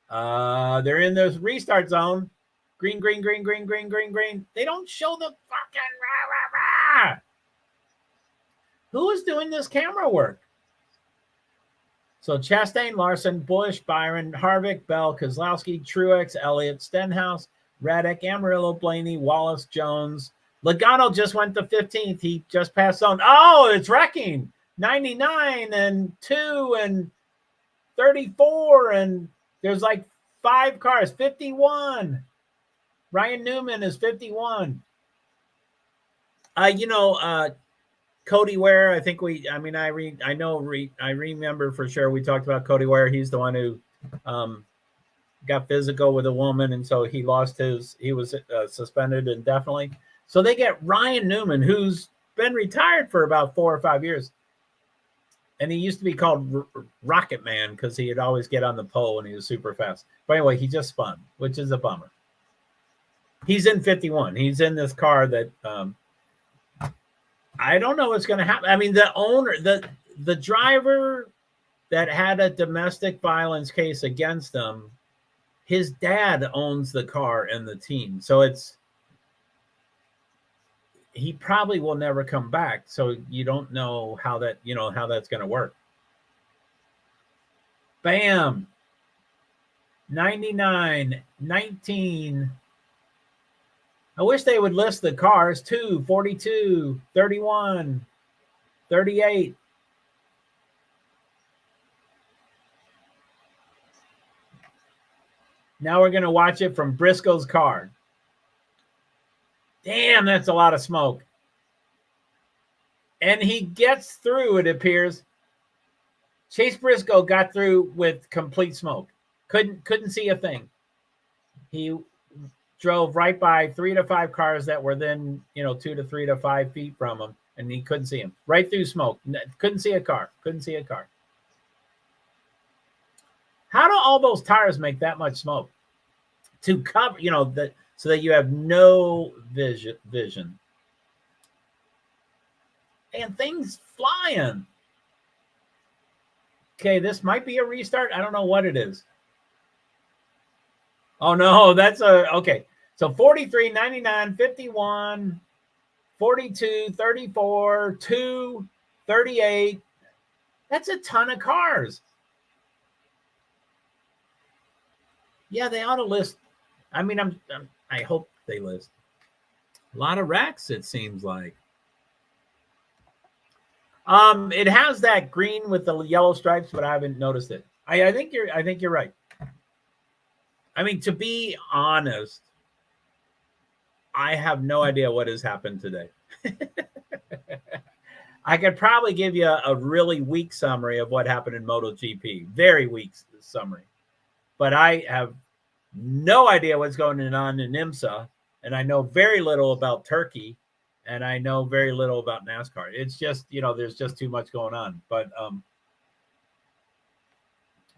They're in the restart zone. Green, green, green, green, green, green, green. They don't show the fucking rah, rah, rah. Who is doing this camera work? So Chastain, Larson, Busch, Byron, Harvick, Bell, Keselowski, Truex, Elliott, Stenhouse, Reddick, Amarillo, Blaney, Wallace, Jones. Logano just went to 15th. He just passed on. Oh, it's wrecking. 99 and 2 and 34. And there's like 5 cars. 51. Ryan Newman is 51. Cody Ware, I think I remember for sure we talked about Cody Ware. He's the one who got physical with a woman, and so he was suspended indefinitely. So they get Ryan Newman, who's been retired for about 4 or 5 years. And he used to be called Rocket Man because he'd always get on the pole and he was super fast. But anyway, he just spun, which is a bummer. He's in 51. He's in this car that I don't know what's going to happen. I mean, the owner, the driver that had a domestic violence case against him, his dad owns the car and the team. So he probably will never come back. So you don't know how that's going to work. Bam. 99, 19. I wish they would list the cars. 2, 42, 31, 38. Now we're going to watch it from Briscoe's car. Damn, that's a lot of smoke. And he gets through, it appears. Chase Briscoe got through with complete smoke. Couldn't see a thing. He drove right by 3 to 5 cars that were then, 2 to 3 to 5 feet from him, and he couldn't see him. Right through smoke. Couldn't see a car. How do all those tires make that much smoke? To cover, so that you have no vision. And things flying. Okay, this might be a restart. I don't know what it is. Oh, no, that's okay. So 43, 99, 51, 42, 34, 2, 38. That's a ton of cars. Yeah, they ought to list. I mean, I hope they list. A lot of wrecks, it seems like. It has that green with the yellow stripes, but I haven't noticed it. I think you're right. I mean, to be honest, I have no idea what has happened today. I could probably give you a really weak summary of what happened in MotoGP. Very weak summary. But I have no idea what's going on in IMSA, and I know very little about Turkey, and I know very little about NASCAR. It's just, there's just too much going on. But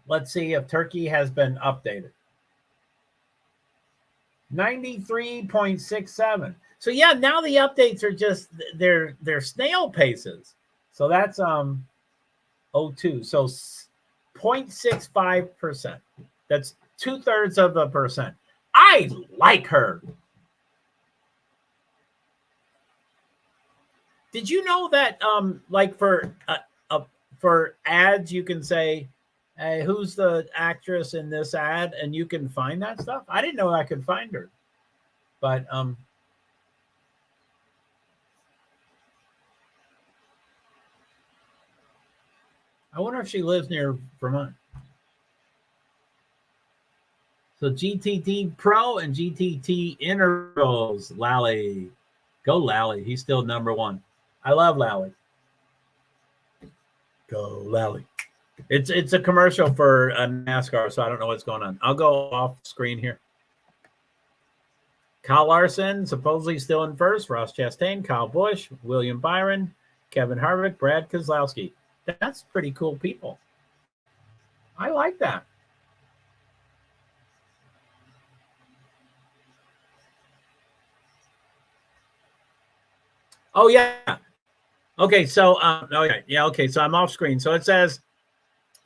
let's see if Turkey has been updated. 93.67. So yeah, now the updates are just they're snail paces. So that's 02. So 0.65%. That's 2/3%. I like her. Did you know that like for for ads, you can say, hey, who's the actress in this ad? And you can find that stuff. I didn't know I could find her. But I wonder if she lives near Vermont. So GTT Pro and GTT Intervals. Lally. Go Lally. He's still number one. I love Lally. Go Lally. It's a commercial for NASCAR, so I don't know what's going on. I'll go off screen here. Kyle Larson, supposedly still in first. Ross Chastain, Kyle Busch, William Byron, Kevin Harvick, Brad Keselowski. That's pretty cool people. I like that. Oh, yeah. Okay, so, okay. Yeah, okay, so I'm off screen. So it says,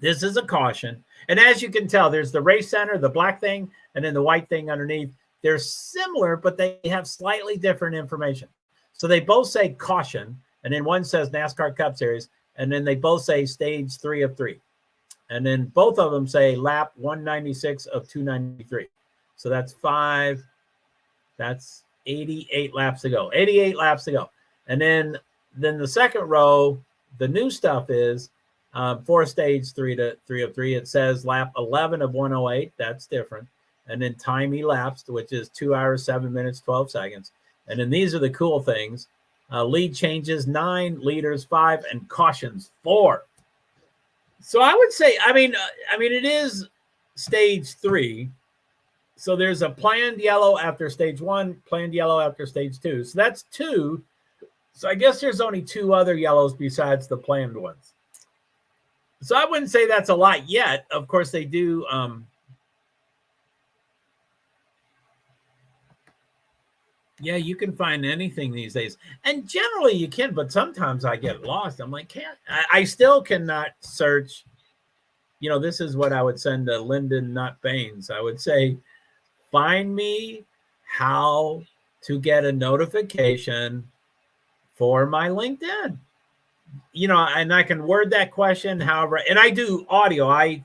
this is a caution. And as you can tell, there's the race center, the black thing, and then the white thing underneath. They're similar, but they have slightly different information. So they both say caution, and then one says NASCAR Cup Series, and then they both say stage 3 of 3. And then both of them say lap 196 of 293. So that's 5. That's 88 laps to go. 88 laps to go. And then the second row, the new stuff is for stage 3 to 3 of 3. It says lap 11 of 108. That's different. And then time elapsed, which is 2 hours, 7 minutes, 12 seconds. And then these are the cool things. Lead changes 9, leaders 5, and cautions 4. So I would say, I mean, it is stage 3. So there's a planned yellow after stage 1, planned yellow after stage 2. So that's 2. So I guess there's only 2 other yellows besides the planned ones. So I wouldn't say that's a lot yet. Of course, they do. Yeah, you can find anything these days. And generally you can, but sometimes I get lost. I'm like, I still cannot search. You know, this is what I would send to Lyndon, not Baines. I would say, find me how to get a notification for my LinkedIn. You know, and I can word that question however, and I do audio. I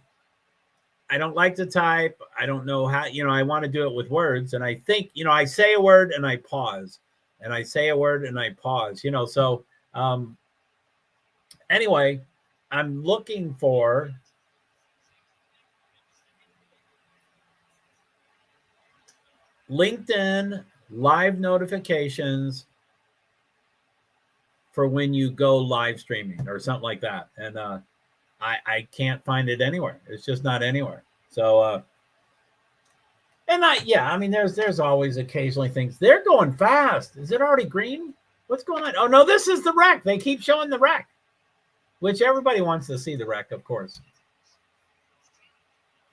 don't like to type. I don't know how, you know, I want to do it with words. And I think, you know, I say a word and I pause, and I say a word and I pause, you know. So anyway, I'm looking for LinkedIn live notifications for when you go live streaming or something like that. And I can't find it anywhere. It's just not anywhere. So, I mean, there's always occasionally things. They're going fast. Is it already green? What's going on? Oh, no, this is the wreck. They keep showing the wreck, which everybody wants to see the wreck, of course.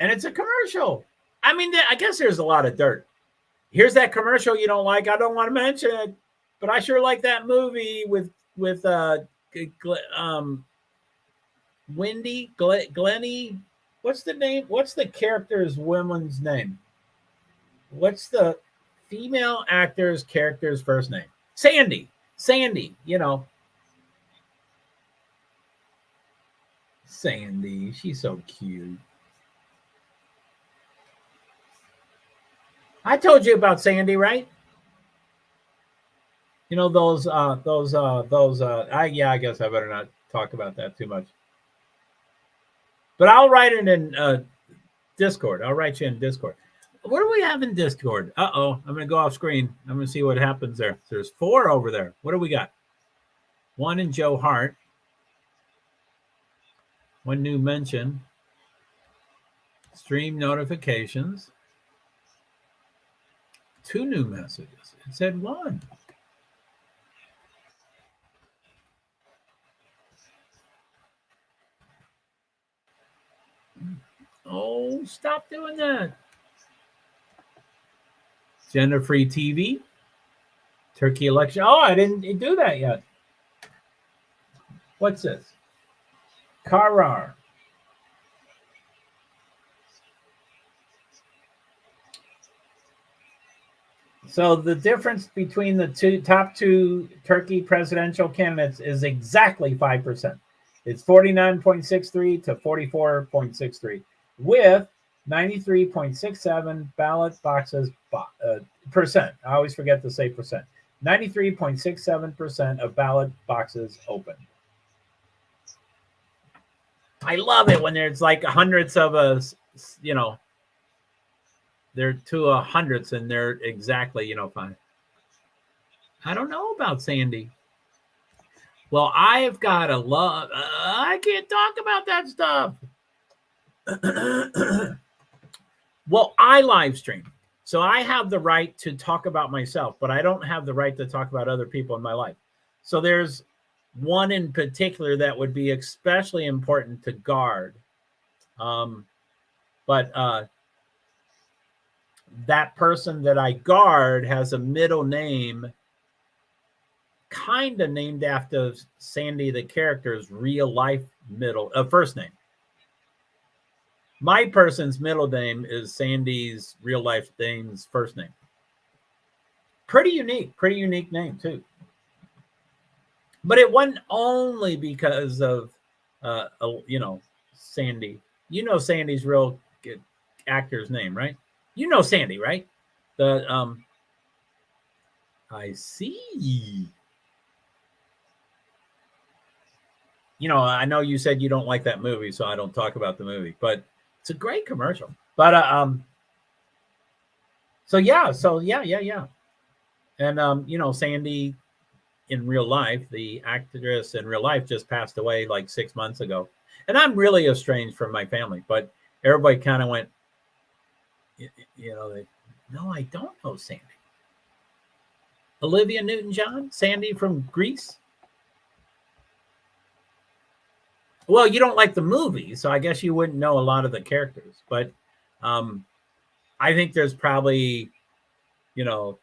And it's a commercial. I mean, I guess there's a lot of dirt. Here's that commercial you don't like. I don't want to mention it, but I sure like that movie with Glennie. What's the name? What's the character's woman's name? What's the female actor's character's first name? Sandy, you know. Sandy, she's so cute. I told you about Sandy, right? You know, I guess I better not talk about that too much. But I'll write it in Discord. I'll write you in Discord. What do we have in Discord? Uh-oh. I'm going to go off screen. I'm going to see what happens there. There's 4 over there. What do we got? 1 in JoeHart. 1 new mention. Stream notifications. 2 new messages. It said 1. Oh, stop doing that. Gender-free TV. Turkey election. Oh, I didn't do that yet. What's this? Karar. So the difference between the top two Turkey presidential candidates is exactly 5%. It's 49.63 to 44.63 with 93.67 ballot boxes percent. I always forget to say percent. 93.67% of ballot boxes open. I love it when there's like hundreds of us, you know, they're to hundreds and they're exactly, you know, fine. I don't know about Sandy. Well, I've got a love. I can't talk about that stuff. Well, I live stream. So I have the right to talk about myself, but I don't have the right to talk about other people in my life. So there's one in particular that would be especially important to guard. But that person that I guard has a middle name kind of named after Sandy the character's real life first name. My person's middle name is Sandy's real life name's first name. Pretty unique name too. But it wasn't only because of you know, Sandy. You know Sandy's real actor's name, right? You know Sandy, right? I see. You know, I know you said you don't like that movie, so I don't talk about the movie, but it's a great commercial. But so yeah. And you know, Sandy in real life, the actress in real life just passed away like 6 months ago. And I'm really estranged from my family, but everybody kind of went, you know, no, I don't know Sandy. Olivia Newton-John, Sandy from Greece. Well, you don't like the movie, so I guess you wouldn't know a lot of the characters. But I think there's probably, you know,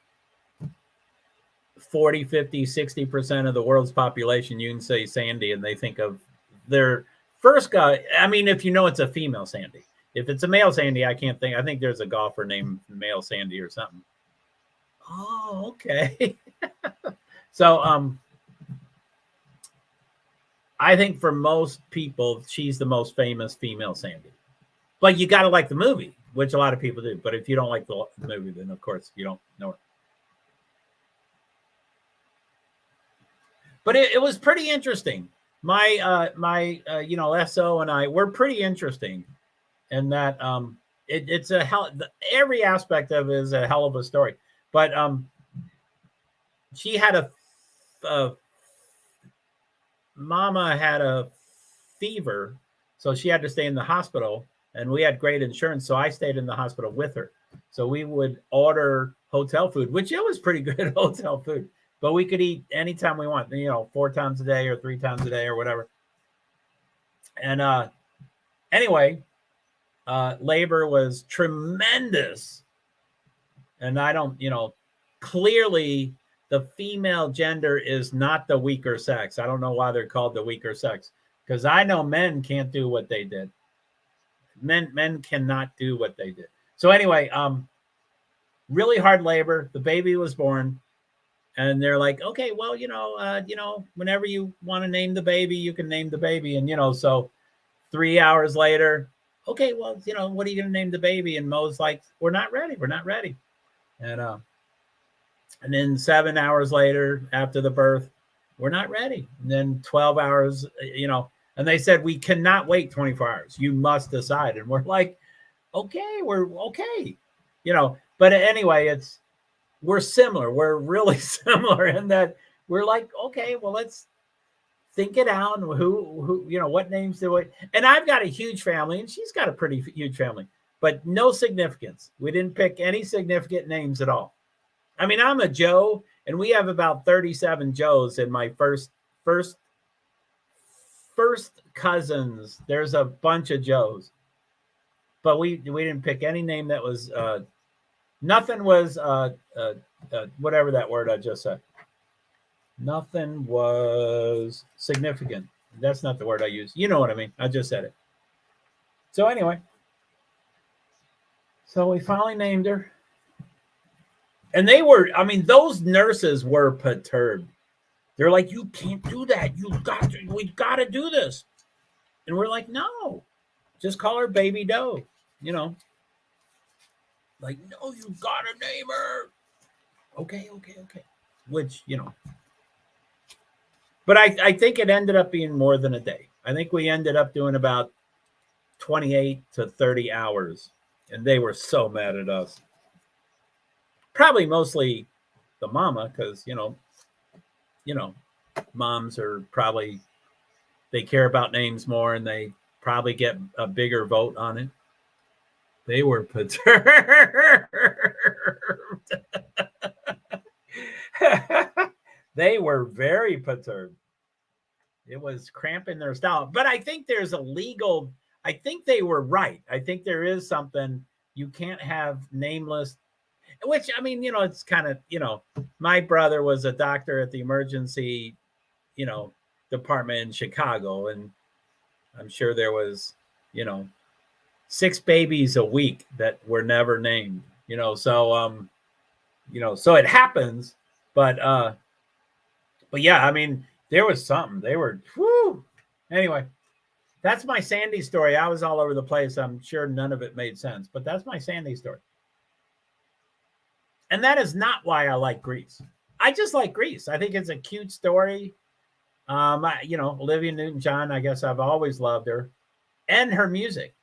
40, 50, 60% of the world's population, you can say Sandy, and they think of their first guy. I mean, if you know it's a female Sandy. If it's a male Sandy, I can't think. I think there's a golfer named Male Sandy or something. Oh, okay. So, I think for most people, she's the most famous female Sandy. But you got to like the movie, which a lot of people do. But if you don't like the movie, then of course you don't know her. But it was pretty interesting. My you know, SO and I were pretty interesting, and that it's a hell. Every aspect of it is a hell of a story. But she had Mama had a fever, so she had to stay in the hospital, and we had great insurance, so I stayed in the hospital with her. So we would order hotel food, which it was pretty good hotel food, but we could eat anytime we want, you know, 4 times a day or 3 times a day or whatever. And anyway, labor was tremendous. And I don't, you know, clearly the female gender is not the weaker sex. I don't know why they're called the weaker sex, because I know men can't do what they did. Men cannot do what they did. So anyway, really hard labor. The baby was born, and they're like, okay, well, you know, whenever you want to name the baby, you can name the baby. And, you know, so 3 hours later, okay, well, you know, what are you going to name the baby? And Mo's like, we're not ready. And then 7 hours later, after the birth, we're not ready. And then 12 hours, you know, and they said, we cannot wait 24 hours. You must decide. And we're like, okay, we're okay. You know, but anyway, we're similar. We're really similar in that we're like, okay, well, let's think it out. Who, you know, what names do we? And I've got a huge family, and she's got a pretty huge family, but no significance. We didn't pick any significant names at all. I mean, I'm a Joe, and we have about 37 Joes in my first cousins. There's a bunch of Joes, but we didn't pick any name that was nothing was whatever that word I just said. Nothing was significant. That's not the word I use. You know what I mean? I just said it. So anyway, so we finally named her. And they were, I mean, those nurses were perturbed. They're like, you can't do that. We got to do this. And we're like, no, just call her Baby Doe. Like, no, you got to name her. Okay. Which, but I think it ended up being more than a day. I think we ended up doing about 28 to 30 hours. And they were so mad at us. Probably mostly the mama, because, moms are probably, they care about names more and they probably get a bigger vote on it. They were perturbed. They were very perturbed. It was cramping their style. But I think there's a legal, I think they were right. I think there is something, you can't have nameless, which, I mean, it's kind of, my brother was a doctor at the emergency, department in Chicago. And I'm sure there was, 6 babies a week that were never named, so it happens, but yeah, I mean, there was something. They were, whoo. Anyway, that's my Sandy story. I was all over the place. I'm sure none of it made sense, but that's my Sandy story. And that is not why I like Grease. I just like Grease. I think it's a cute story. Olivia Newton-John, I guess I've always loved her, and her music.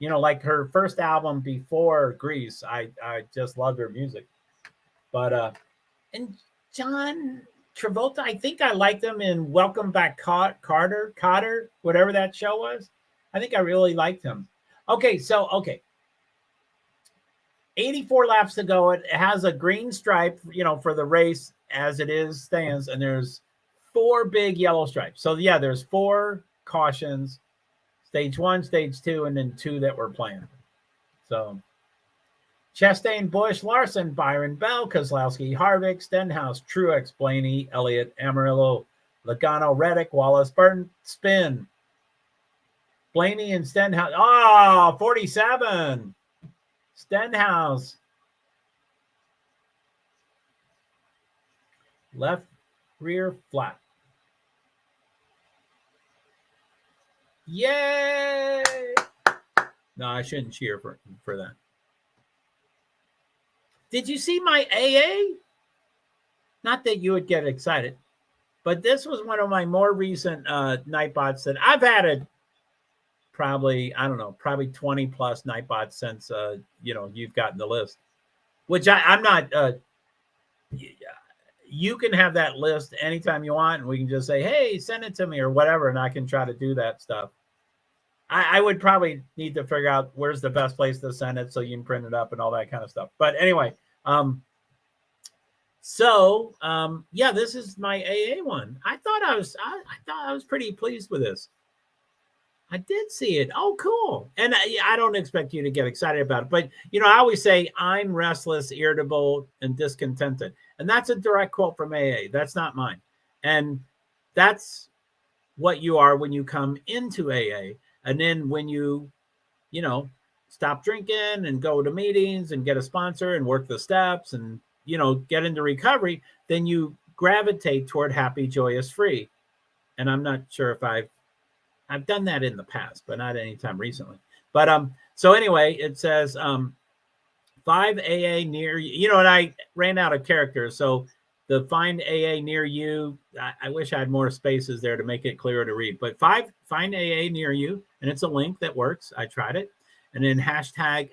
Like her first album before Grease, I just loved her music. But and John Travolta, I think I liked him in Welcome Back Kotter, whatever that show was. I think I really liked him. Okay. 84 laps to go. It has a green stripe, for the race as it stands, and there's 4 big yellow stripes. So yeah, there's 4 cautions. Stage 1, stage 2, and then 2 that were planned. So Chastain, Busch, Larson, Byron, Bell, Keselowski, Harvick, Stenhouse, Truex, Blaney, Elliott, Amarillo, Logano, Reddick, Wallace, Burton, Spin. Blaney and Stenhouse. 47. Stenhouse. Left rear flat. Yay! No, I shouldn't cheer for that. Did you see my AA? Not that you would get excited, but this was one of my more recent Nightbots that I've had probably 20 plus Nightbots since you've gotten the list, which I'm not. You can have that list anytime you want, and we can just say, hey, send it to me or whatever, and I can try to do that stuff. I would probably need to figure out where's the best place to send it so you can print it up and all that kind of stuff. But anyway, yeah, this is my AA one. I thought I was pretty pleased with this. I did see it. Oh, cool. And I don't expect you to get excited about it, but I always say I'm restless, irritable, and discontented. And that's a direct quote from AA. That's not mine. And that's what you are when you come into AA. And then when you stop drinking and go to meetings and get a sponsor and work the steps and, get into recovery, then you gravitate toward happy, joyous, free. And I'm not sure if I've done that in the past, but not anytime recently. But so anyway, it says 5 AA near you. And I ran out of characters. So the find AA near you, I wish I had more spaces there to make it clearer to read. But find AA near you, and it's a link that works. I tried it. And then hashtag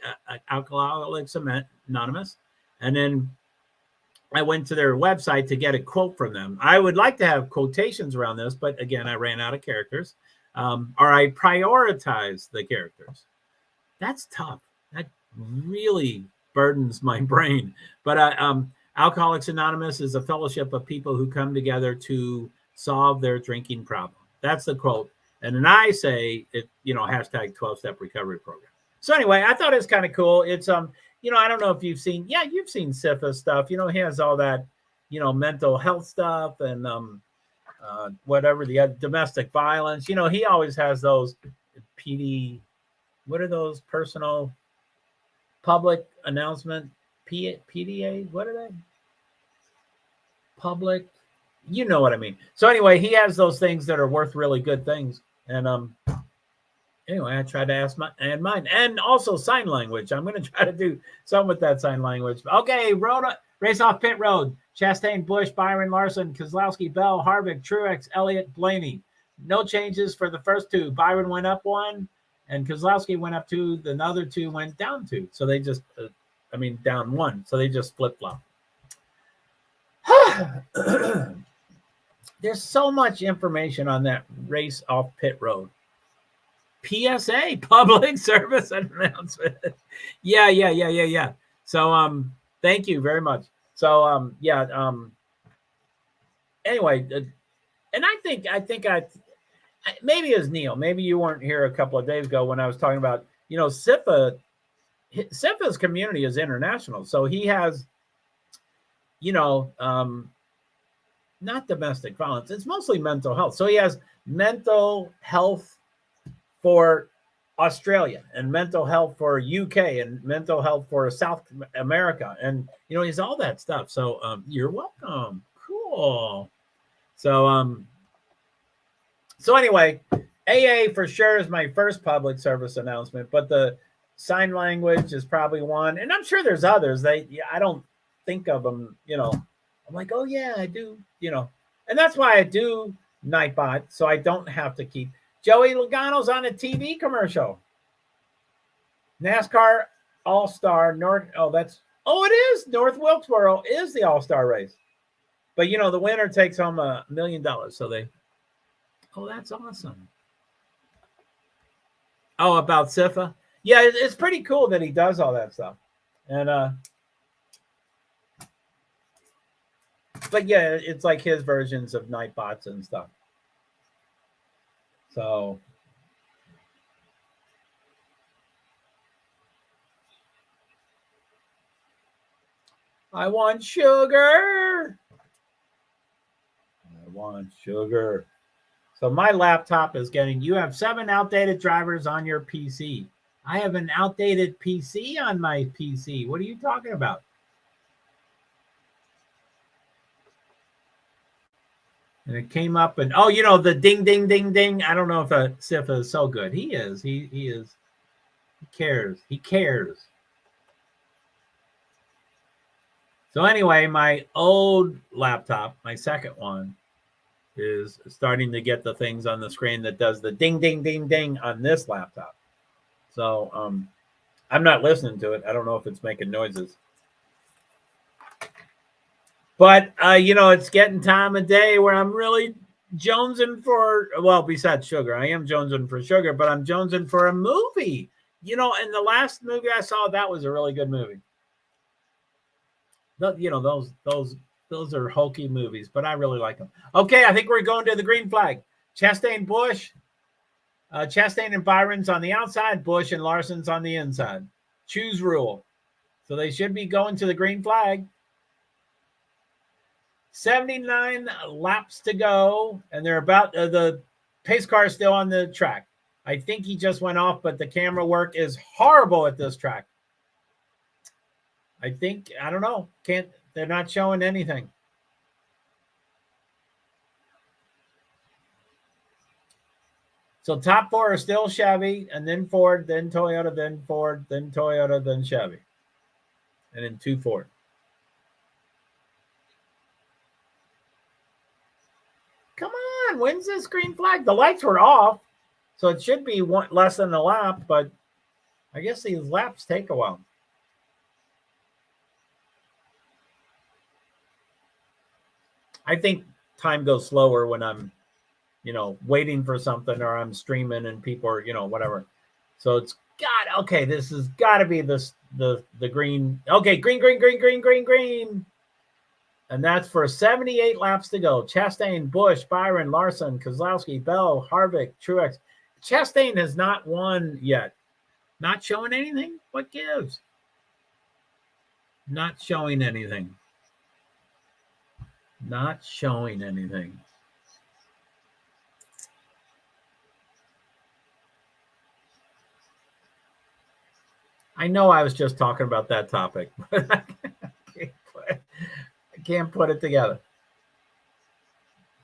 Alcoholics Anonymous. And then I went to their website to get a quote from them. I would like to have quotations around this, but again, I ran out of characters. Or I prioritize the characters. That's tough. That really burdens my brain. But Alcoholics Anonymous is a fellowship of people who come together to solve their drinking problem. That's the quote. And then I say it, hashtag 12-step recovery program. So anyway, I thought it was kind of cool. It's I don't know if you've seen Sifa stuff. He has all that, mental health stuff and whatever, the domestic violence. He always has those PD. What are those personal public announcement? PDA? What are they? Public. You know what I mean. So anyway, he has those things that are worth really good things. And Anyway, I tried to add mine, and also sign language. I'm going to try to do something with that sign language. Okay, race off pit road. Chastain, Busch, Byron, Larson, Keselowski, Bell, Harvick, Truex, Elliott, Blaney. No changes for the first two. Byron went up one, and Keselowski went up two. The other two went down two. So they just, down one. So they just flip-flop. There's so much information on that race off pit road. PSA, public service announcement. Yeah. So, thank you very much. So, anyway, and I think maybe it was Neil. Maybe you weren't here a couple of days ago when I was talking about, SIFA's community is international. So he has, not domestic violence. It's mostly mental health. So he has mental health for Australia and mental health for UK and mental health for South America. And, he's all that stuff. So you're welcome. Cool. So, anyway, AA for sure is my first public service announcement, but the sign language is probably one. And I'm sure there's others. I don't think of them, I'm like, oh yeah, I do, and that's why I do Nightbot. So I don't have to keep. Joey Logano's on a TV commercial. NASCAR All-Star it is North Wilkesboro is the All-Star race. But the winner takes home $1 million. So that's awesome. Oh, about SIFA? Yeah, it's pretty cool that he does all that stuff. And but yeah, it's like his versions of Nightbots and stuff. So I want sugar. So my laptop is you have 7 outdated drivers on your PC. I have an outdated PC on my PC. What are you talking about? And it came up and, the ding, ding, ding, ding. I don't know if SIFA is so good. He is. He is. He cares. So anyway, my old laptop, my second one, is starting to get the things on the screen that does the ding, ding, ding, ding on this laptop. So I'm not listening to it. I don't know if it's making noises. But, it's getting time of day where I'm really jonesing for, besides sugar. I am jonesing for sugar, but I'm jonesing for a movie. And the last movie I saw, that was a really good movie. Those are hokey movies, but I really like them. Okay, I think we're going to the green flag. Chastain, Busch. Chastain and Byron's on the outside. Busch and Larson's on the inside. Choose rule. So they should be going to the green flag. 79 laps to go, and they're about the pace car is still on the track. I think he just went off, but the camera work is horrible at this track. I don't know. They're not showing anything. So top 4 are still Chevy, and then Ford, then Toyota, then Ford, then Toyota, then Chevy. And then 2 Ford. Come on, when's this green flag? The lights were off, so it should be less than a lap, but I guess these laps take a while. I think time goes slower when I'm, waiting for something or I'm streaming and people are, whatever. So this has got to be the green. Okay, green. And that's for 78 laps to go. Chastain, Busch, Byron, Larson, Keselowski, Bell, Harvick, Truex. Chastain has not won yet. Not showing anything? What gives? Not showing anything. Not showing anything. I know I was just talking about that topic, but I can't put it together.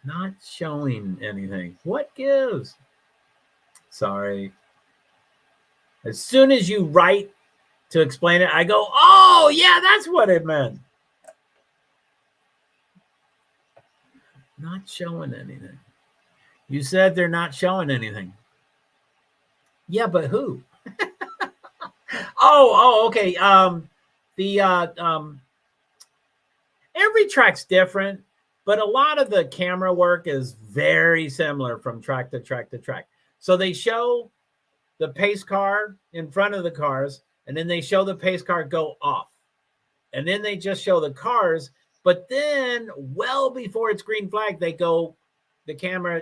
Not showing anything. What gives? Sorry. As soon as you write to explain it, I go, oh, yeah, that's what it meant. Not showing anything. You said they're not showing anything. Yeah, but who? Okay. Every track's different, but a lot of the camera work is very similar from track to track to track. So they show the pace car in front of the cars, and then they show the pace car go off. And then they just show the cars, but then well before it's green flag, the camera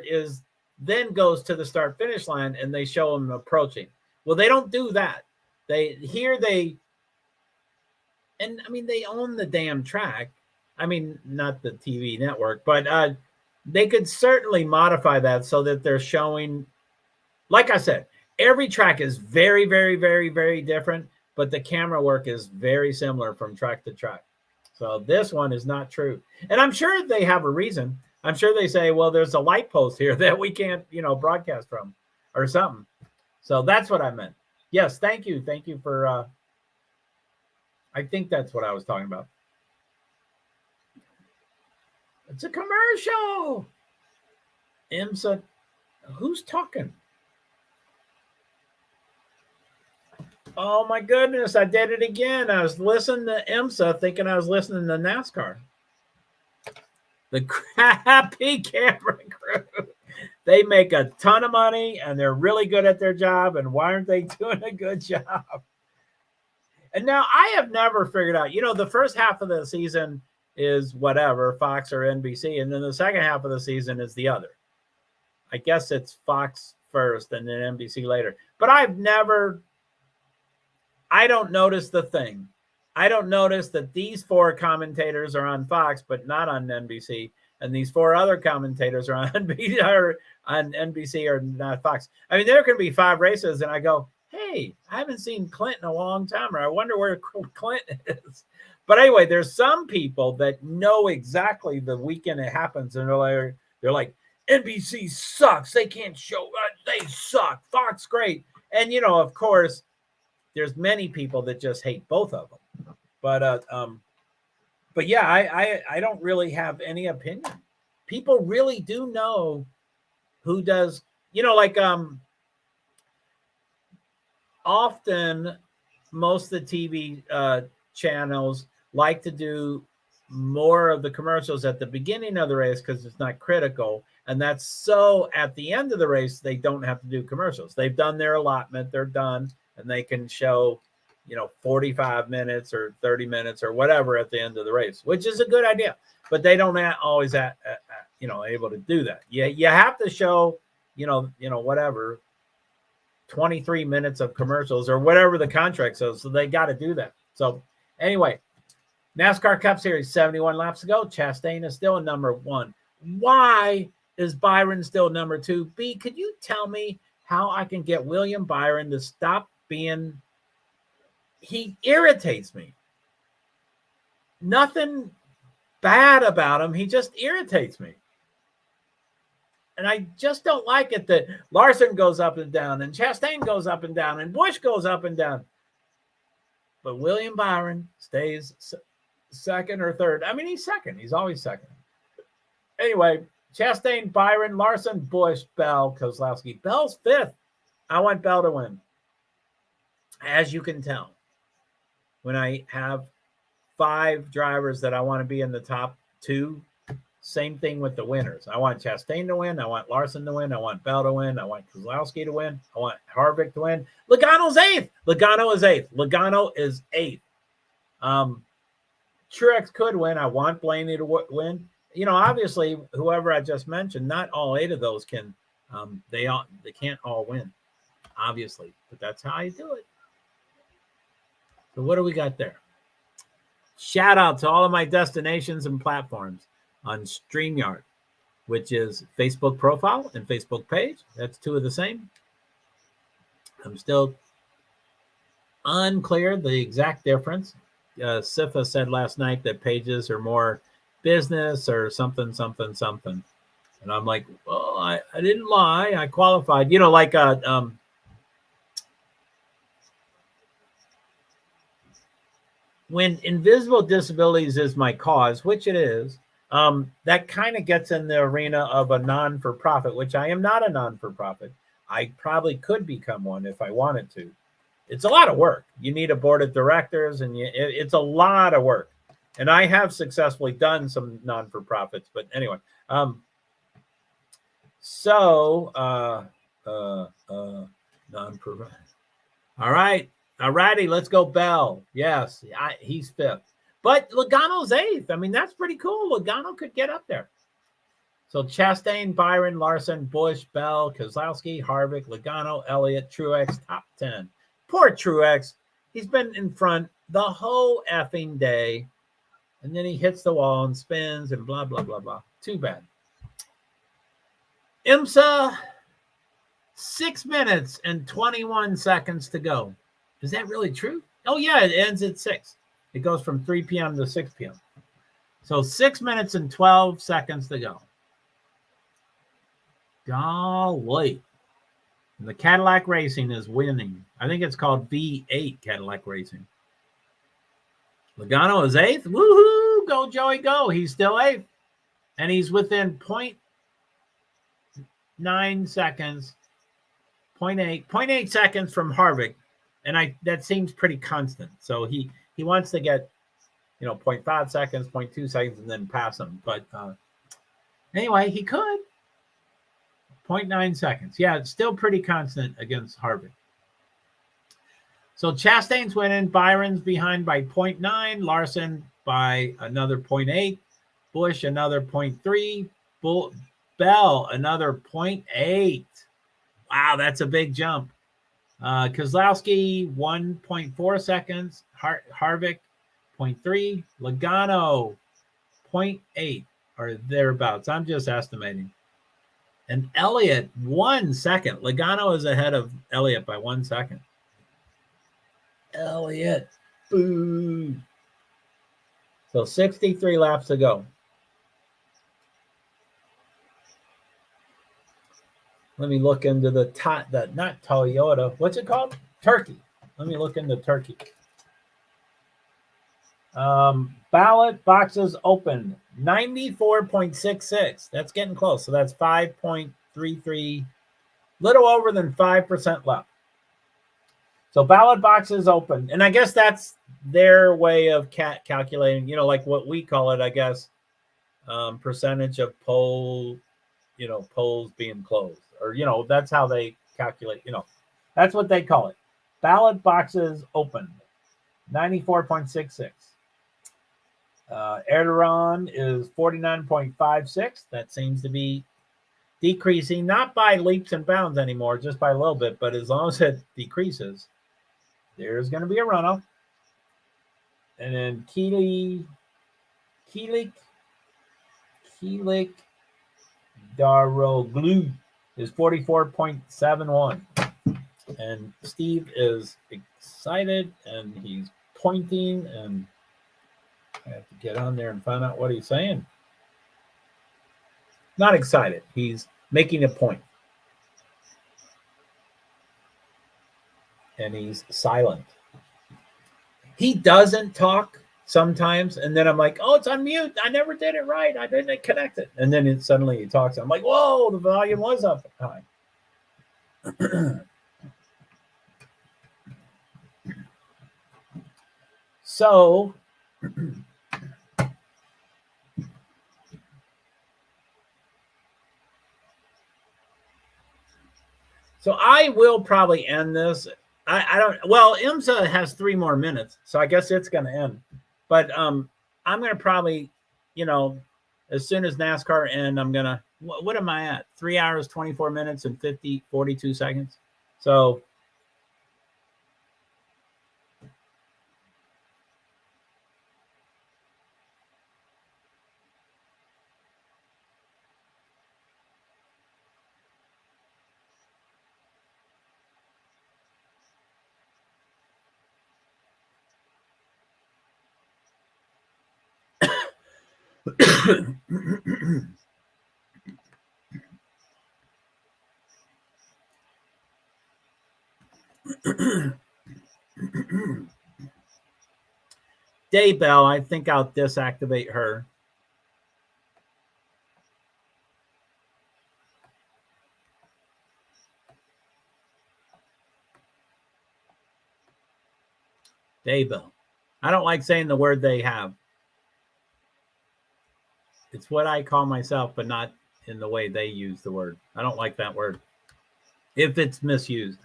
then goes to the start finish line and they show them approaching. Well, they don't do that. They own the damn track. I mean, not the TV network, but they could certainly modify that so that they're showing, like I said, every track is very, very, very, very different, but the camera work is very similar from track to track. So this one is not true. And I'm sure they have a reason. I'm sure they say, well, there's a light post here that we can't, broadcast from or something. So that's what I meant. Yes, thank you. Thank you for, I think that's what I was talking about. It's a commercial. IMSA, who's talking? Oh my goodness, I did it again. I was listening to IMSA thinking I was listening to NASCAR. The crappy camera crew. They make a ton of money and they're really good at their job. And why aren't they doing a good job? And now I have never figured out, the first half of the season is whatever, Fox or NBC. And then the second half of the season is the other. I guess it's Fox first and then NBC later. But I don't notice the thing. I don't notice that these 4 commentators are on Fox, but not on NBC. And these 4 other commentators are on NBC or not Fox. I mean, there can be 5 races and I go, hey, I haven't seen Clint in a long time, or I wonder where Clint is. But anyway, there's some people that know exactly the weekend it happens. And they're like, NBC sucks. They can't show. They suck. Fox, great. And, of course, there's many people that just hate both of them. But yeah, I don't really have any opinion. People really do know who does, often most of the TV channels like to do more of the commercials at the beginning of the race because it's not critical. And that's so at the end of the race, they don't have to do commercials. They've done their allotment. They're done. And they can show, 45 minutes or 30 minutes or whatever at the end of the race, which is a good idea. But they don't always, able to do that. You have to show, whatever, 23 minutes of commercials or whatever the contract says. So they got to do that. So anyway, NASCAR Cup Series, 71 laps ago. Chastain is still number 1. Why is Byron still number 2? B, could you tell me how I can get William Byron to stop being, he irritates me. Nothing bad about him. He just irritates me. And I just don't like it that Larson goes up and down and Chastain goes up and down and Busch goes up and down. But William Byron stays second or third. I mean, he's second. He's always second. Anyway, Chastain, Byron, Larson, Busch, Bell, Kozlowski. Bell's 5th. I want Bell to win. As you can tell, when I have 5 drivers that I want to be in the top 2, same thing with the winners. I want Chastain to win. I want Larson to win. I want Bell to win. I want Kozlowski to win. I want Harvick to win. Logano's 8th. Logano is 8th. Truex could win. I want Blaney to win. Obviously, whoever I just mentioned, not all 8 of those can. They can't all win, obviously, but that's how you do it. So what do we got there? Shout out to all of my destinations and platforms on StreamYard, which is Facebook profile and Facebook page. That's 2 of the same. I'm still unclear the exact difference. Sifa said last night that pages are more business or something. And I'm like, well, I didn't lie. I qualified. when invisible disabilities is my cause, which it is, that kind of gets in the arena of a non-for-profit, which I am not a non-for-profit. I probably could become one if I wanted to. It's a lot of work. You need a board of directors, and it's a lot of work. And I have successfully done some non-for-profits, but anyway. Non-for-profit. All right. All righty. Let's go, Bell. Yes, he's fifth. But Logano's eighth. I mean, that's pretty cool. Logano could get up there. So Chastain, Byron, Larson, Busch, Bell, Keselowski, Harvick, Logano, Elliott, Truex, top 10. Poor Truex. He's been in front the whole effing day. And then he hits the wall and spins and blah, blah, blah, blah. Too bad. IMSA, 6 minutes and 21 seconds to go. Is that really true? Oh, yeah, it ends at 6. It goes from 3 p.m. to 6 p.m. So 6 minutes and 12 seconds to go. Golly. And the Cadillac Racing is winning. I think it's called V8 Cadillac Racing. Logano is 8th. Woohoo! Go, Joey, go. He's still 8th. And he's within 0.9 seconds. 0.8 seconds from Harvick. And that seems pretty constant. So he wants to get, 0.5 seconds, 0.2 seconds, and then pass him. But anyway, he could. 0.9 seconds. Yeah, it's still pretty constant against Harvick. So Chastain's winning. Byron's behind by 0.9. Larson by another 0.8. Busch another 0.3. Bell another 0.8. Wow, that's a big jump. Keselowski 1.4 seconds. Harvick 0.3. Logano 0.8 or thereabouts. I'm just estimating. And Elliott 1 second. Logano is ahead of Elliott by 1 second. Elliott. Boo. So 63 laps to go. Let me look into not Toyota. What's it called? Turkey. Let me look into Turkey. Ballot boxes open. 94.66. That's getting close. So that's 5.33. Little over than 5% left. So ballot boxes open. And I guess that's their way of calculating, like what we call it, I guess, percentage of polls being closed. Or, that's how they calculate, that's what they call it. Ballot boxes open. 94.66. Erdogan is 49.56. That seems to be decreasing, not by leaps and bounds anymore, just by a little bit. But as long as it decreases, there's going to be a runoff. And then Keelik Daroglu is 44.71. And Steve is excited and he's pointing, and I have to get on there and find out what he's saying. Not excited. He's making a point. And he's silent. He doesn't talk sometimes, and then I'm like, oh, it's on mute. I never did it right. I didn't connect it. And then suddenly he talks. I'm like, whoa, the volume was up high. So I will probably end this. I don't. Well, IMSA has 3 more minutes, so I guess it's going to end. But I'm going to probably, as soon as NASCAR end, I'm going to. What am I at? 3 hours, 24 minutes, and 42 seconds. So. Daybell, I think I'll deactivate her. Daybell. I don't like saying the word they have. It's what I call myself, but not in the way they use the word. I don't like that word if it's misused.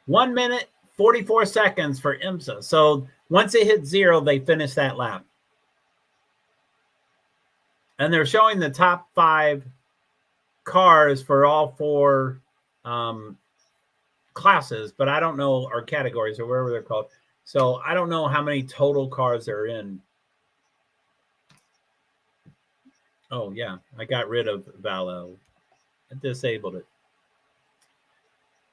One minute, 44 seconds for IMSA. So once it hits 0, they finish that lap. And they're showing the top 5 cars for all 4 classes, but I don't know, or categories, or whatever they're called. So I don't know how many total cars they're in. Oh, yeah. I got rid of Valo. I disabled it.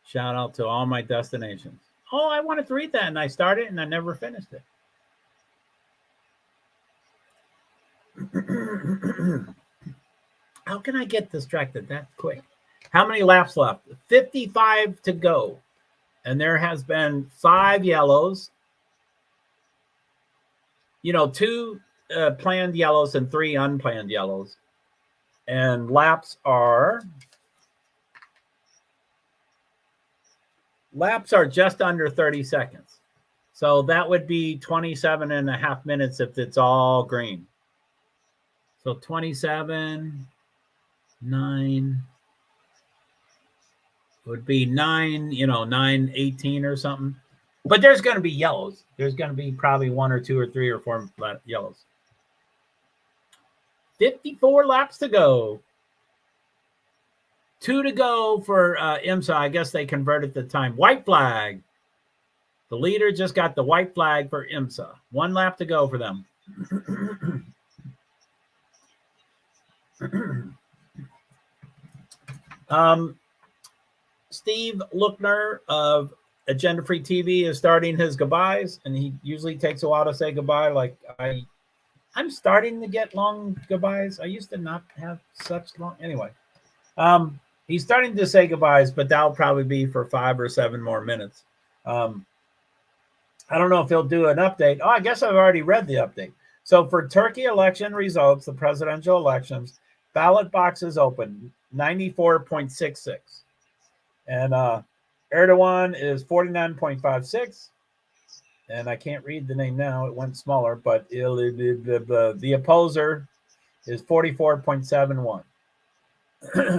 Shout out to all my destinations. Oh, I wanted to read that, and I started, and I never finished it. How can I get distracted that quick? How many laps left? 55 to go. And there has been 5 yellows. 2 planned yellows and 3 unplanned yellows. And laps are just under 30 seconds. So that would be 27 and a half minutes if it's all green. So 27, 9 would be 9, 9:18 or something. But there's going to be yellows. There's going to be probably 1 or 2 or 3 or 4 yellows. 54 laps to go. 2 to go for IMSA. I guess they converted the time. White flag. The leader just got the white flag for IMSA. 1 lap to go for them. Steve Lookner of Agenda Free TV is starting his goodbyes, and he usually takes a while to say goodbye. Like I'm starting to get long goodbyes. I used to not have such long. Anyway, he's starting to say goodbyes, but that'll probably be for 5 or 7 more minutes. I don't know if he'll do an update. Oh, I guess I've already read the update. So for Turkey election results, the presidential elections, ballot boxes open 94.66. And Erdogan is 49.56. And I can't read the name now. It went smaller, but the opposer is 44.71.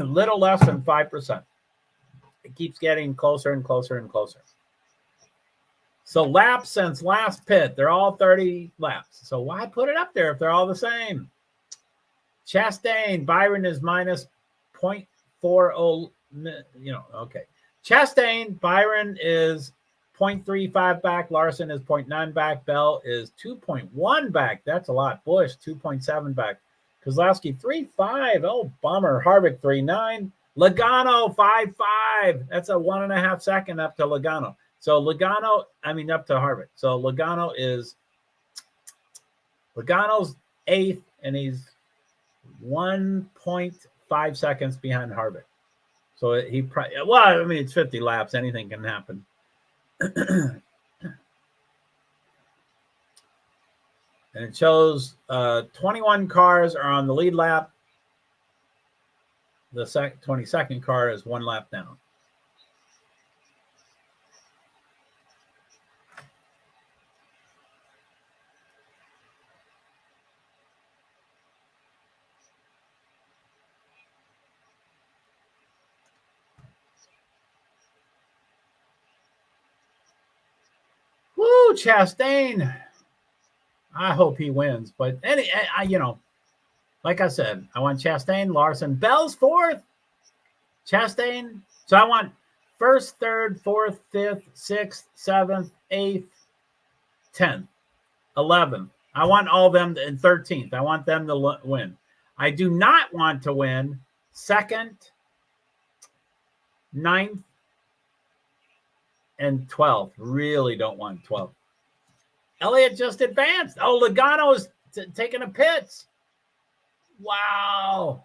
Little less than 5%. It keeps getting closer and closer and closer. So laps since last pit, they're all 30 laps. So why put it up there if they're all the same? Chastain, Byron is minus 0.40. Okay. Chastain, Byron is 0.35 back. Larson is 0.9 back. Bell is 2.1 back. That's a lot. Bush, 2.7 back. Kozlowski, 3.5. Oh, bummer. Harvick, 3.9. Logano, 5.5. That's a 1.5 second up to Logano. So up to Harvick. So Logano's 8th, and he's 1.5 seconds behind Harvick. So it's 50 laps. Anything can happen. And it shows 21 cars are on the lead lap. The 22nd car is 1 lap down. Woo, Chastain. I hope he wins. But like I said, I want Chastain, Larson, Bell's 4th. Chastain. So I want 1st, 3rd, 4th, 5th, 6th, 7th, 8th, 10th, 11th. I want all of them in 13th. I want them to win. I do not want to win 2nd, 9th, and 12th. Really don't want 12th. Elliott just advanced. Oh, Logano is taking a pits. Wow.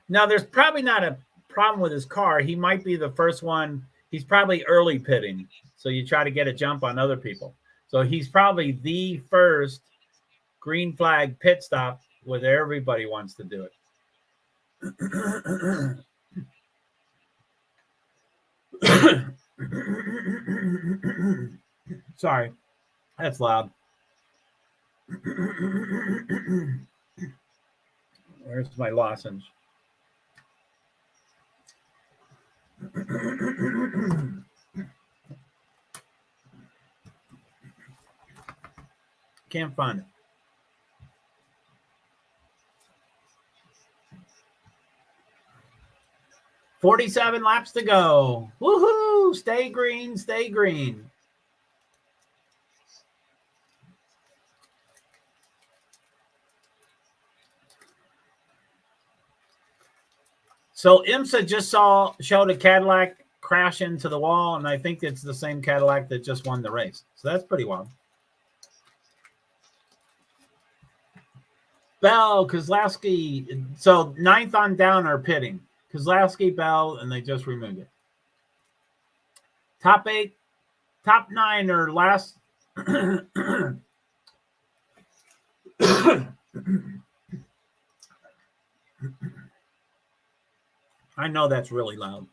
Now, there's probably not a problem with his car. He might be the first one. He's probably early pitting. So you try to get a jump on other people. So he's probably the first green flag pit stop where everybody wants to do it. Sorry, that's loud. Where's my lozenge? Can't find it. $47 laps to go. Woohoo! Stay green, stay green. So IMSA just showed a Cadillac crash into the wall, and I think it's the same Cadillac that just won the race. So that's pretty wild. Bell, Kozlowski. So 9th on down are pitting. Kozlowski, Bell, and they just removed it. Top 8, top 9 are last. I know that's really loud.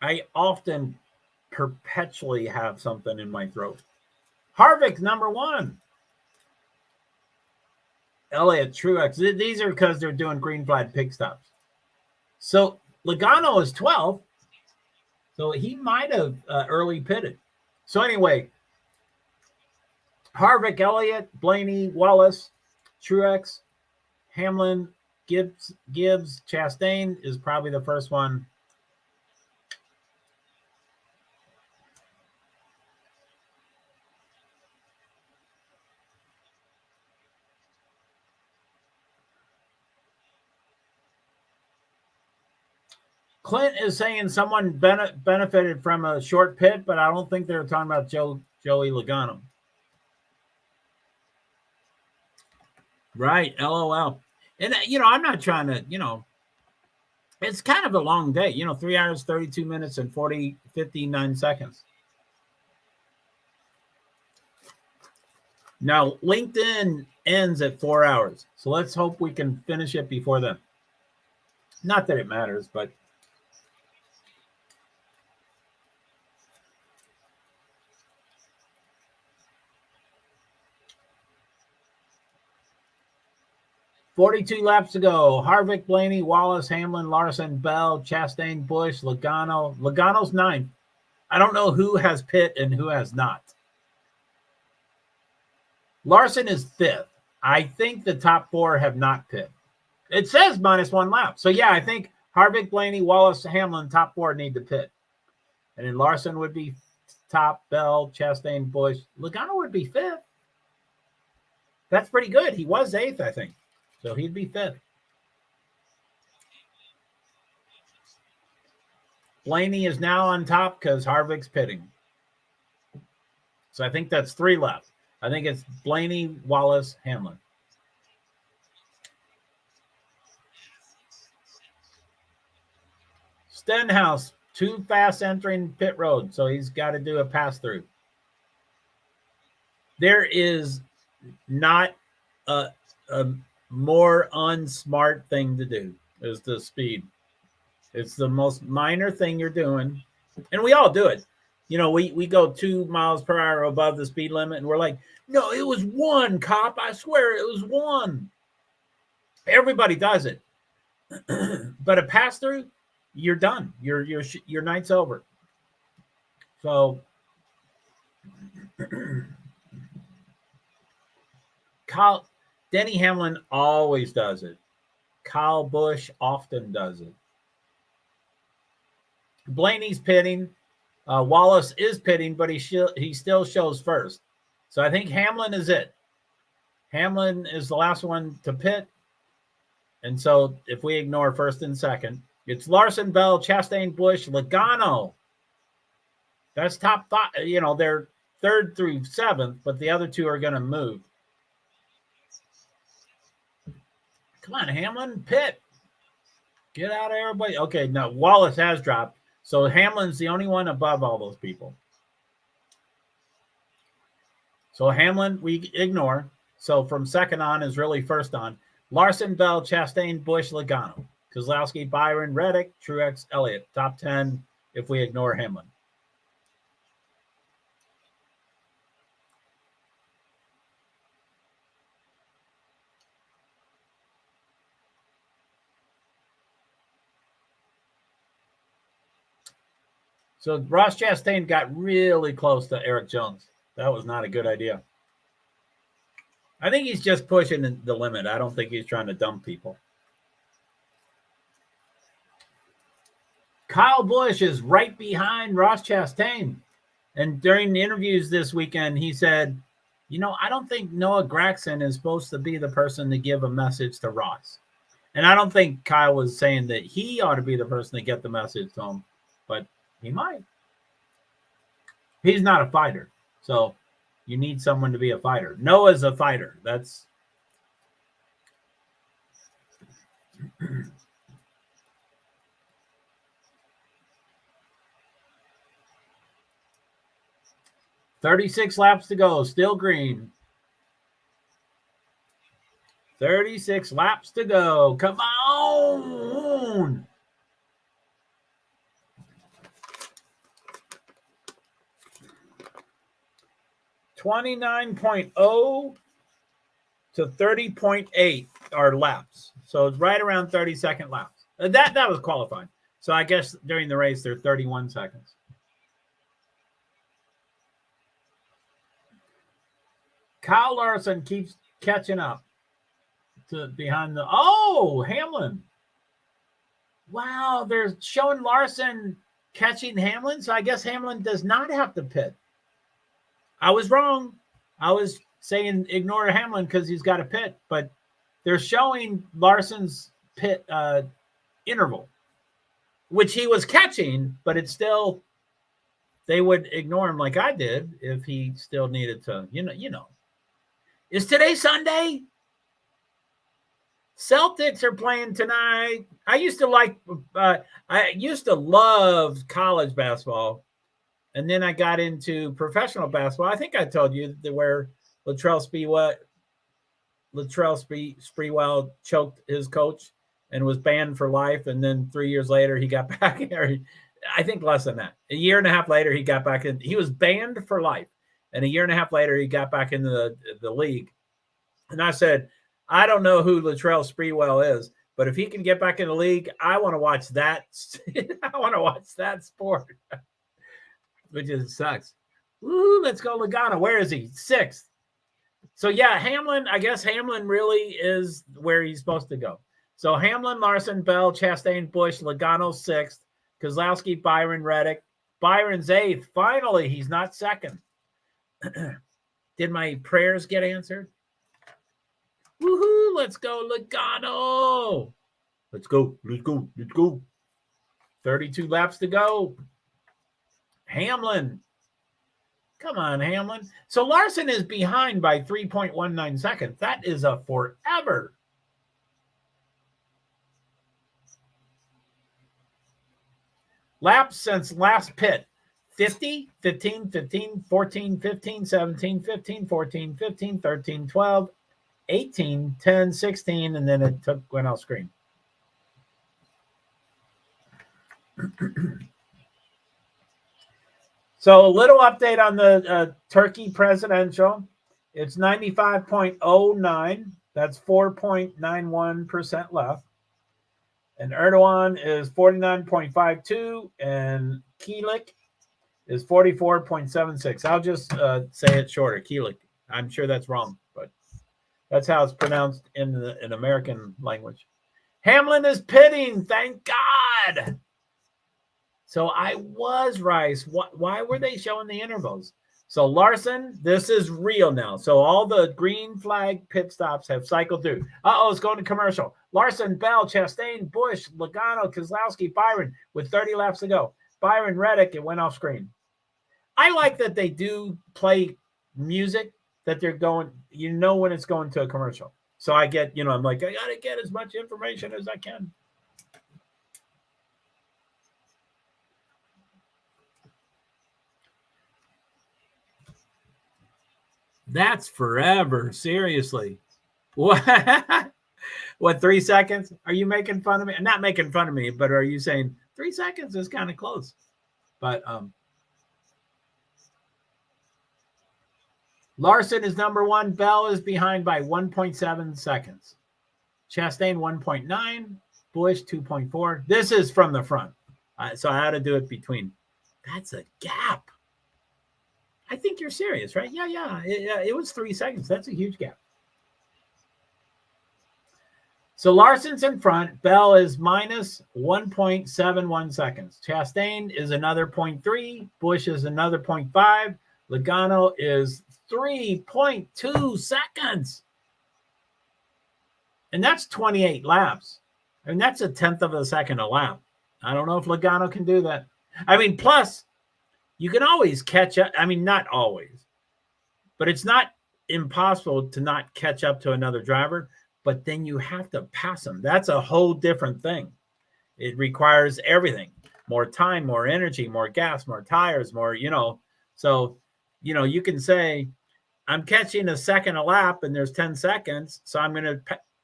I often perpetually have something in my throat. Harvick's number 1. Elliott, Truex. These are because they're doing green flag pit stops. So Logano is 12th. So he might have early pitted. So anyway, Harvick, Elliott, Blaney, Wallace, Truex, Hamlin, Gibbs, Chastain is probably the first one. Clint is saying someone benefited from a short pit, but I don't think they're talking about Joey Logano. Right, LOL. And, I'm not trying to, it's kind of a long day, 3 hours, 32 minutes, and 59 seconds. Now, LinkedIn ends at 4 hours, so let's hope we can finish it before then. Not that it matters, but... $42 laps to go. Harvick, Blaney, Wallace, Hamlin, Larson, Bell, Chastain, Busch, Logano. Logano's 9th. I don't know who has pit and who has not. Larson is 5th. I think the top 4 have not pit. It says -1 lap. So, yeah, I think Harvick, Blaney, Wallace, Hamlin, top 4 need to pit. And then Larson would be top, Bell, Chastain, Busch. Logano would be 5th. That's pretty good. He was 8th, I think. So he'd be 5th. Blaney is now on top because Harvick's pitting. So I think that's 3 left. I think it's Blaney, Wallace, Hamlin. Stenhouse, too fast entering pit road, so he's got to do a pass-through. There is not a more unsmart thing to do is the speed. It's the most minor thing you're doing, and we all do it. We go 2 miles per hour above the speed limit, and we're like, no, it was 1, cop. I swear it was 1. Everybody does it. But a pass-through, you're done. Your night's over. So Denny Hamlin always does it. Kyle Busch often does it. Blaney's pitting. Wallace is pitting, but he still shows first. So I think Hamlin is it. Hamlin is the last one to pit. And so if we ignore first and second, it's Larson, Bell, Chastain, Busch, Logano. That's top 5. They're 3rd through 7th, but the other 2 are going to move. Come on, Hamlin, pit. Get out of everybody. Okay, now Wallace has dropped. So Hamlin's the only one above all those people. So Hamlin, we ignore. So from second on is really first on. Larson, Bell, Chastain, Busch, Logano, Keselowski, Byron, Reddick, Truex, Elliott. Top 10 if we ignore Hamlin. So Ross Chastain got really close to Eric Jones. That was not a good idea. I think he's just pushing the limit. I don't think he's trying to dump people. Kyle Busch is right behind Ross Chastain. And during the interviews this weekend, he said, I don't think Noah Gragson is supposed to be the person to give a message to Ross. And I don't think Kyle was saying that he ought to be the person to get the message to him, but he might. He's not a fighter. So you need someone to be a fighter. Noah's a fighter. That's 36 laps to go. Still green. 36 laps to go. Come on. $29.0 to 30.8 are laps. So it's right around 30-second laps. That was qualifying. So I guess during the race, they're 31 seconds. Kyle Larson keeps catching up to behind the... Oh, Hamlin. Wow, they're showing Larson catching Hamlin. So I guess Hamlin does not have to pit. I was wrong. I was saying ignore Hamlin because he's got a pit, but they're showing Larson's pit interval, which he was catching, but it's still, they would ignore him like I did if he still needed to, you know. Is today Sunday? Celtics are playing tonight. I used to love college basketball. And then I got into professional basketball. I think I told you that where Latrell Sprewell choked his coach and was banned for life. And then 3 years later, he got back in. I think less than that. A year and a half later, he got back in. He was banned for life. And a year and a half later, he got back into the league. And I said, I don't know who Latrell Sprewell is, but if he can get back in the league, I want to watch that. I want to watch that sport. Which sucks. Woo, let's go Logano. Where is he? 6th. So, yeah, Hamlin, I guess Hamlin really is where he's supposed to go. So, Hamlin, Larson, Bell, Chastain, Busch, Logano 6th, Keselowski, Byron, Reddick. Byron's 8th. Finally, he's not 2nd. Did my prayers get answered? Woohoo, let's go Logano. Let's go. 32 laps to go. Hamlin. Come on, Hamlin. So Larson is behind by 3.19 seconds. That is a forever. Laps since last pit. 50, 15, 15, 14, 15, 17, 15, 14, 15, 13, 12, 18, 10, 16, and then it went off screen. So a little update on the Turkey presidential. It's 95.09. That's 4.91% left. And Erdogan is 49.52. And Kilik is 44.76. I'll just say it shorter. Kilik. I'm sure that's wrong, but that's how it's pronounced in American language. Hamlin is pitting. Thank God. So I was right. Why were they showing the intervals? So Larson, this is real now. So all the green flag pit stops have cycled through. It's going to commercial. Larson, Bell, Chastain, Busch, Logano, Keselowski, Byron with 30 laps to go. Byron, Reddick, it went off screen. I like that they do play music that they're going, when it's going to a commercial. So I get, I'm like, I got to get as much information as I can. That's forever. Seriously. What? What, 3 seconds? Are you making fun of me? Not making fun of me, but are you saying 3 seconds is kind of close? But Larson is number one. Bell is behind by 1.7 seconds. Chastain 1.9. Bush 2.4. This is from the front. So I had to do it between. That's a gap. I think you're serious, right? Yeah. It was 3 seconds. That's a huge gap. So Larson's in front. Bell is minus 1.71 seconds. Chastain is another 0.3. Bush is another 0.5. Logano is 3.2 seconds. And that's 28 laps. I mean, that's a tenth of a second a lap. I don't know if Logano can do that. I mean, plus, you can always catch up. I mean, not always. But it's not impossible to not catch up to another driver. But then you have to pass them. That's a whole different thing. It requires everything. More time, more energy, more gas, more tires, more, So, you can say, I'm catching a second a lap and there's 10 seconds. So I'm going to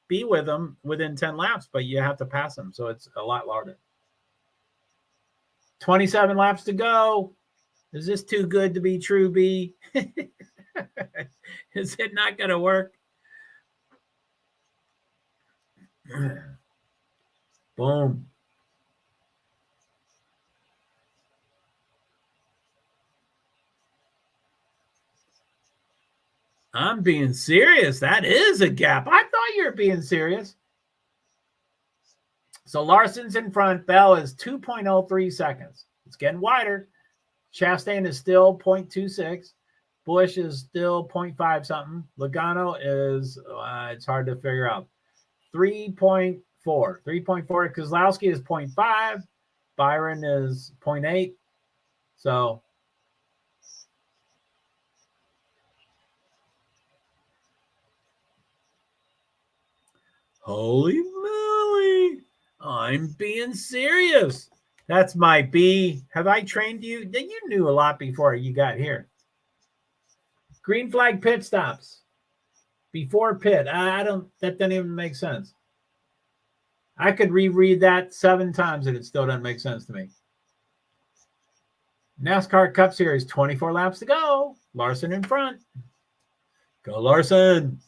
be with them within 10 laps, but you have to pass them. So it's a lot larger. 27 laps to go. Is this too good to be true, B? Is it not going to work? Boom. I'm being serious. That is a gap. I thought you were being serious. So Larson's in front. Bell is 2.03 seconds. It's getting wider. Chastain is still 0.26. Bush is still 0.5 something. Logano is, it's hard to figure out. 3.4. 3.4. Kozlowski is 0.5. Byron is 0.8. So holy moly. I'm being serious. That's my B. Have I trained you? You knew a lot before you got here. Green flag pit stops. Before pit. That doesn't even make sense. I could reread that 7 times and it still doesn't make sense to me. NASCAR Cup Series, 24 laps to go. Larson in front. Go Larson.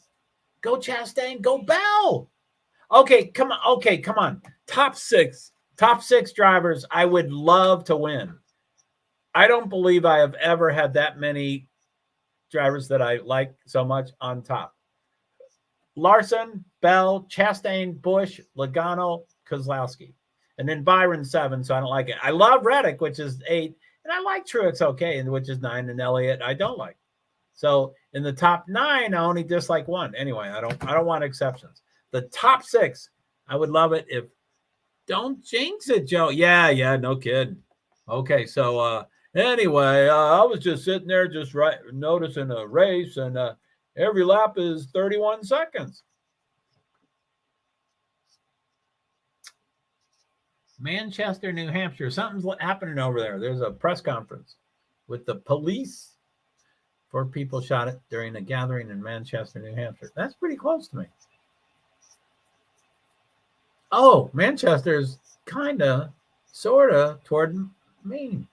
Go Chastain. Go Bell. Okay, come on. Top six drivers I would love to win. I don't believe I have ever had that many drivers that I like so much on top. Larson, Bell, Chastain, Bush, Logano, Kozlowski. And then Byron 7, so I don't like it. I love Reddick, which is 8. And I like Truex okay, which is 9. And Elliott, I don't like. So in the top 9, I only dislike 1. Anyway, I don't want exceptions. The top 6, I would love it if don't jinx it, Joe. Yeah, no kidding. Okay, so anyway, I was just sitting there just noticing a race, and every lap is 31 seconds. Manchester, New Hampshire. Something's happening over there. There's a press conference with the police. 4 people shot it during a gathering in Manchester, New Hampshire. That's pretty close to me. Oh, Manchester's kind of, sort of toward me.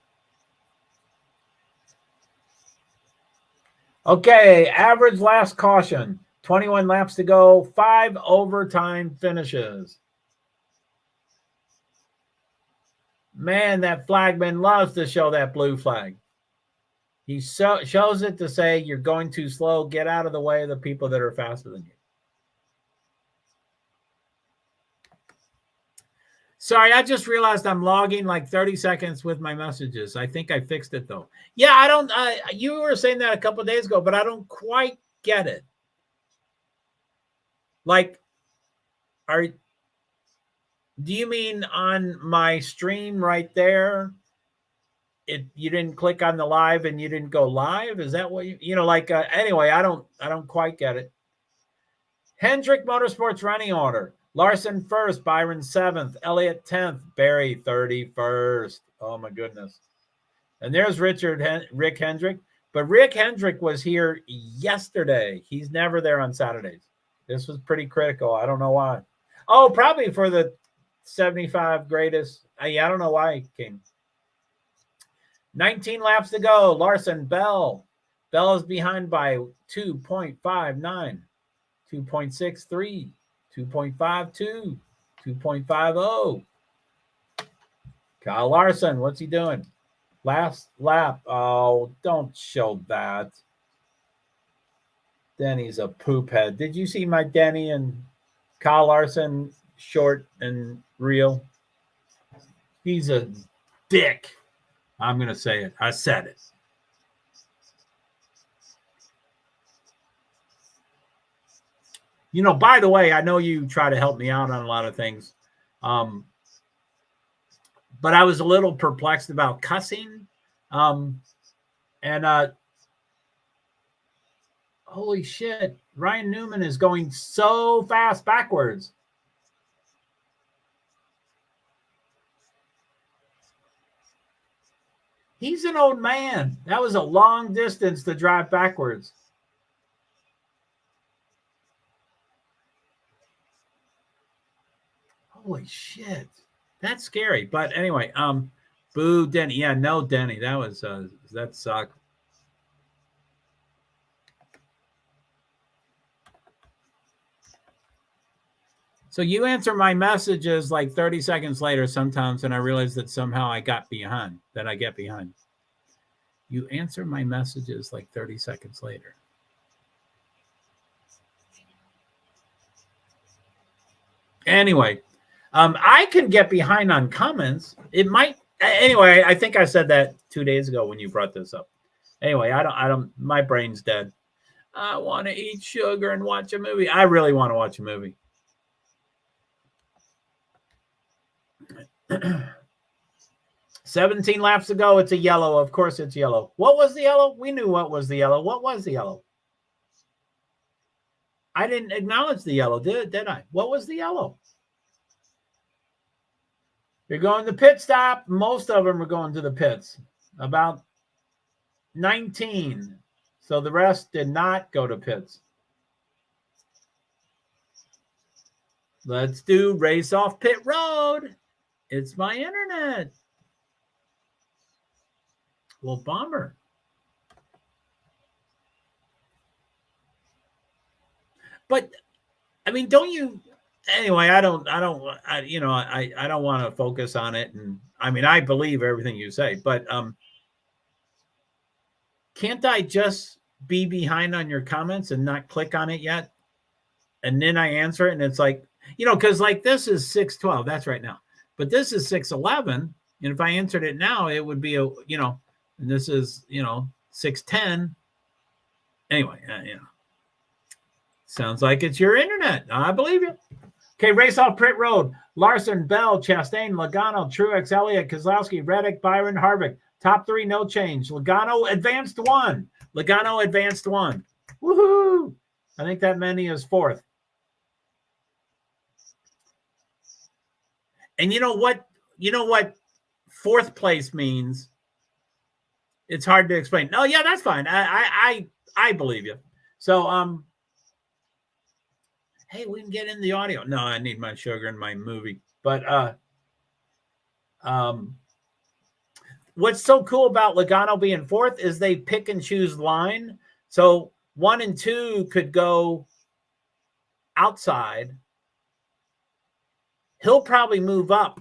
Okay, average last caution. 21 laps to go. 5 overtime finishes. Man, that flagman loves to show that blue flag. He shows it to say you're going too slow. Get out of the way of the people that are faster than you. Sorry, I just realized I'm logging like 30 seconds with my messages. I think I fixed it, though. Yeah, I don't. You were saying that a couple of days ago, but I don't quite get it. Like, do you mean on my stream right there? you didn't click on the live and you didn't go live? Is that what anyway, I don't quite get it. Hendrick Motorsports running order. Larson first, Byron 7th, Elliott 10th, Barry 31st. Oh my goodness. And there's Rick Hendrick. But Rick Hendrick was here yesterday. He's never there on Saturdays. This was pretty critical. I don't know why. Oh, probably for the 75 greatest. I don't know why he came. 19 laps to go. Larson, Bell. Bell is behind by 2.59, 2.63, 2.52, 2.50. Kyle Larson, what's he doing? Last lap. Oh, don't show that. Denny's a poop head. Did you see my Denny and Kyle Larson short and real? He's a dick. I'm going to say it. I said it. By the way, I know you try to help me out on a lot of things. But I was a little perplexed about cussing. Holy shit, Ryan Newman is going so fast backwards. He's an old man. That was a long distance to drive backwards. Holy shit. That's scary. But anyway, boo Denny. Yeah, no Denny. That sucked. So you answer my messages like 30 seconds later sometimes, and I realize that somehow I get behind. You answer my messages like 30 seconds later. Anyway, I can get behind on comments. It might. Anyway, I think I said that 2 days ago when you brought this up. Anyway, I don't. My brain's dead. I want to eat sugar and watch a movie. I really want to watch a movie. 17 laps to go. It's a yellow. Of course it's yellow. What was the yellow? We knew what was the yellow. What was the yellow? I didn't acknowledge the yellow, did I? What was the yellow? You're going to pit stop. Most of them are going to the pits. About 19. So the rest did not go to pits. Let's do race off pit road. It's my internet. Well, bummer. But I mean, don't you? Anyway, I don't want to focus on it. And I mean, I believe everything you say, but can't I just be behind on your comments and not click on it yet? And then I answer it, and it's like, because like this is 6:12. That's right now. But this is 6:11. And if I answered it now, it would be and this is 6:10. Anyway, sounds like it's your internet. I believe you. Okay, race off pit road. Larson, Bell, Chastain, Logano, Truex, Elliott, Keselowski, Reddick, Byron, Harvick. Top 3, no change. Logano advanced 1. Woohoo! I think that many is 4th. And you know what 4th place means? It's hard to explain. No, yeah, that's fine. I believe you. So hey, we can get in the audio. No, I need my sugar in my movie. But what's so cool about Logano being 4th is they pick and choose line. So 1 and 2 could go outside. He'll probably move up.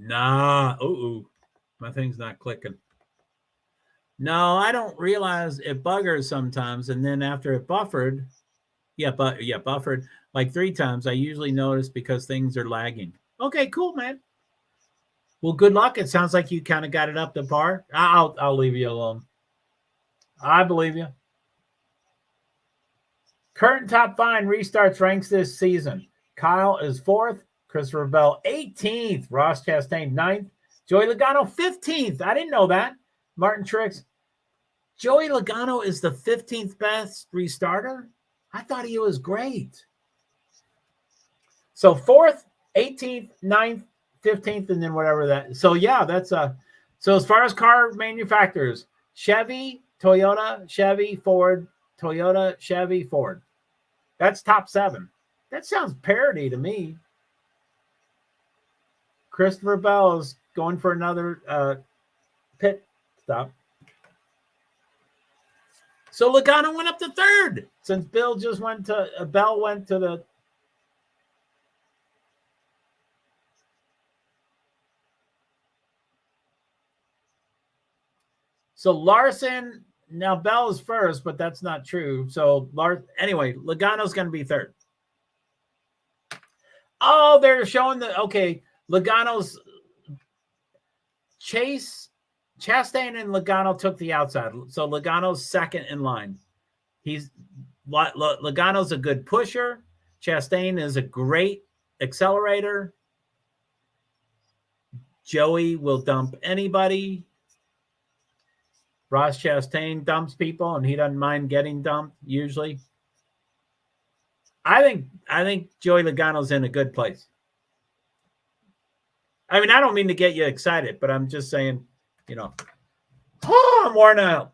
Nah. My thing's not clicking. No, I don't realize it buggers sometimes. And then after it buffered, buffered like 3 times, I usually notice because things are lagging. Okay, cool, man. Well, good luck. It sounds like you kind of got it up to par. I'll leave you alone. I believe you. Current top 5 restarts ranks this season. Kyle is 4th. Christopher Bell 18th. Ross Chastain 9th. Joey Logano 15th. I didn't know that. Martin Truex. Joey Logano is the 15th best restarter? I thought he was great. So 4th, 18th, 9th, 15th, and then whatever that. So yeah, that's so as far as car manufacturers, Chevy, Toyota, Chevy, Ford, Toyota, Chevy, Ford. That's top 7. That sounds parody to me. Christopher Bell is going for another pit stop. So Logano went up to 3rd since Bell went to the. So Larson, now Bell is 1st, but that's not true. So anyway, Logano's going to be 3rd. Oh, they're showing Logano's Chastain and Logano took the outside. So Logano's 2nd in line. Logano's a good pusher. Chastain is a great accelerator. Joey will dump anybody. Ross Chastain dumps people, and he doesn't mind getting dumped usually. I think Joey Logano's in a good place. I mean, I don't mean to get you excited, but I'm just saying, I'm worn out.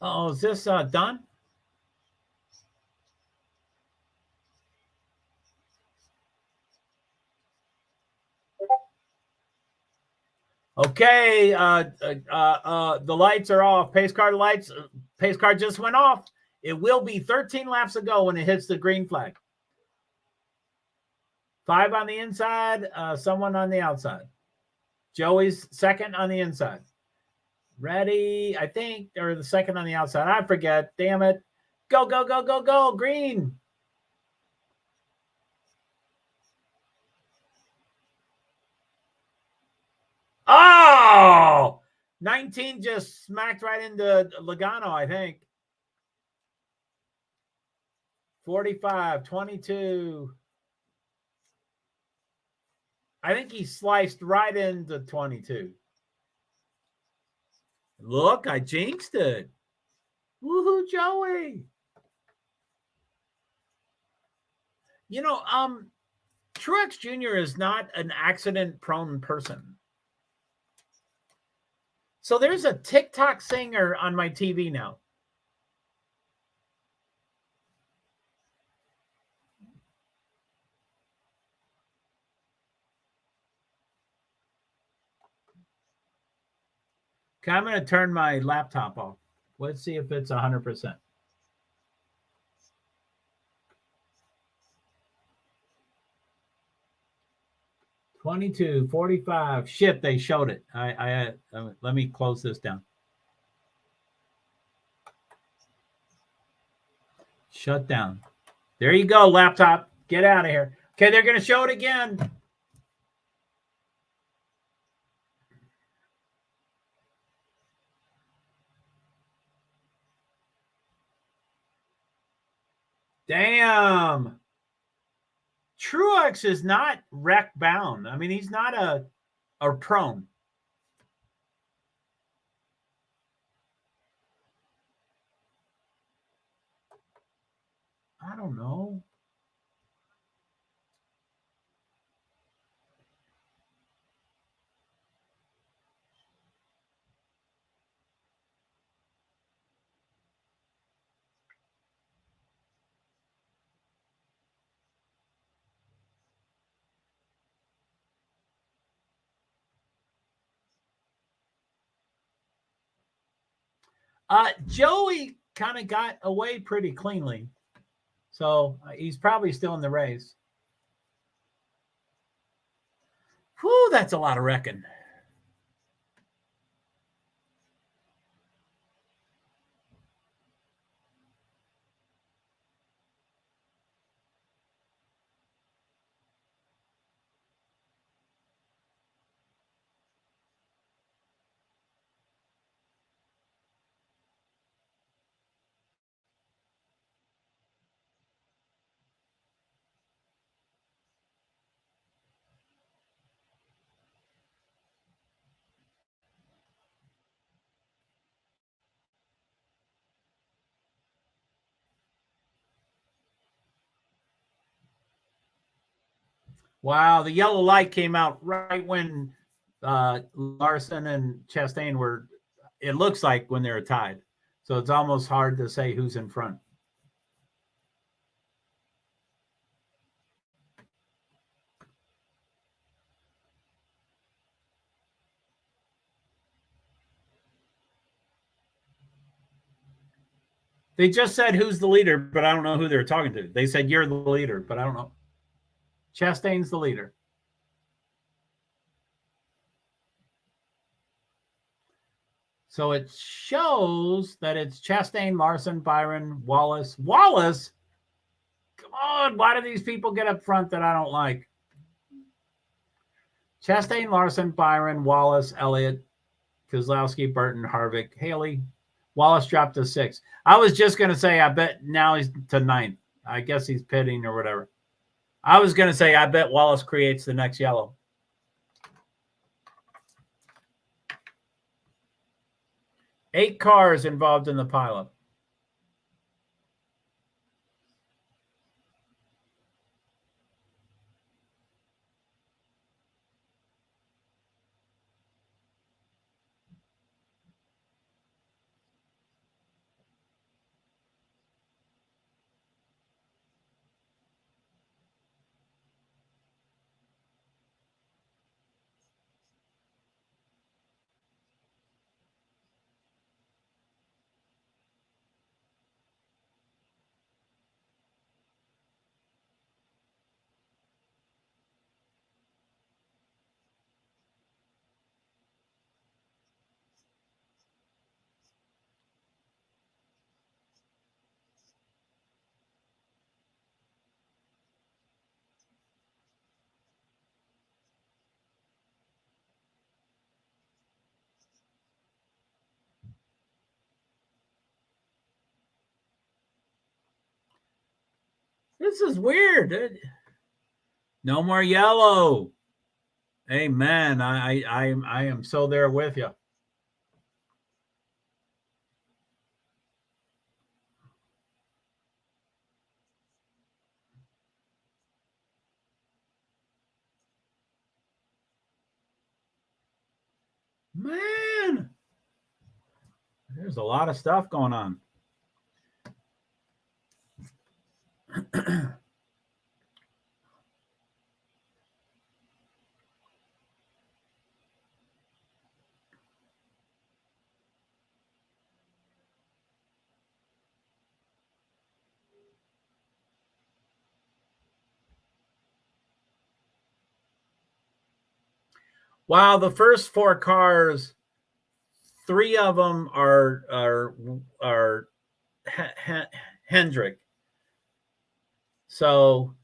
Oh, is this done? Okay, the lights are off. Pace car lights. Pace car just went off. It will be 13 laps ago when it hits the green flag. 5 on the inside, someone on the outside. Joey's 2nd on the inside. Ready, I think, or the 2nd on the outside. I forget. Damn it. Go, go, go, go, go. Green. Oh, 19 just smacked right into Logano, I think. 45, 22. I think he sliced right into 22. Look, I jinxed it. Woohoo, Joey. Truex Jr. is not an accident-prone person. So there's a TikTok singer on my TV now. Okay, I'm going to turn my laptop off. Let's see if it's 100%. $22, $45. Shit, they showed it. Let me close this down. Shut down. There you go, laptop. Get out of here. Okay, they're going to show it again. Damn. Truex is not wreck bound. I mean, he's not a prone. I don't know. Joey kind of got away pretty cleanly. So he's probably still in the race. Whew, that's a lot of wrecking. Wow, the yellow light came out right when Larson and Chastain were, it looks like when they were tied. So it's almost hard to say who's in front. They just said who's the leader, but I don't know who they're talking to. They said you're the leader, but I don't know. Chastain's the leader. So it shows that it's Chastain, Larson, Byron, Wallace. Wallace? Come on. Why do these people get up front that I don't like? Chastain, Larson, Byron, Wallace, Elliott, Keselowski, Burton, Harvick, Haley. Wallace dropped to 6. I was just going to say, I bet now he's to 9th. I guess he's pitting or whatever. I was going to say, I bet Wallace creates the next yellow. Eight cars involved in the pileup. This is weird. No more yellow. Amen. I am so there with you. Man, there's a lot of stuff going on. Wow, the first 4 cars, 3 of them are Hendrick. So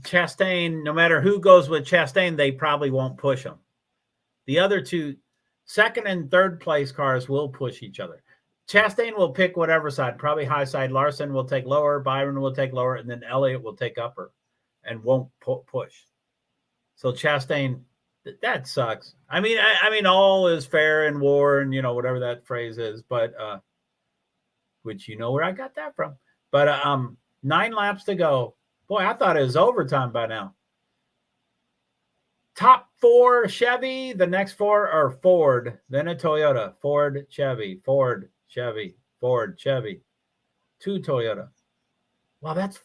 Chastain, no matter who goes with Chastain, they probably won't push him. The other 2, second and third place cars will push each other. Chastain will pick whatever side, probably high side. Larson will take lower, Byron will take lower, and then Elliott will take upper and won't push. So Chastain, that sucks. I mean, all is fair in war, and whatever that phrase is, but which where I got that from. But 9 laps to go. Boy, I thought it was overtime by now. Top 4 Chevy. The next 4 are Ford, then a Toyota. Ford, Chevy, Ford, Chevy, Ford, Chevy. 2 Toyota. Wow, that's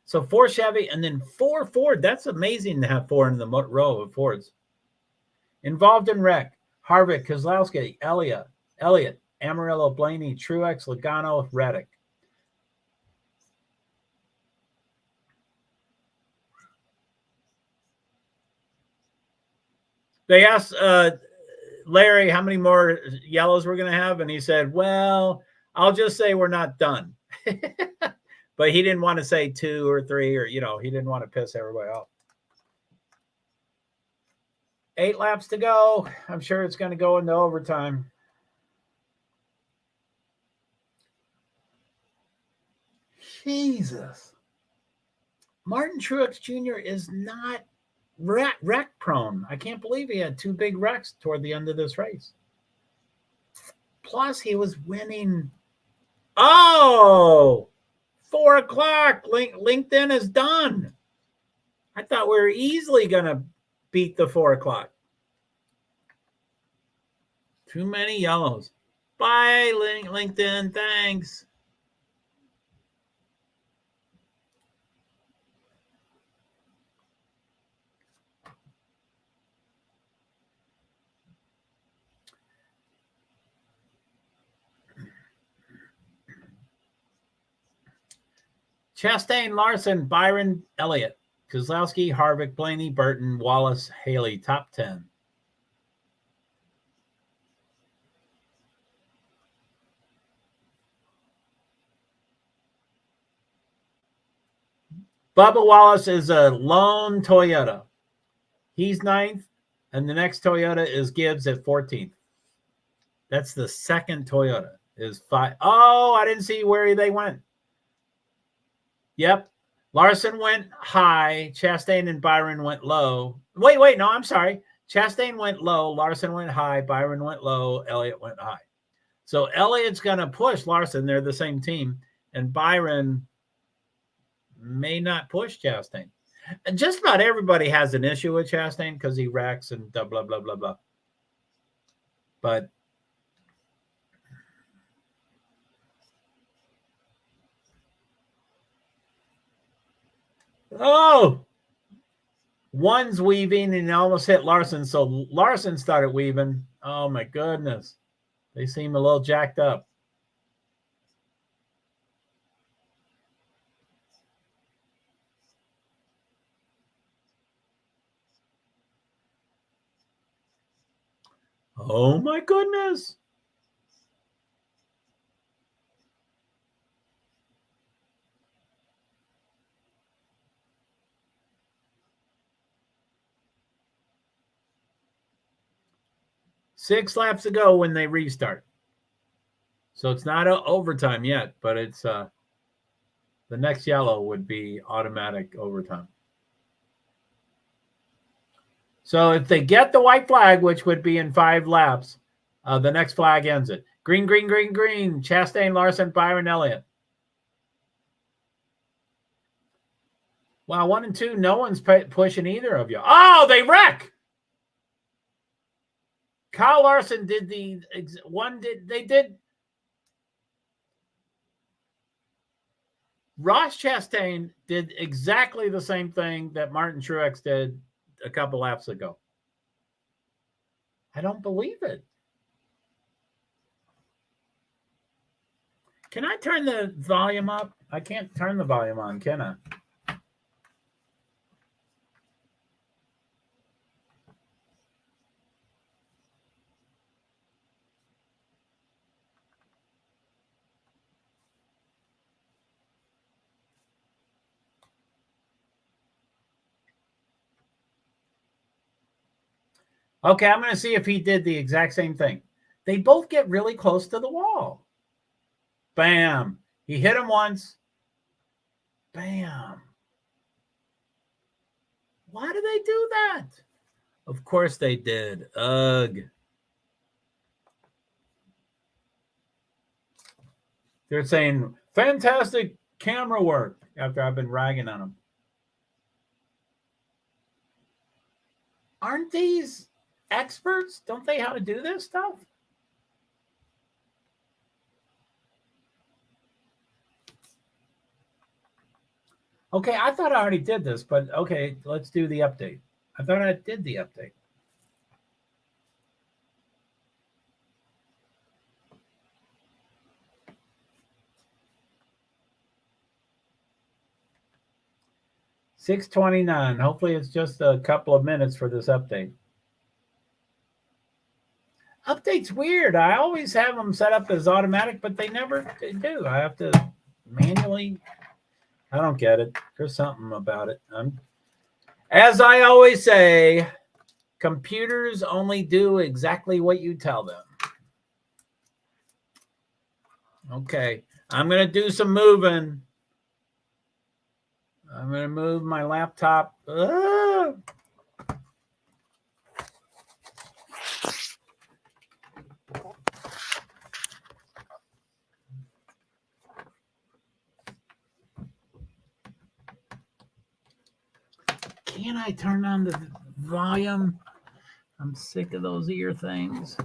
so 4 Chevy and then 4 Ford. That's amazing to have 4 in the row of Fords. Involved in wreck: Harvick, Keselowski, Elliott, Amarillo, Blaney, Truex, Logano, Reddick. They asked Larry how many more yellows we're going to have, and he said, well, I'll just say we're not done. But he didn't want to say 2 or 3, or, he didn't want to piss everybody off. 8 laps to go. I'm sure it's going to go into overtime. Jesus. Martin Truex Jr. is not wreck prone. I can't believe he had 2 big wrecks toward the end of this race. Plus, he was winning. Oh, 4 o'clock. LinkedIn is done. I thought we were easily going to beat the 4 o'clock. Too many yellows. Bye, LinkedIn. Thanks. Chastain, Larson, Byron, Elliott, Keselowski, Harvick, Blaney, Burton, Wallace, Haley, top 10. Bubba Wallace is a lone Toyota. He's 9th, and the next Toyota is Gibbs at 14th. That's the second Toyota. Is 5. Oh, I didn't see where they went. Yep. Larson went high. Chastain and Byron went low. Wait. No, I'm sorry. Chastain went low. Larson went high. Byron went low. Elliott went high. So Elliott's going to push Larson. They're the same team. And Byron may not push Chastain. And just about everybody has an issue with Chastain because he wrecks and blah, blah, blah, blah, blah. But one's weaving and almost hit Larson. So Larson started weaving. Oh, my goodness. They seem a little jacked up. Oh, my goodness. Six laps to go when they restart. So it's not overtime yet, but it's the next yellow would be automatic overtime. So if they get the white flag, which would be in 5 laps, the next flag ends it. Green, green, green, green. Chastain, Larson, Byron, Elliott. Wow, 1 and 2, no one's pushing either of you. Oh, they wreck. Kyle Larson did Ross Chastain did exactly the same thing that Martin Truex did a couple laps ago. I don't believe it. Can I turn the volume up? I can't turn the volume on, can I? Okay, I'm going to see if he did the exact same thing. They both get really close to the wall. Bam. He hit him once. Bam. Why do they do that? Of course they did. Ugh. They're saying, fantastic camera work after I've been ragging on them. Aren't these experts? Don't they know how to do this stuff? Okay, I thought I already did this, but okay, let's do the update. I thought I did the update. 6:29. Hopefully it's just a couple of minutes for this update. Update's weird. I always have them set up as automatic, but they never do. I have to manually. I don't get it. There's something about it. As I always say, computers only do exactly what you tell them. Okay, I'm going to do some moving. I'm going to move my laptop. Can I turn on the volume? I'm sick of those ear things.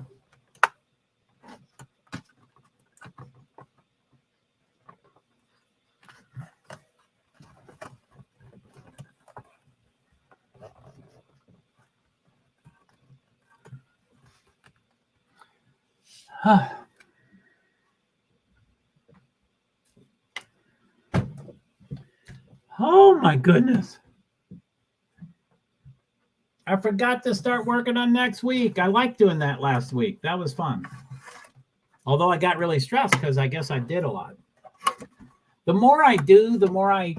Oh my goodness. I forgot to start working on next week. I liked doing that last week. That was fun. Although I got really stressed because I guess I did a lot. The more I do, the more I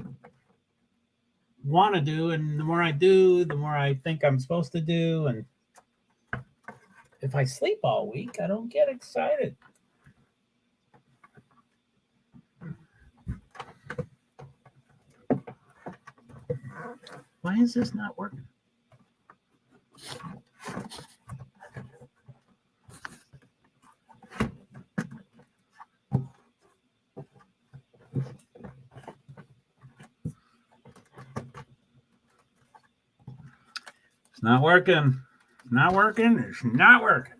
want to do. And the more I do, the more I think I'm supposed to do. And if I sleep all week, I don't get excited. Why is this not working? It's not working. It's not working. It's not working.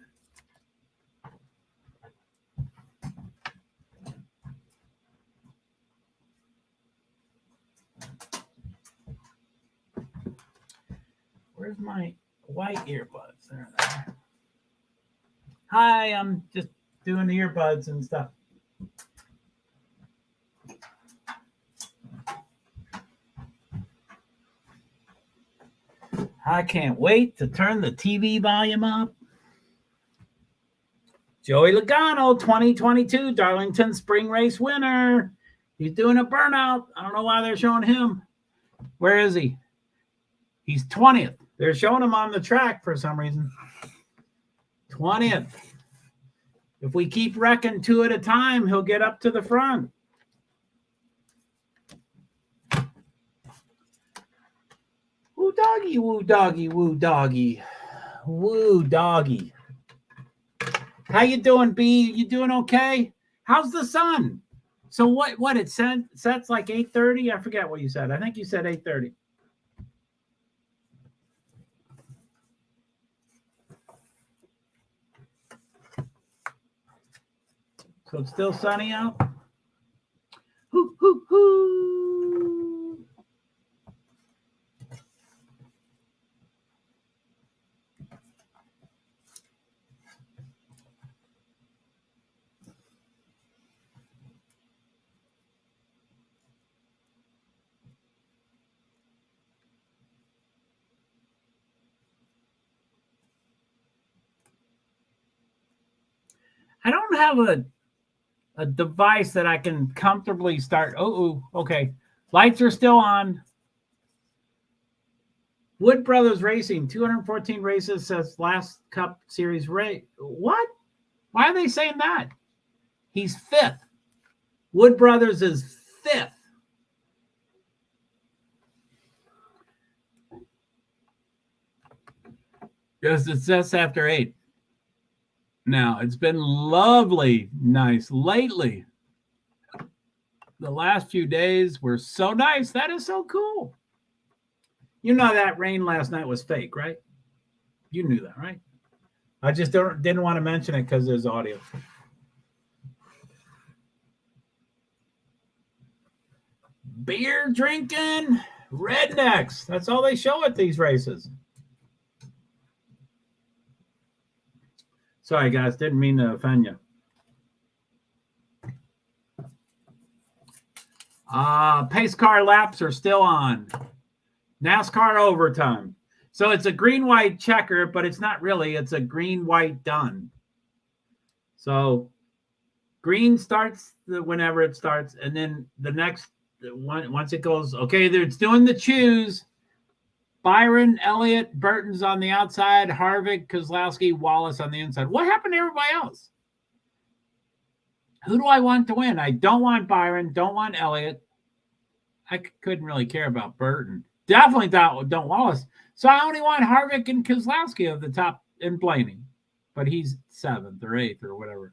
Where's my white earbuds? There they are. Hi, I'm just doing the earbuds and stuff. I can't wait to turn the TV volume up. Joey Logano, 2022 Darlington Spring Race winner. He's doing a burnout. I don't know why they're showing him. Where is he? He's 20th. They're showing him on the track for some reason. 20th. If we keep wrecking 2 at a time, he'll get up to the front. Woo doggy, woo doggy, woo doggy. Woo doggy. How you doing, B? You doing okay? How's the sun? So what it sets like 8:30? I forget what you said. I think you said 8:30. So it's still sunny out? Hoo, hoo, hoo. I don't have a device that I can comfortably start. Oh, okay. Lights are still on. Wood Brothers Racing, 214 races since last Cup Series race. What? Why are they saying that? He's 5th. Wood Brothers is 5th. Yes, it's just after 8. Now, it's been lovely, nice lately. The last few days were so nice. That is so cool. You know that rain last night was fake, right? You knew that, right? I just didn't want to mention it because there's audio. Beer drinking rednecks. That's all they show at these races. Sorry, guys. Didn't mean to offend you. Pace car laps are still on. NASCAR overtime. So it's a green-white checker, but it's not really. It's a green-white done. So green starts whenever it starts, and then the next one, once it goes, okay, it's doing the choose. Byron, Elliott, Burton's on the outside, Harvick, Keselowski, Wallace on the inside. What happened to everybody else? Who do I want to win? I don't want Byron, don't want Elliott. I couldn't really care about Burton. Definitely don't Wallace. So I only want Harvick and Keselowski of the top in Blaney. But he's 7th or 8th or whatever.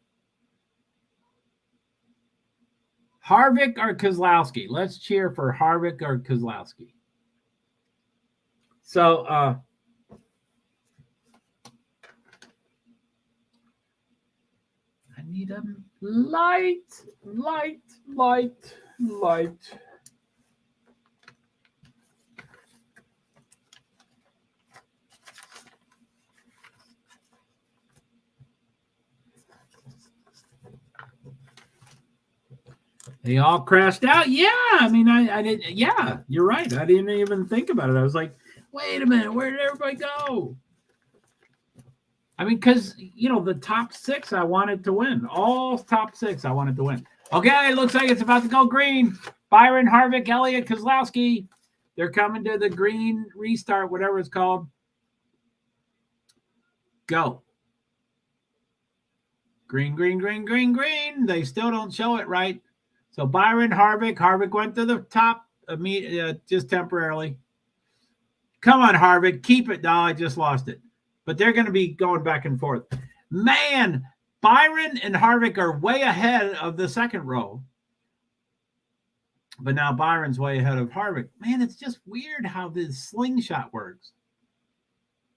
Harvick or Keselowski? Let's cheer for Harvick or Keselowski. So, I need a light. They all crashed out. Yeah, I mean, I didn't. Yeah, you're right. I didn't even think about it. I was like, wait a minute, where did everybody go? I mean, because, the top 6 I wanted to win. All top 6 I wanted to win. Okay, it looks like it's about to go green. Byron, Harvick, Elliott, Keselowski. They're coming to the green restart, whatever it's called. Go. Green. They still don't show it right. So Byron, Harvick went to the top just temporarily. Come on, Harvick, keep it. No, I just lost it. But they're going to be going back and forth. Man, Byron and Harvick are way ahead of the second row. But now Byron's way ahead of Harvick. Man, it's just weird how this slingshot works.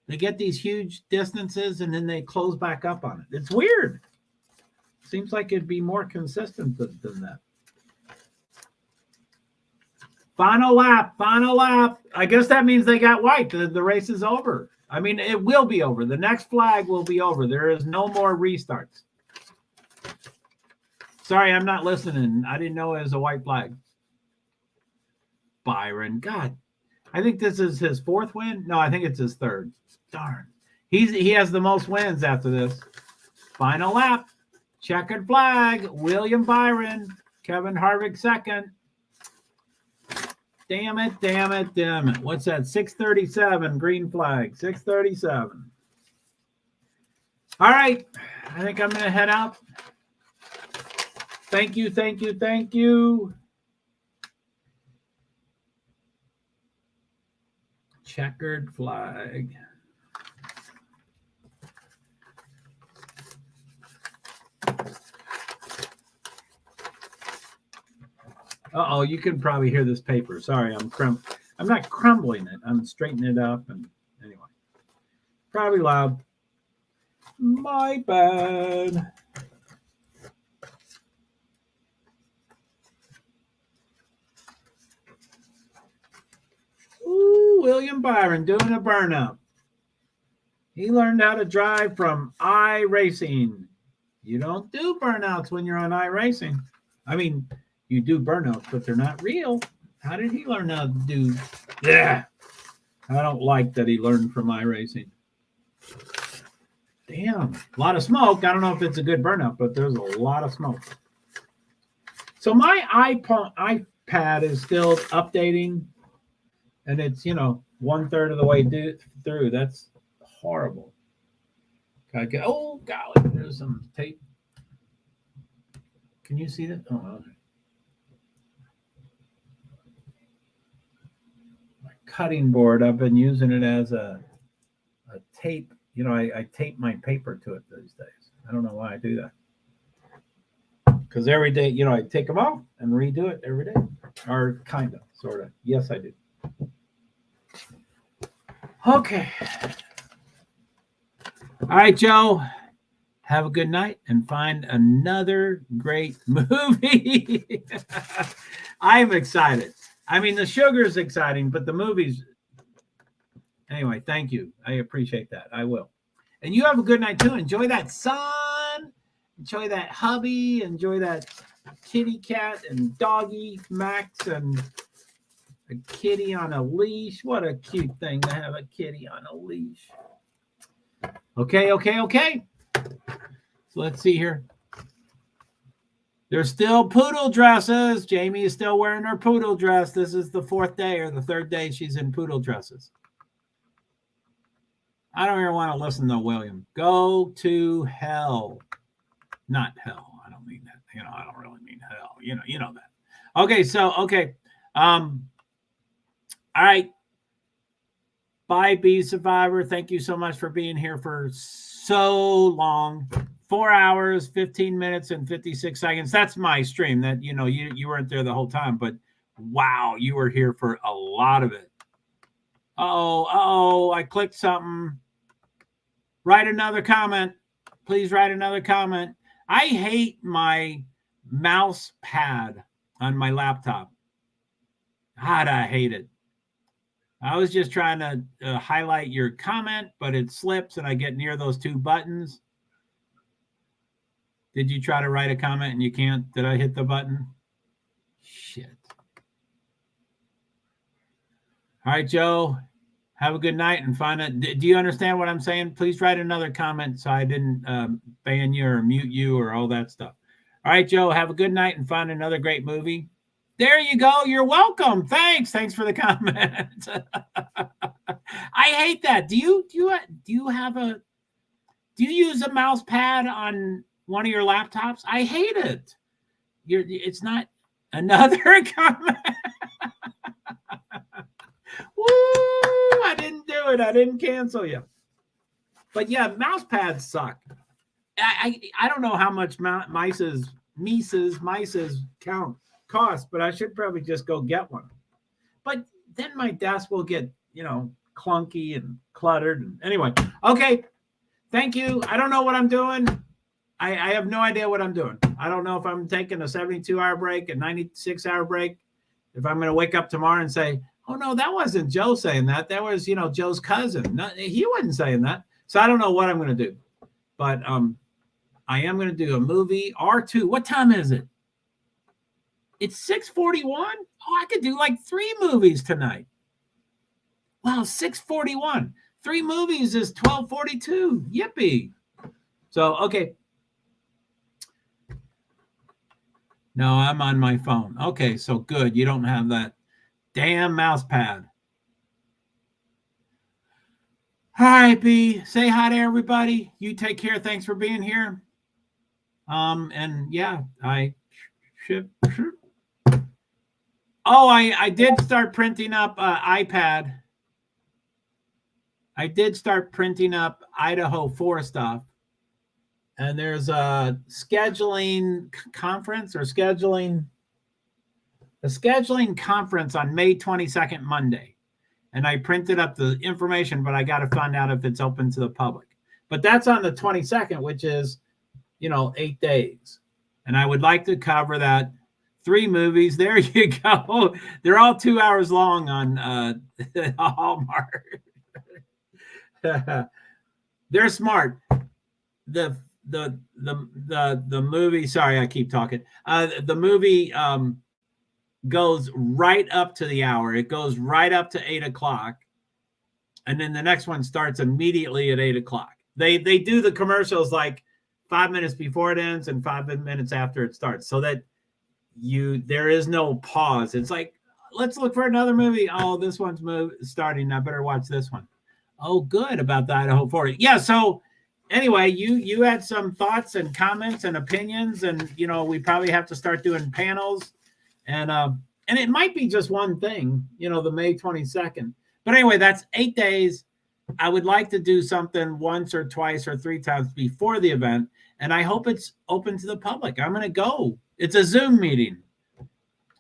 They get these huge distances and then they close back up on it. It's weird. Seems like it'd be more consistent than that. Final lap. I guess that means they got white. The race is over. I mean, it will be over. The next flag will be over. There is no more restarts. Sorry, I'm not listening. I didn't know it was a white flag. Byron, God. I think this is his 4th win. No, I think it's his 3rd. Darn. He has the most wins after this. Final lap. Checkered flag. William Byron. Kevin Harvick 2nd. Damn it. What's that? 637 green flag. 637. All right. I think I'm going to head out. Thank you. Checkered flag. Uh-oh, you can probably hear this paper. Sorry, I'm not crumbling it. I'm straightening it up. And anyway, probably loud. My bad. Ooh, William Byron doing a burnout. He learned how to drive from iRacing. You don't do burnouts when you're on iRacing. I mean, you do burnouts, but they're not real. How did he learn how to do? Yeah. I don't like that he learned from iRacing. Damn. A lot of smoke. I don't know if it's a good burnout, but there's a lot of smoke. So my iPad is still updating, and it's, 1/3 of the way through. That's horrible. Oh, golly. There's some tape. Can you see that? Oh, okay. Cutting board. I've been using it as a tape. I tape my paper to it these days. I don't know why I do that. Because every day, I take them off and redo it every day. Or kind of, sort of. Yes, I do. Okay. All right, Joe. Have a good night and find another great movie. I'm excited. I mean, the sugar is exciting, but the movies. Anyway, thank you. I appreciate that. I will. And you have a good night, too. Enjoy that sun. Enjoy that hubby. Enjoy that kitty cat and doggy, Max. And A kitty on a leash. What a cute thing to have a kitty on a leash. Okay. So let's see here. There's still poodle dresses. Jamie is still wearing her poodle dress. This is the fourth day or the third day she's in poodle dresses. I don't even want to listen to William. Go to hell. Not hell. I don't mean that. I don't really mean hell. You know that. Okay, so okay. All right. Bye, Bee Survivor. Thank you so much for being here for so long. 4 hours, 15 minutes, and 56 seconds. That's my stream. That you weren't there the whole time, but wow, you were here for a lot of it. I clicked something. Write another comment. Please write another comment. I hate my mouse pad on my laptop. God, I hate it. I was just trying to highlight your comment, but it slips and I get near those two buttons. Did you try to write a comment and you can't? Did I hit the button? Shit. All right, Joe. Have a good night and find it. Do you understand what I'm saying? Please write another comment so I didn't ban you or mute you or all that stuff. All right, Joe. Have a good night and find another great movie. There you go. You're welcome. Thanks for the comment. I hate that. Do you use a mouse pad on one of your laptops? I hate it. It's not another comment. Woo! I didn't do it. I didn't cancel you. But yeah, mouse pads suck. I don't know how much Mice's cost, but I should probably just go get one. But then my desk will get, clunky and cluttered. Anyway, okay. Thank you. I don't know what I'm doing. I have no idea what I'm doing. I don't know if I'm taking a 72-hour break, a 96-hour break, if I'm going to wake up tomorrow and say, oh, no, that wasn't Joe saying that. That was, Joe's cousin. No, he wasn't saying that. So I don't know what I'm going to do. But I am going to do a movie, R2. What time is it? It's 6:41. Oh, I could do like 3 movies tonight. Wow, 6:41. 3 movies is 12:42. Yippee. So, okay. No, I'm on my phone. Okay, so good. You don't have that damn mouse pad. Hi, B. Say hi to everybody. You take care. Thanks for being here. And yeah, I should. Oh, I did start printing up iPad. I did start printing up Idaho 4 stuff. And there's a scheduling conference or a scheduling conference on May 22nd, Monday. And I printed up the information, but I got to find out if it's open to the public. But that's on the 22nd, which is, 8 days. And I would like to cover that. 3 movies. There you go. They're all 2 hours long on Hallmark. They're smart. The movie, sorry, I keep talking. The movie goes right up to the hour. It goes right up to 8 o'clock. And then the next one starts immediately at 8 o'clock. They do the commercials like 5 minutes before it ends and 5 minutes after it starts, so that there is no pause. It's like, let's look for another movie. Oh, this one's starting. I better watch this one. Oh, good, about the Idaho 4. Yeah, so anyway, you had some thoughts and comments and opinions, and we probably have to start doing panels, and it might be just one thing, the May 22nd. But anyway, that's 8 days. I would like to do something once or twice or 3 times before the event, and I hope it's open to the public. I'm going to go. It's a Zoom meeting.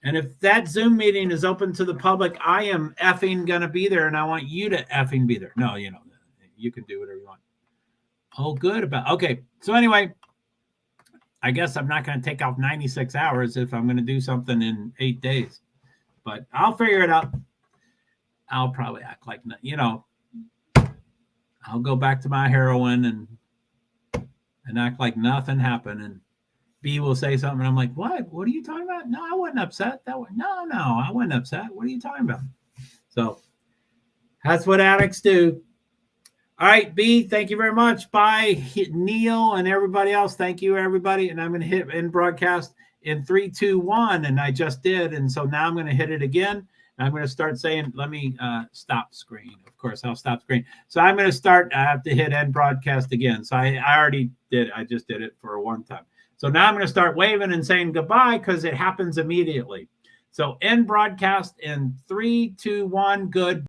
And if that Zoom meeting is open to the public, I am effing going to be there, and I want you to effing be there. No, you can do whatever you want. Oh, good. Okay. So anyway, I guess I'm not going to take off 96 hours if I'm going to do something in 8 days. But I'll figure it out. I'll probably act like, I'll go back to my heroin and act like nothing happened. And B will say something, and I'm like, what? What are you talking about? No, I wasn't upset. No, I wasn't upset. What are you talking about? So that's what addicts do. All right, B, thank you very much. Bye, Neil and everybody else. Thank you, everybody. And I'm going to hit end broadcast in 3, 2, 1, and I just did. And so now I'm going to hit it again. And I'm going to start saying, let me stop screen. Of course, I'll stop screen. So I'm going to start. I have to hit end broadcast again. So I already did. I just did it for one time. So now I'm going to start waving and saying goodbye because it happens immediately. So end broadcast in 3, 2, 1. Good.